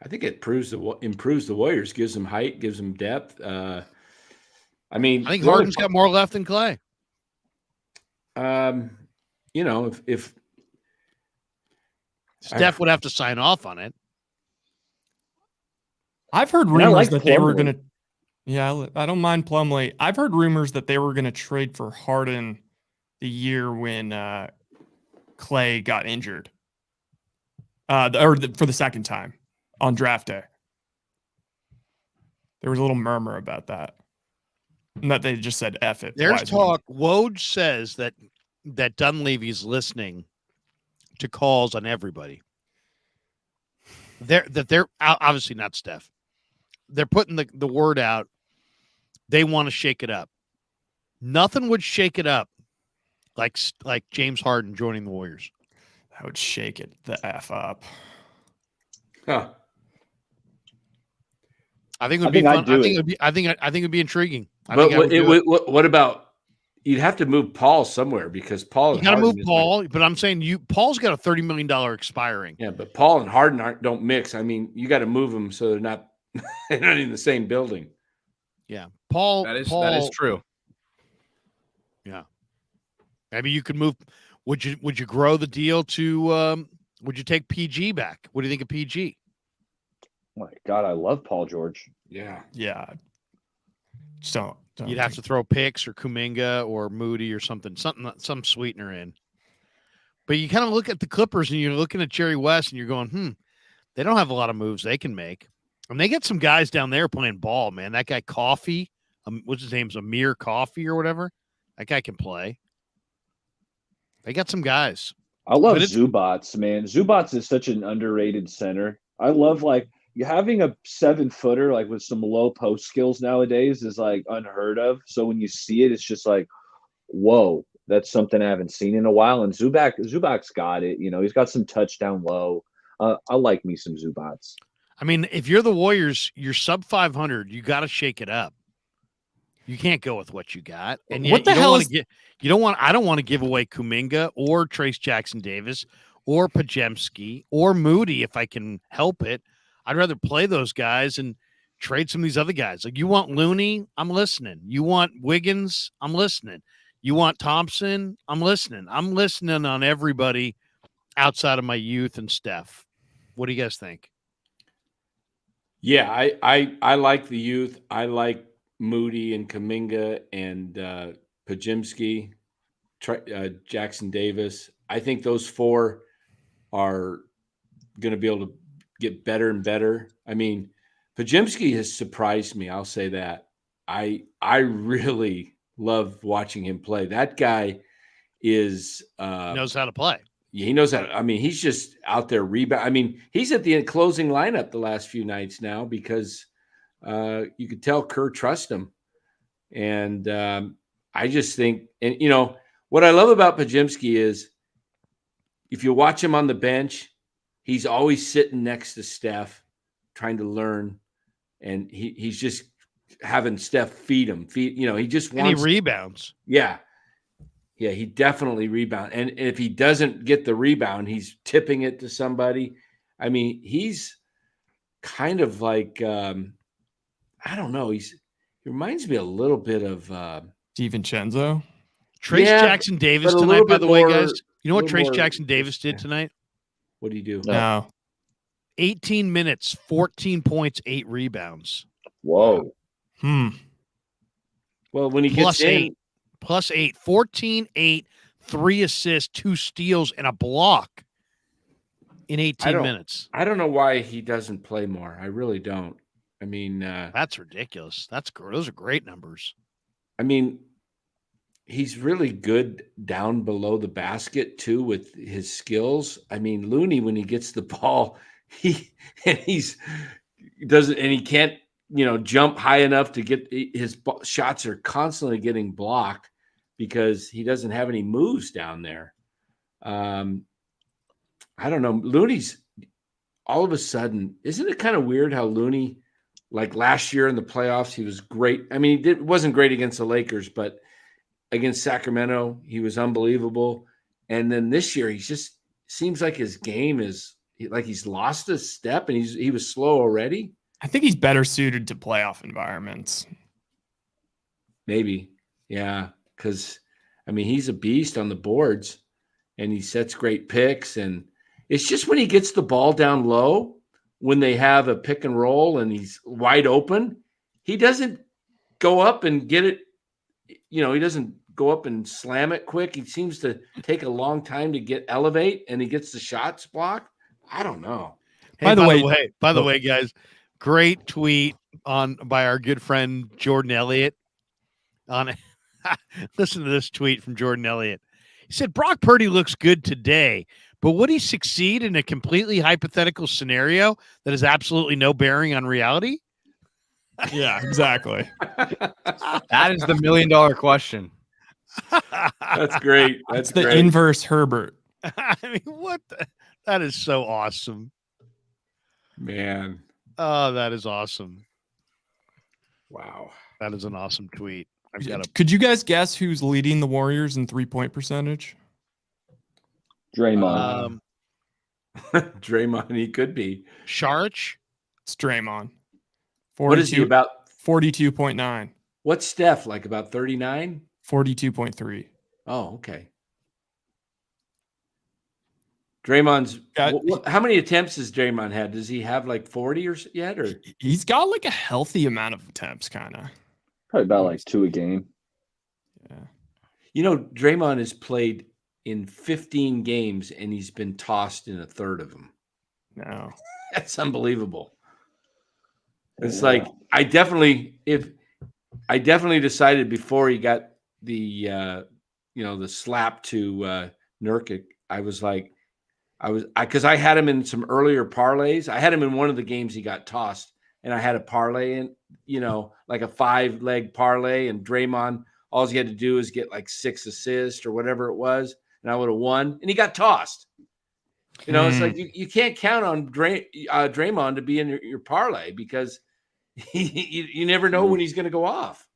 I think it improves the Warriors, gives them height, gives them depth. I think Harden's got more left than Clay. If Steph would have to sign off on it. I've heard rumors that they were going to. Yeah, I don't mind Plumlee. I've heard rumors that they were going to trade for Harden the year when Clay got injured, for the second time on draft day. There was a little murmur about that, and that they just said "F it." There's talk. Woj says that Dunleavy's listening to calls on everybody. They're obviously not Steph. They're putting the word out. They want to shake it up. Nothing would shake it up like James Harden joining the Warriors. That would shake it the F up. Huh. I think it would be fun. I think it would be intriguing. What about you'd have to move Paul somewhere because Paul. You got to move Paul, but I'm saying Paul's got a $30 million expiring. Yeah, but Paul and Harden don't mix. I mean, you got to move them so they're not in the same building. Yeah, Paul. That is true. Yeah, maybe you could move. Would you grow the deal to? Would you take PG back? What do you think of PG? Oh my God, I love Paul George. Yeah. Just don't You'd have to throw picks or Kuminga or Moody or some sweetener in. But you kind of look at the Clippers and you're looking at Jerry West and you're going, they don't have a lot of moves they can make. And they get some guys down there playing ball, man. That guy Coffee, what's his name? Amir Coffee or whatever. That guy can play. They got some guys. I love Zubats, man. Zubats is such an underrated center. I love having a 7-footer with some low post skills nowadays is unheard of. So when you see it, it's just whoa, that's something I haven't seen in a while. And Zubac's got it. He's got some touchdown low. I like me some Zubats. I mean, if you're the Warriors, you're sub 500. You got to shake it up. You can't go with what you got. And what the hell I don't want to give away Kuminga or Trace Jackson Davis or Pajemski or Moody if I can help it. I'd rather play those guys and trade some of these other guys. You want Looney? I'm listening. You want Wiggins? I'm listening. You want Thompson? I'm listening. I'm listening on everybody outside of my youth and Steph. What do you guys think? Yeah, I like the youth. I like Moody and Kuminga and Pajemski, Jackson Davis. I think those four are going to be able to get better and better. I mean, Pajemski has surprised me. I'll say that. I really love watching him play. That guy is knows how to play. He knows how to. I mean, he's just out there rebound. I mean, he's at the closing lineup the last few nights now because you could tell Kerr trusts him. And I just think, and what I love about Pajemski is if you watch him on the bench, he's always sitting next to Steph, trying to learn, and he's just having Steph feed him. He just wants. And he rebounds. Yeah, he definitely rebounds. And if he doesn't get the rebound, he's tipping it to somebody. I mean, he's kind of like I don't know. He reminds me a little bit of DiVincenzo. Trace Jackson Davis tonight, by the way, guys. You know what Trace Jackson Davis did tonight? What did he do? No. 18 minutes, 14 points, 8 rebounds. Whoa. Well, when he gets plus 8, 14, 8, 3 assists, 2 steals, and a block in 18 minutes. I don't know why he doesn't play more. I really don't. I mean, that's ridiculous. Those are great numbers. I mean, he's really good down below the basket too with his skills. I mean, Looney, when he gets the ball, he can't, jump high enough to get his shots are constantly getting blocked because he doesn't have any moves down there. I don't know. Looney's all of a sudden, isn't it kind of weird how Looney, like last year in the playoffs, he was great. I mean, he wasn't great against the Lakers, but against Sacramento, he was unbelievable. And then this year, he just seems like his game is like he's lost a step and he was slow already. I think he's better suited to playoff environments. Maybe. Yeah. Because, I mean, he's a beast on the boards and he sets great picks. And it's just when he gets the ball down low, when they have a pick and roll and he's wide open, he doesn't go up and get it. He doesn't go up and slam it quick. He seems to take a long time to elevate and he gets the shots blocked. I don't know. Hey, by the way, guys, great tweet by our good friend Jordan Elliott. Listen to this tweet from Jordan Elliott. He said, Brock Purdy looks good today, but would he succeed in a completely hypothetical scenario that has absolutely no bearing on reality? Yeah, exactly. That is the $1 million question. That's great. That's the great. Inverse Herbert. I mean, that is so awesome. Man. Oh, that is awesome. Wow. That is an awesome tweet. Could you guys guess who's leading the Warriors in 3-point percentage? Draymond. Draymond, he could be. Saric? It's Draymond. What is he about? 42.9. What's Steph, like about 39? 42.3. Oh, okay. Draymond's how many attempts has Draymond had? Does he have like 40 or yet? Or he's got like a healthy amount of attempts, kind of. Probably about like 2 a game. Yeah. Draymond has played in 15 games and he's been tossed in a third of them. No. That's unbelievable. It's like I definitely decided before he got the the slap to Nurkic, I was like because I had him in some earlier parlays. I had him in one of the games he got tossed, and I had a parlay in, like a 5-leg parlay, and Draymond, all he had to do is get like 6 assists or whatever it was, and I would have won, and he got tossed. It's like you can't count on Draymond to be in your parlay because you never know when he's going to go off.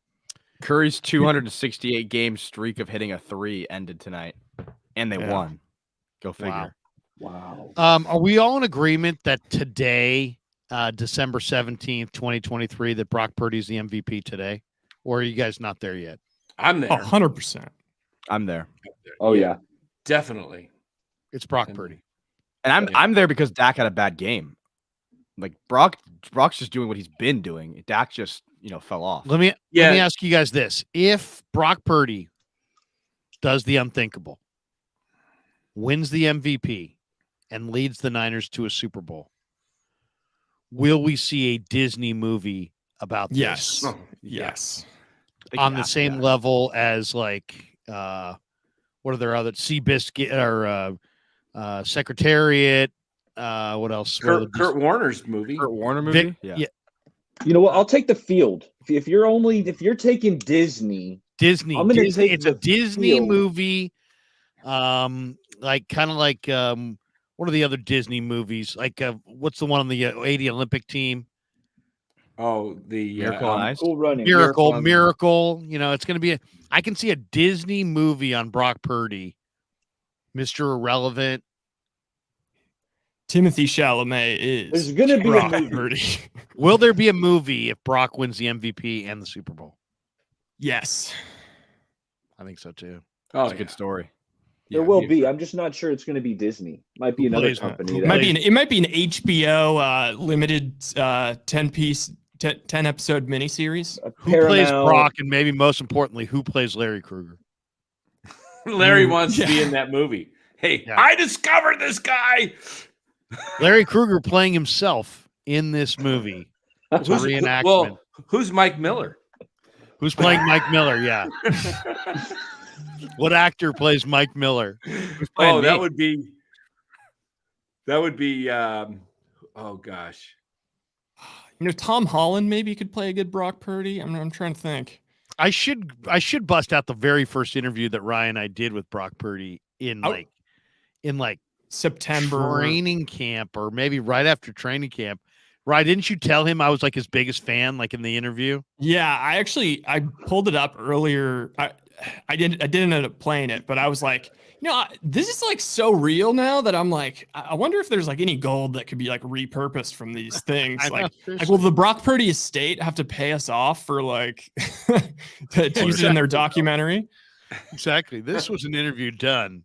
Curry's 268 game streak of hitting a 3 ended tonight, and they won. Go figure. Wow. Are we all in agreement that today, December 17th, 2023, that Brock Purdy's the MVP today? Or are you guys not there yet? I'm there. 100%. I'm there. Oh, yeah. Definitely. It's Brock Purdy. And I'm there because Dak had a bad game. Like Brock's just doing what he's been doing. Dak just, fell off. Let me ask you guys this. If Brock Purdy does the unthinkable, wins the MVP, and leads the Niners to a Super Bowl, will we see a Disney movie about this? Yes. Yes. On the same level as like what are there other Seabiscuit or Secretariat? What else? Kurt Warner's movie. Kurt Warner movie? Yeah. You know what? I'll take the field. If you're taking Disney, I'm gonna take it's a Disney field. movie. Like kind of like What are the other Disney movies? Like, what's the one on the 80 Olympic team? Oh, the Miracle on Ice. Cool running. Miracle. You know, it's going to be I can see a Disney movie on Brock Purdy, Mr. Irrelevant. Timothy Chalamet is. There's going to be Brock a movie. Purdy. Will there be a movie if Brock wins the MVP and the Super Bowl? Yes. I think so too. Oh, It's a good story. There will be. I'm just not sure it's going to be Disney. Might be Who another plays- company. who that- It might be an HBO limited 10-piece 10-episode miniseries. Who plays Paramount. Brock, and maybe most importantly, who plays Larry Krueger? Larry wants to be Yeah. in that movie. Hey, Yeah. I discovered this guy. Larry Krueger playing himself in this movie. It's a reenactment. Who's Mike Miller? Who's playing Mike Miller? Yeah. What actor plays Mike Miller? Oh, that would be. Oh gosh. You know, Tom Holland maybe could play a good Brock Purdy. I'm trying to think. I should bust out the very first interview that Ryan and I did with Brock Purdy in September. training camp, or maybe right after training camp. Right? Didn't you tell him I was like his biggest fan, like in the interview? Yeah, I pulled it up earlier. I didn't end up playing it, but I was like, you know, this is like so real now that I'm like, I wonder if there's like any gold that could be like repurposed from these things. I know, like, will the Brock Purdy estate have to pay us off for like to use it in their documentary? Exactly. This was an interview done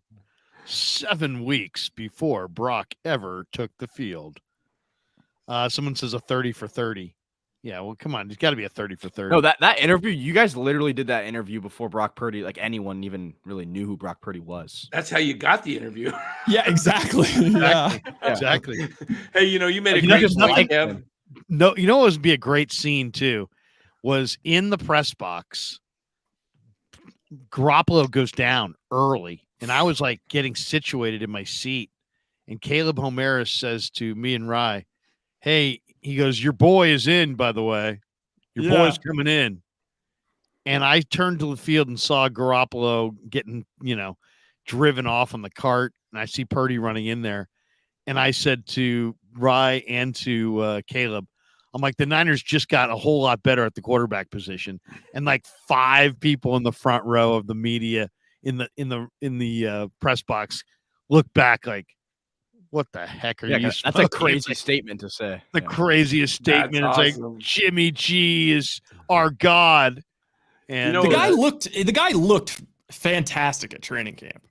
7 weeks before Brock ever took the field. Someone says a 30 for 30. Yeah, well, come on. It's got to be a 30 for 30. No, that interview, you guys literally did that interview before Brock Purdy, like anyone even really knew who Brock Purdy was. That's how you got the interview. Yeah, exactly. Yeah. Exactly. Hey, you made a You know, great there's point, nothing- Kev. No, you know what would be a great scene too? Was in the press box, Garoppolo goes down early, and I was like getting situated in my seat. And Caleb Homeris says to me and Rye, "Hey," he goes, "Your boy is in, by the way. Your boy's coming in." And I turned to the field and saw Garoppolo getting, driven off on the cart, and I see Purdy running in there. And I said to Rye and to Caleb, I'm like, the Niners just got a whole lot better at the quarterback position, and like 5 people in the front row of the media in the press box look back like, what the heck are you? That's a smoking? crazy statement to say. The craziest statement. That's It's awesome. like Jimmy G is our god, and You know, The guy looked fantastic at training camp.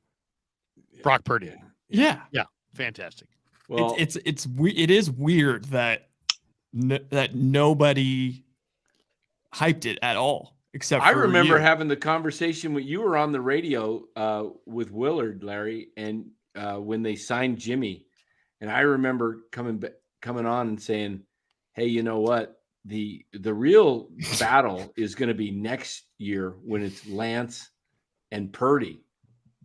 Brock Purdy, Yeah. fantastic. Well, it is weird that that nobody hyped it at all except I for remember you. having the conversation when you were on the radio with Willard, Larry, and when they signed Jimmy, and I remember coming on and saying, "Hey, you know what? The real battle is going to be next year when it's Lance and Purdy.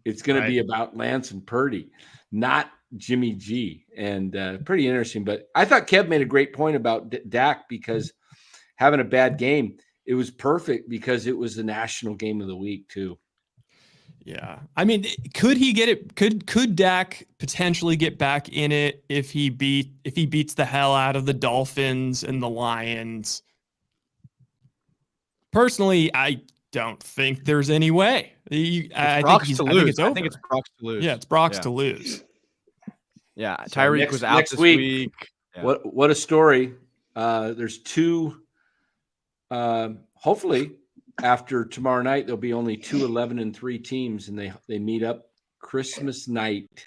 It's going to be about Lance and Purdy, not Jimmy G." And pretty interesting. But I thought Kev made a great point about Dak, because having a bad game, it was perfect because it was the national game of the week too. Yeah. I mean, could he get it? Could Dak potentially get back in it if he beats the hell out of the Dolphins and the Lions? Personally, I don't think there's any way. I think it's over. I think it's Brock's to lose. Yeah, it's Brock's Yeah. to lose. Yeah, So Tyreek was out next this week. week. Yeah. What a story. There's 2 hopefully after tomorrow night there'll be only 2 11-3 teams, and they meet up Christmas night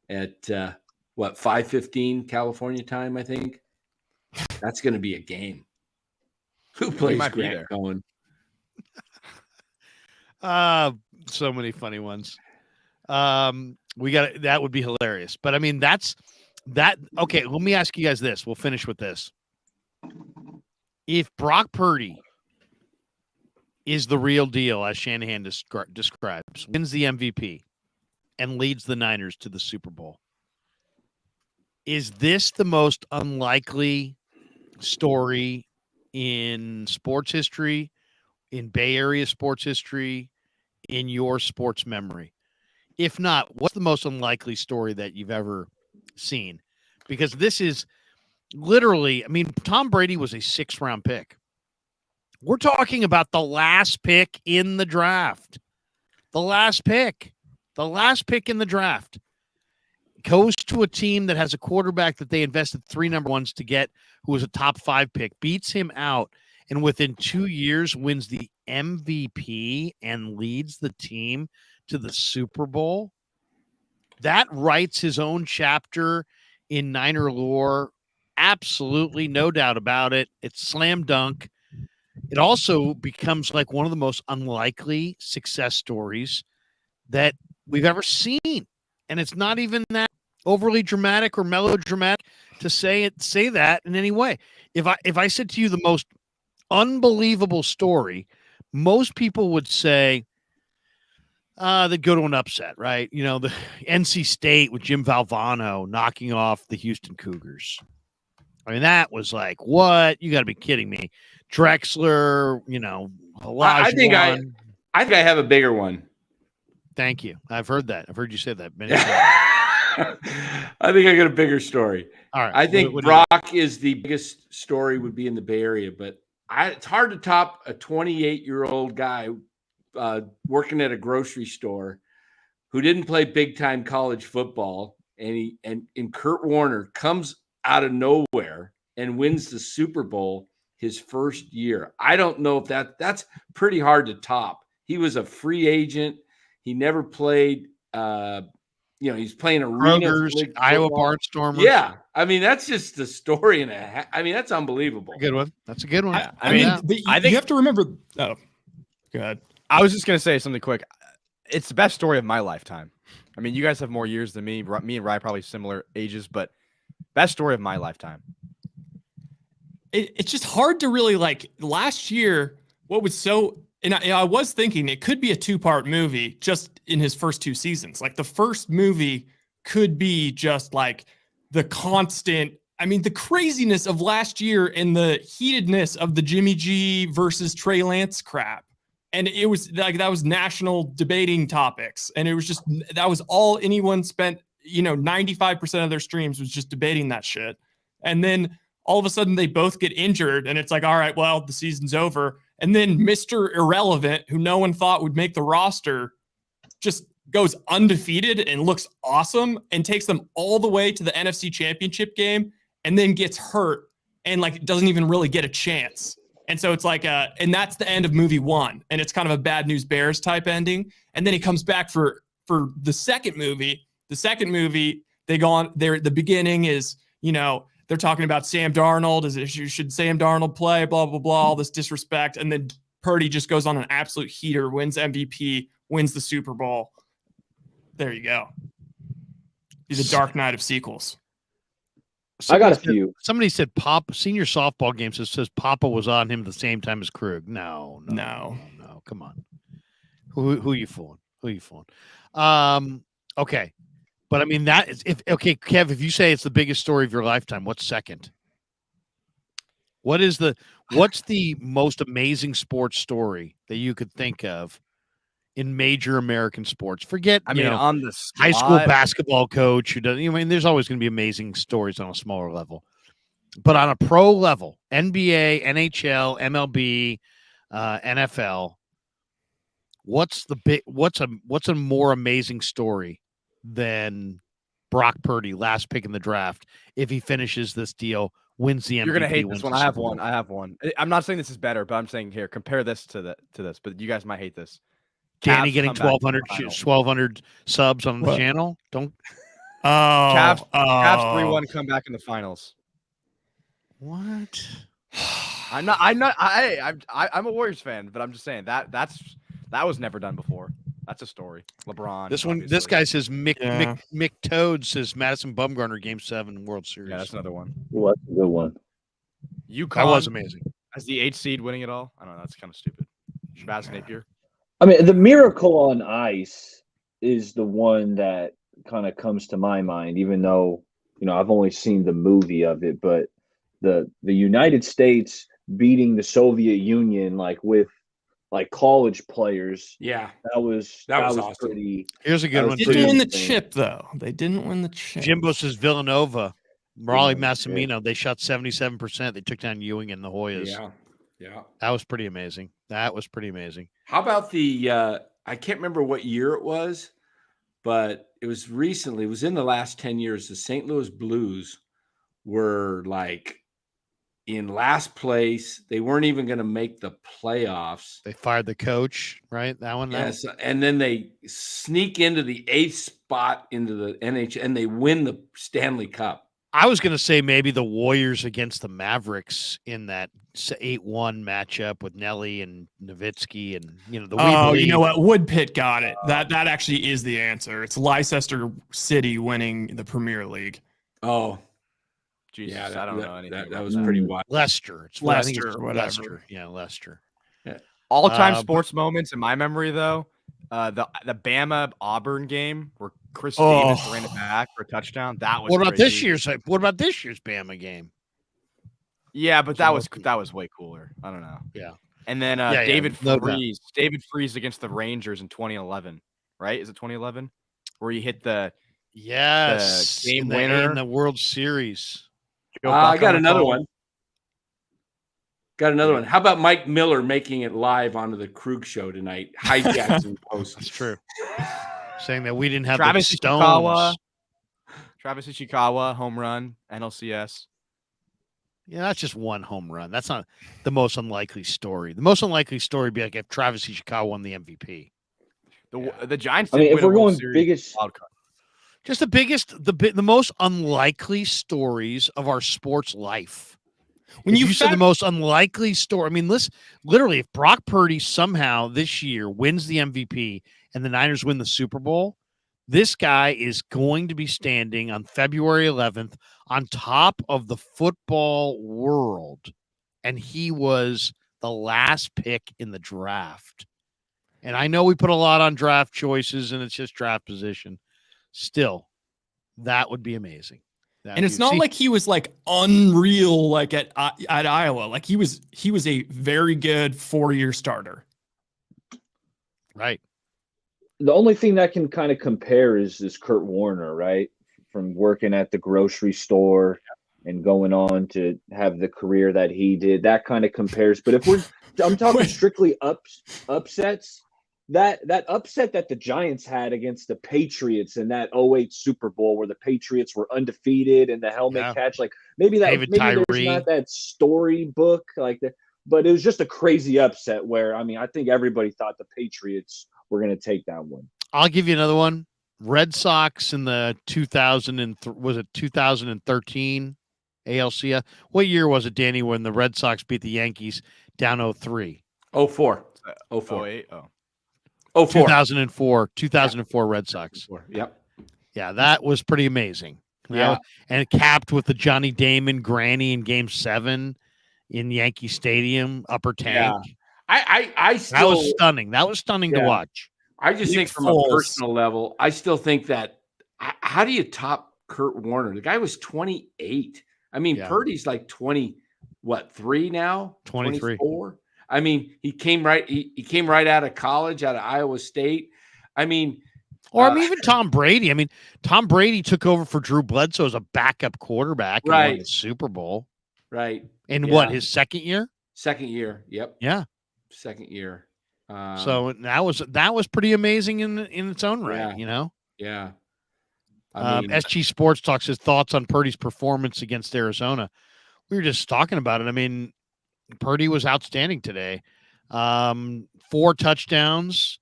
at 5:15 California time, I think. That's going to be a game. Who plays might be Grant there. Cohen? So many funny ones. That would be hilarious. But I mean, that's that. Okay, let me ask you guys this. We'll finish with this. If Brock Purdy is the real deal, as Shanahan describes, wins the MVP and leads the Niners to the Super Bowl, is this the most unlikely story in sports history, in Bay Area sports history, in your sports memory? If not, what's the most unlikely story that you've ever seen, because this is literally, I mean, Tom Brady was a 6th-round pick. We're talking about the last pick in the draft. The last pick in the draft goes to a team that has a quarterback that they invested 3 number ones to get, who was a top 5 pick, beats him out, and within 2 years wins the MVP and leads the team to the Super Bowl. That writes his own chapter in Niner lore. Absolutely, no doubt about it. It's slam dunk. It also becomes like one of the most unlikely success stories that we've ever seen. And it's not even that overly dramatic or melodramatic to say that in any way. If I said to you the most unbelievable story, most people would say they'd go to an upset, right? You know, the NC State with Jim Valvano knocking off the Houston Cougars. I mean, that was like, what? You got to be kidding me. Drexler, you know, I think I have a bigger one. Thank you. I've heard that. I've heard you say that many times. I think I got a bigger story. All right. I think Brock is the biggest story would be in the Bay Area, but it's hard to top a 28-year-old guy working at a grocery store who didn't play big-time college football, and Kurt Warner comes out of nowhere and wins the Super Bowl his first year. I don't know if that's pretty hard to top. He was a free agent. He never played. He's playing arena Iowa Barnstormers. Yeah, I mean that's just the story and a half. I mean that's unbelievable. Good one. That's a good one. I think you have to remember. Oh, go ahead. I was just gonna say something quick. It's the best story of my lifetime. I mean, you guys have more years than me. Me and Ryan probably similar ages, but best story of my lifetime. It's just hard to really like. Last year, what was so, and I was thinking it could be a 2-part movie just in his first 2 seasons. Like the first movie could be just like the constant, I mean, the craziness of last year and the heatedness of the Jimmy G versus Trey Lance crap. And it was like, that was national debating topics. And it was just, that was all anyone spent, 95% of their streams was just debating that shit. And then all of a sudden they both get injured and it's like, all right, well, the season's over. And then Mr. Irrelevant, who no one thought would make the roster, just goes undefeated and looks awesome and takes them all the way to the NFC Championship game and then gets hurt and like doesn't even really get a chance. And so it's like, and that's the end of movie 1. And it's kind of a Bad News Bears type ending. And then he comes back for the second movie. The second movie, they go on there. The beginning is, they're talking about Sam Darnold. Should Sam Darnold play? Blah, blah, blah, all this disrespect. And then Purdy just goes on an absolute heater, wins MVP, wins the Super Bowl. There you go. He's a Dark Knight of sequels. I got a few. Somebody said senior softball game says Papa was on him the same time as Krug. No. Come on. Who you fooling? Okay. But I mean, that is Kev, if you say it's the biggest story of your lifetime, what's second? What's the most amazing sports story that you could think of in major American sports? Forget, on the spot, high school basketball coach who does. There's always going to be amazing stories on a smaller level, but on a pro level, NBA, NHL, MLB, NFL. What's a more amazing story than Brock Purdy, last pick in the draft? If he finishes this deal, wins the MVP. You're gonna hate this one. I have one. I'm not saying this is better, but I'm saying here, compare this to this. But you guys might hate this. Danny getting 1,200 subs on the channel. Don't. Oh, Cavs 3-1 come back in the finals. What? I'm a Warriors fan, but I'm just saying that was never done before. That's a story. LeBron. This guy says Mick Toad says Madison Bumgarner Game 7 World Series. Yeah, that's another one. Well, that's a good one. UConn that was amazing. As the 8th seed winning it all. I don't know. That's kind of stupid. Shabazz Napier. I mean, the Miracle on Ice is the one that kind of comes to my mind, even though, I've only seen the movie of it, but the United States beating the Soviet Union, like with like college players. Yeah, That was awesome. pretty. Here's a good one. They didn't win the chip, though. They didn't win the chip. Jimbo says Villanova, Raleigh, Didn't win the Massimino. They shot 77%. They took down Ewing and the Hoyas. Yeah. That was pretty amazing. How about the? I can't remember what year it was, but it was recently. It was in the last 10 years. The St. Louis Blues were like in last place. They weren't even going to make the playoffs. They fired the coach, right? That one. Yes, and then they sneak into the 8th spot into the NHL, and they win the Stanley Cup. I was going to say maybe the Warriors against the Mavericks in that 8-1 matchup with Nelly and Nowitzki and the. You know what? Woodpit got it. That actually is the answer. It's Leicester City winning the Premier League. Oh, Jesus, yeah, I don't know anything. That was pretty wild. Leicester. Leicester, I think it's whatever. Leicester. Yeah, Leicester. Yeah. All-time sports moments in my memory, though, the Bama Auburn game where Chris Davis ran it back for a touchdown. That was. What about crazy. What about this year's Bama game? Yeah, but that was way cooler. I don't know. Yeah. And then David Freese against the Rangers in 2011, right? Is it 2011 where he hit the game winner in the World Series? I got another one. How about Mike Miller making it live onto the Krug show tonight? Hijacking post. That's true. Saying that we didn't have Travis the Stones. Travis Ishikawa home run NLCS. Yeah, that's just one home run. That's not the most unlikely story. The most unlikely story would be like if Travis Ishikawa won the MVP. The Giants. I mean, if we're going biggest, just the most unlikely stories of our sports life. When you said the most unlikely story, I mean, literally, if Brock Purdy somehow this year wins the MVP and the Niners win the Super Bowl, this guy is going to be standing on February 11th on top of the football world. And he was the last pick in the draft. And I know we put a lot on draft choices and it's just draft position. Still, that would be amazing. And it's not like he was like unreal, like at Iowa. Like he was a very good 4-year starter. Right. The only thing that can kind of compare is Kurt Warner, right? From working at the grocery store and going on to have the career that he did. That kind of compares. But if I'm talking strictly upsets. That upset that the Giants had against the Patriots in that 2008 Super Bowl where the Patriots were undefeated and the helmet catch, like maybe there's not that storybook like that, but it was just a crazy upset where, I mean, I think everybody thought the Patriots were going to take that one. I'll give you another one. Red Sox in the 2013 ALCS? What year was it, Danny, when the Red Sox beat the Yankees down 0-3? 04. 08. 2004 Red Sox. Yep. Yeah, that was pretty amazing. And it capped with the Johnny Damon granny in Game 7 in Yankee Stadium, upper tank. Yeah. I still, that was stunning. That was stunning to watch. I just think from a personal level, I still think that how do you top Kurt Warner? The guy was 28. I mean, Purdy's like 3 now? 23. 24? I mean, he came right out of college, out of Iowa State. I mean, even Tom Brady. I mean, Tom Brady took over for Drew Bledsoe as a backup quarterback and won the Super Bowl. Right. In what, his second year? Second year. Yep. Yeah. Second year. So that was pretty amazing in its own right, you know? Yeah. SG Sports talks his thoughts on Purdy's performance against Arizona. We were just talking about it. I mean, Purdy was outstanding today. 4 touchdowns,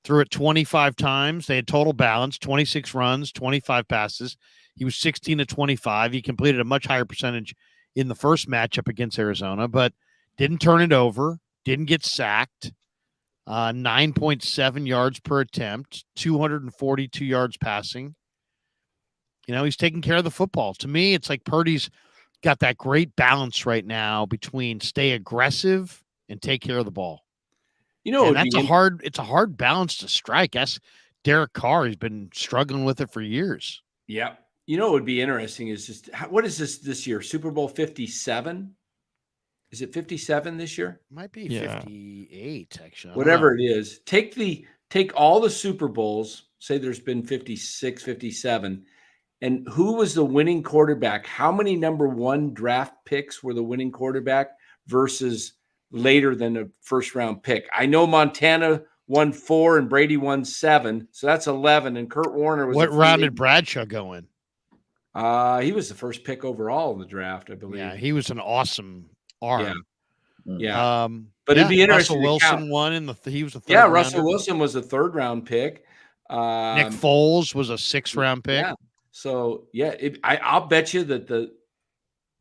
threw it 25 times. They had total balance, 26 runs, 25 passes. He was 16-25. He completed a much higher percentage in the first matchup against Arizona, but didn't turn it over, didn't get sacked. 9.7 yards per attempt, 242 yards passing. You know, he's taking care of the football. To me, it's like Purdy's got that great balance right now between stay aggressive and take care of the ball. You know, and it's a hard balance to strike. Ask Derek Carr. He's been struggling with it for years. Yeah. You know what would be interesting is just what is this year? Super Bowl 57? Is it 57 this year? Might be Yeah. 58, actually. Whatever it is. Take all the Super Bowls, say there's been 56, 57, and who was the winning quarterback? How many number 1 draft picks were the winning quarterback versus later than a first round pick? I know Montana won 4 and Brady won 7, so that's 11. And Kurt Warner was What round did Bradshaw go in? He was the first pick overall in the draft, I believe. Yeah, he was an awesome arm. Yeah. But it'd be interesting. Russell Wilson won in he was a third. Yeah, rounder. Russell Wilson was a 3rd round pick. Nick Foles was a 6th round pick. Yeah. So I'll bet you that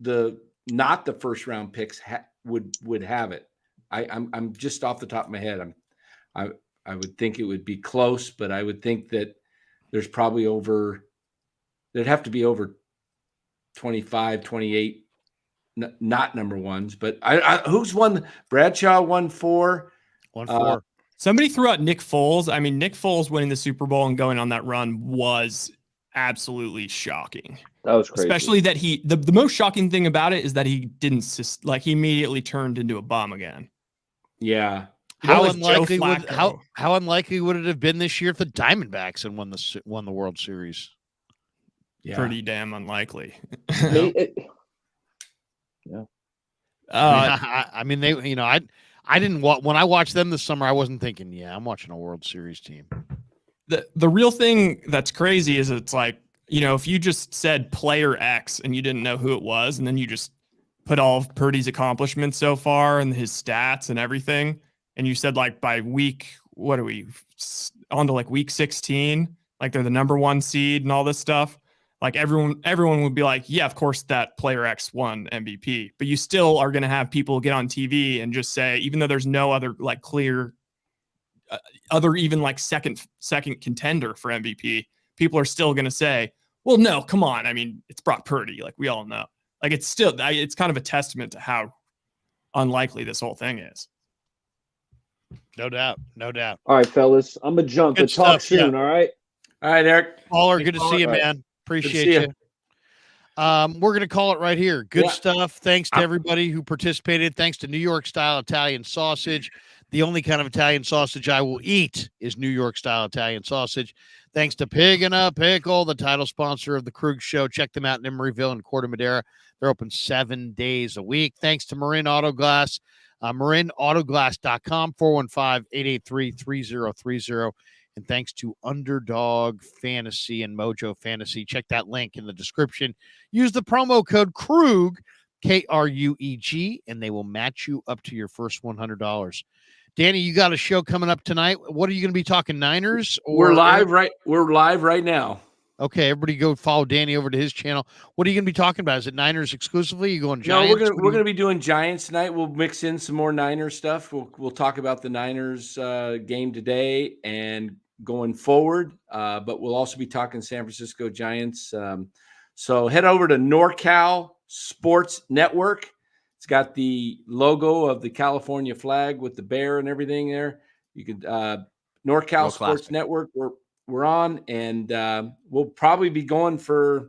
the not the first round picks would have it. I'm just off the top of my head. I would think it would be close, but I would think that there's probably there'd have to be over 25, 28 not number 1s, but who's won? Bradshaw won 4. 1-4. Somebody threw out Nick Foles. I mean, Nick Foles winning the Super Bowl and going on that run was absolutely shocking. That was crazy. Especially that the most shocking thing about it is that he didn't he immediately turned into a bum again. Yeah. How unlikely would it have been this year if the Diamondbacks had won the World Series? Yeah. Pretty damn unlikely. Yeah. I mean, I didn't when I watched them this summer, I wasn't thinking, yeah, I'm watching a World Series team. The real thing that's crazy is it's like, if you just said player X and you didn't know who it was, and then you just put all of Purdy's accomplishments so far and his stats and everything, and you said like by week, what are we on to like week 16, like they're the number 1 seed and all this stuff. Like everyone would be like, yeah, of course that player X won MVP, but you still are going to have people get on TV and just say, even though there's no other like clear, other even like second contender for MVP, people are still going to say, well, no, come on. I mean, it's Brock Purdy. Like we all know, like it's kind of a testament to how unlikely this whole thing is. No doubt. All right, fellas, I'm going to jump. Good Talk stuff, soon, all right? All right, Eric. Caller, good to see you, man. Appreciate you. We're going to call it right here. Good stuff. Thanks to everybody who participated. Thanks to New York style Italian sausage. The only kind of Italian sausage I will eat is New York style Italian sausage. Thanks to Pig and a Pickle, the title sponsor of the Krug Show. Check them out in Emeryville and Corte Madera. They're open 7 days a week. Thanks to Marin Auto Glass, marinautoglass.com, 415-883-3030. And thanks to Underdog Fantasy and Mojo Fantasy. Check that link in the description. Use the promo code KRUG, KRUEG, and they will match you up to your first $100. Danny, you got a show coming up tonight. What are you going to be talking, Niners? We're live right now. Okay, everybody go follow Danny over to his channel. What are you going to be talking about? Is it Niners exclusively? You going Giants? No, we're going to be doing Giants tonight. We'll mix in some more Niners stuff. We'll talk about the Niners game today and going forward, but we'll also be talking San Francisco Giants. So head over to NorCal Sports Network. It's got the logo of the California flag with the bear and everything there. You could NorCal Sports Network. We're on, and we'll probably be going for a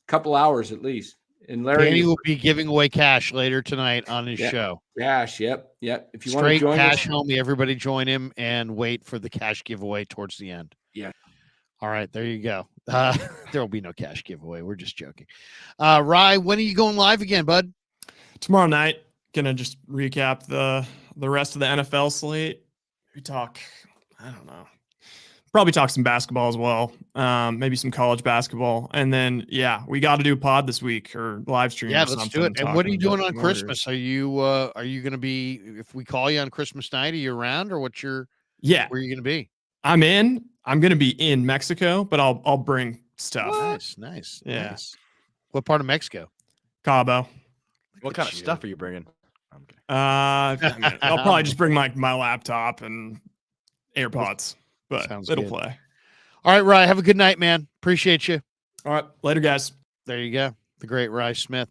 couple hours at least. And Danny will be giving away cash later tonight on his show. Cash, yep. If you want to join cash, us, homie, everybody join him and wait for the cash giveaway towards the end. Yeah. All right, there you go. There will be no cash giveaway. We're just joking. Rye, when are you going live again, bud? Tomorrow night. Gonna just recap the rest of the NFL slate. We talk, I don't know. Probably talk some basketball as well. Maybe some college basketball. And then, we got to do a pod this week or live stream. Yeah, let's do it. And what are you doing on Christmas? Are you going to be, if we call you on Christmas night, are you around or where are you going to be? I'm going to be in Mexico, but I'll bring stuff. Nice. Yeah. Nice. What part of Mexico? Cabo. What kind of stuff are you bringing? I'm kidding. I'll probably just bring my laptop and AirPods. But it'll play. All right, Rye. Have a good night, man. Appreciate you. All right. Later, guys. There you go. The great Rye Smith.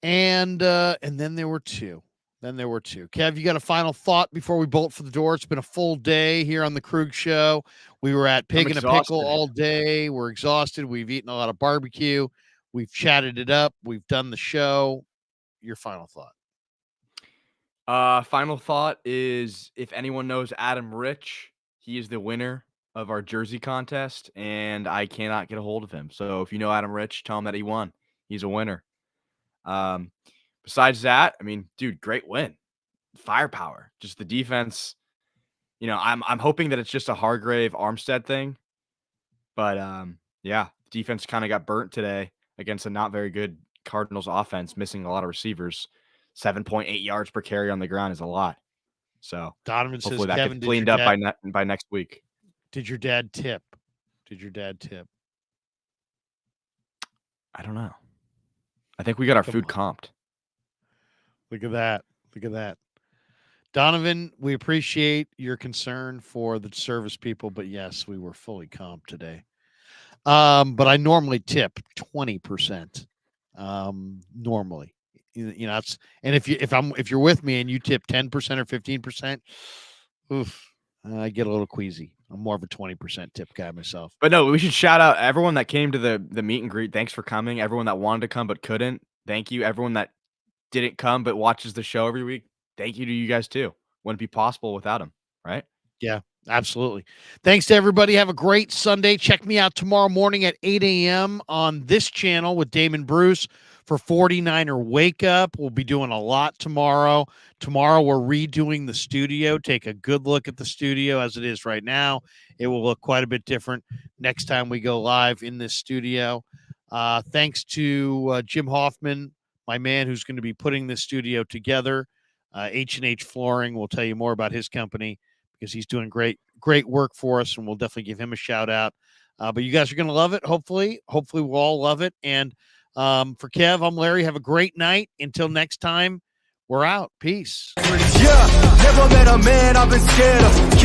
And then there were two. Kev, you got a final thought before we bolt for the door? It's been a full day here on the Krug Show. We were at Pig and a Pickle all day. We're exhausted. We've eaten a lot of barbecue. We've chatted it up. We've done the show. Your final thought. Final thought is, if anyone knows Adam Rich, he is the winner of our jersey contest, and I cannot get a hold of him. So if you know Adam Rich, tell him that he won. He's a winner. Besides that, I mean, dude, great win. Firepower. Just the defense. You know, I'm hoping that it's just a Hargrave Armstead thing. But yeah, defense kind of got burnt today against a not very good Cardinals offense, missing a lot of receivers. 7.8 yards per carry on the ground is a lot. So Donovan says, hopefully that Kevin, gets cleaned up by next week. Did your dad tip? I don't know. I think we got our food comped. Look at that. Donovan, we appreciate your concern for the service people, but yes, we were fully comped today. But I normally tip 20%. Normally. You know, that's, and if you're with me and you tip 10% or 15%, I get a little queasy. I'm more of a 20% tip guy myself. But no, we should shout out everyone that came to the meet and greet. Thanks for coming. Everyone that wanted to come but couldn't. Thank you. Everyone that didn't come but watches the show every week. Thank you to you guys too. Wouldn't be possible without them, right? Yeah, absolutely. Thanks to everybody. Have a great Sunday. Check me out tomorrow morning at 8 a.m. on this channel with Damon Bruce for 49er Wake Up. We'll be doing a lot tomorrow. Tomorrow we're redoing the studio. Take a good look at the studio as it is right now. It will look quite a bit different next time we go live in this studio. Thanks to Jim Hoffman, my man who's going to be putting this studio together. H&H Flooring will tell you more about his company because he's doing great work for us, and we'll definitely give him a shout out. But you guys are going to love it. Hopefully we'll all love it. And for Kev, I'm Larry. Have a great night. Until next time, we're out. Peace. Yeah, never met a man I've been scared of.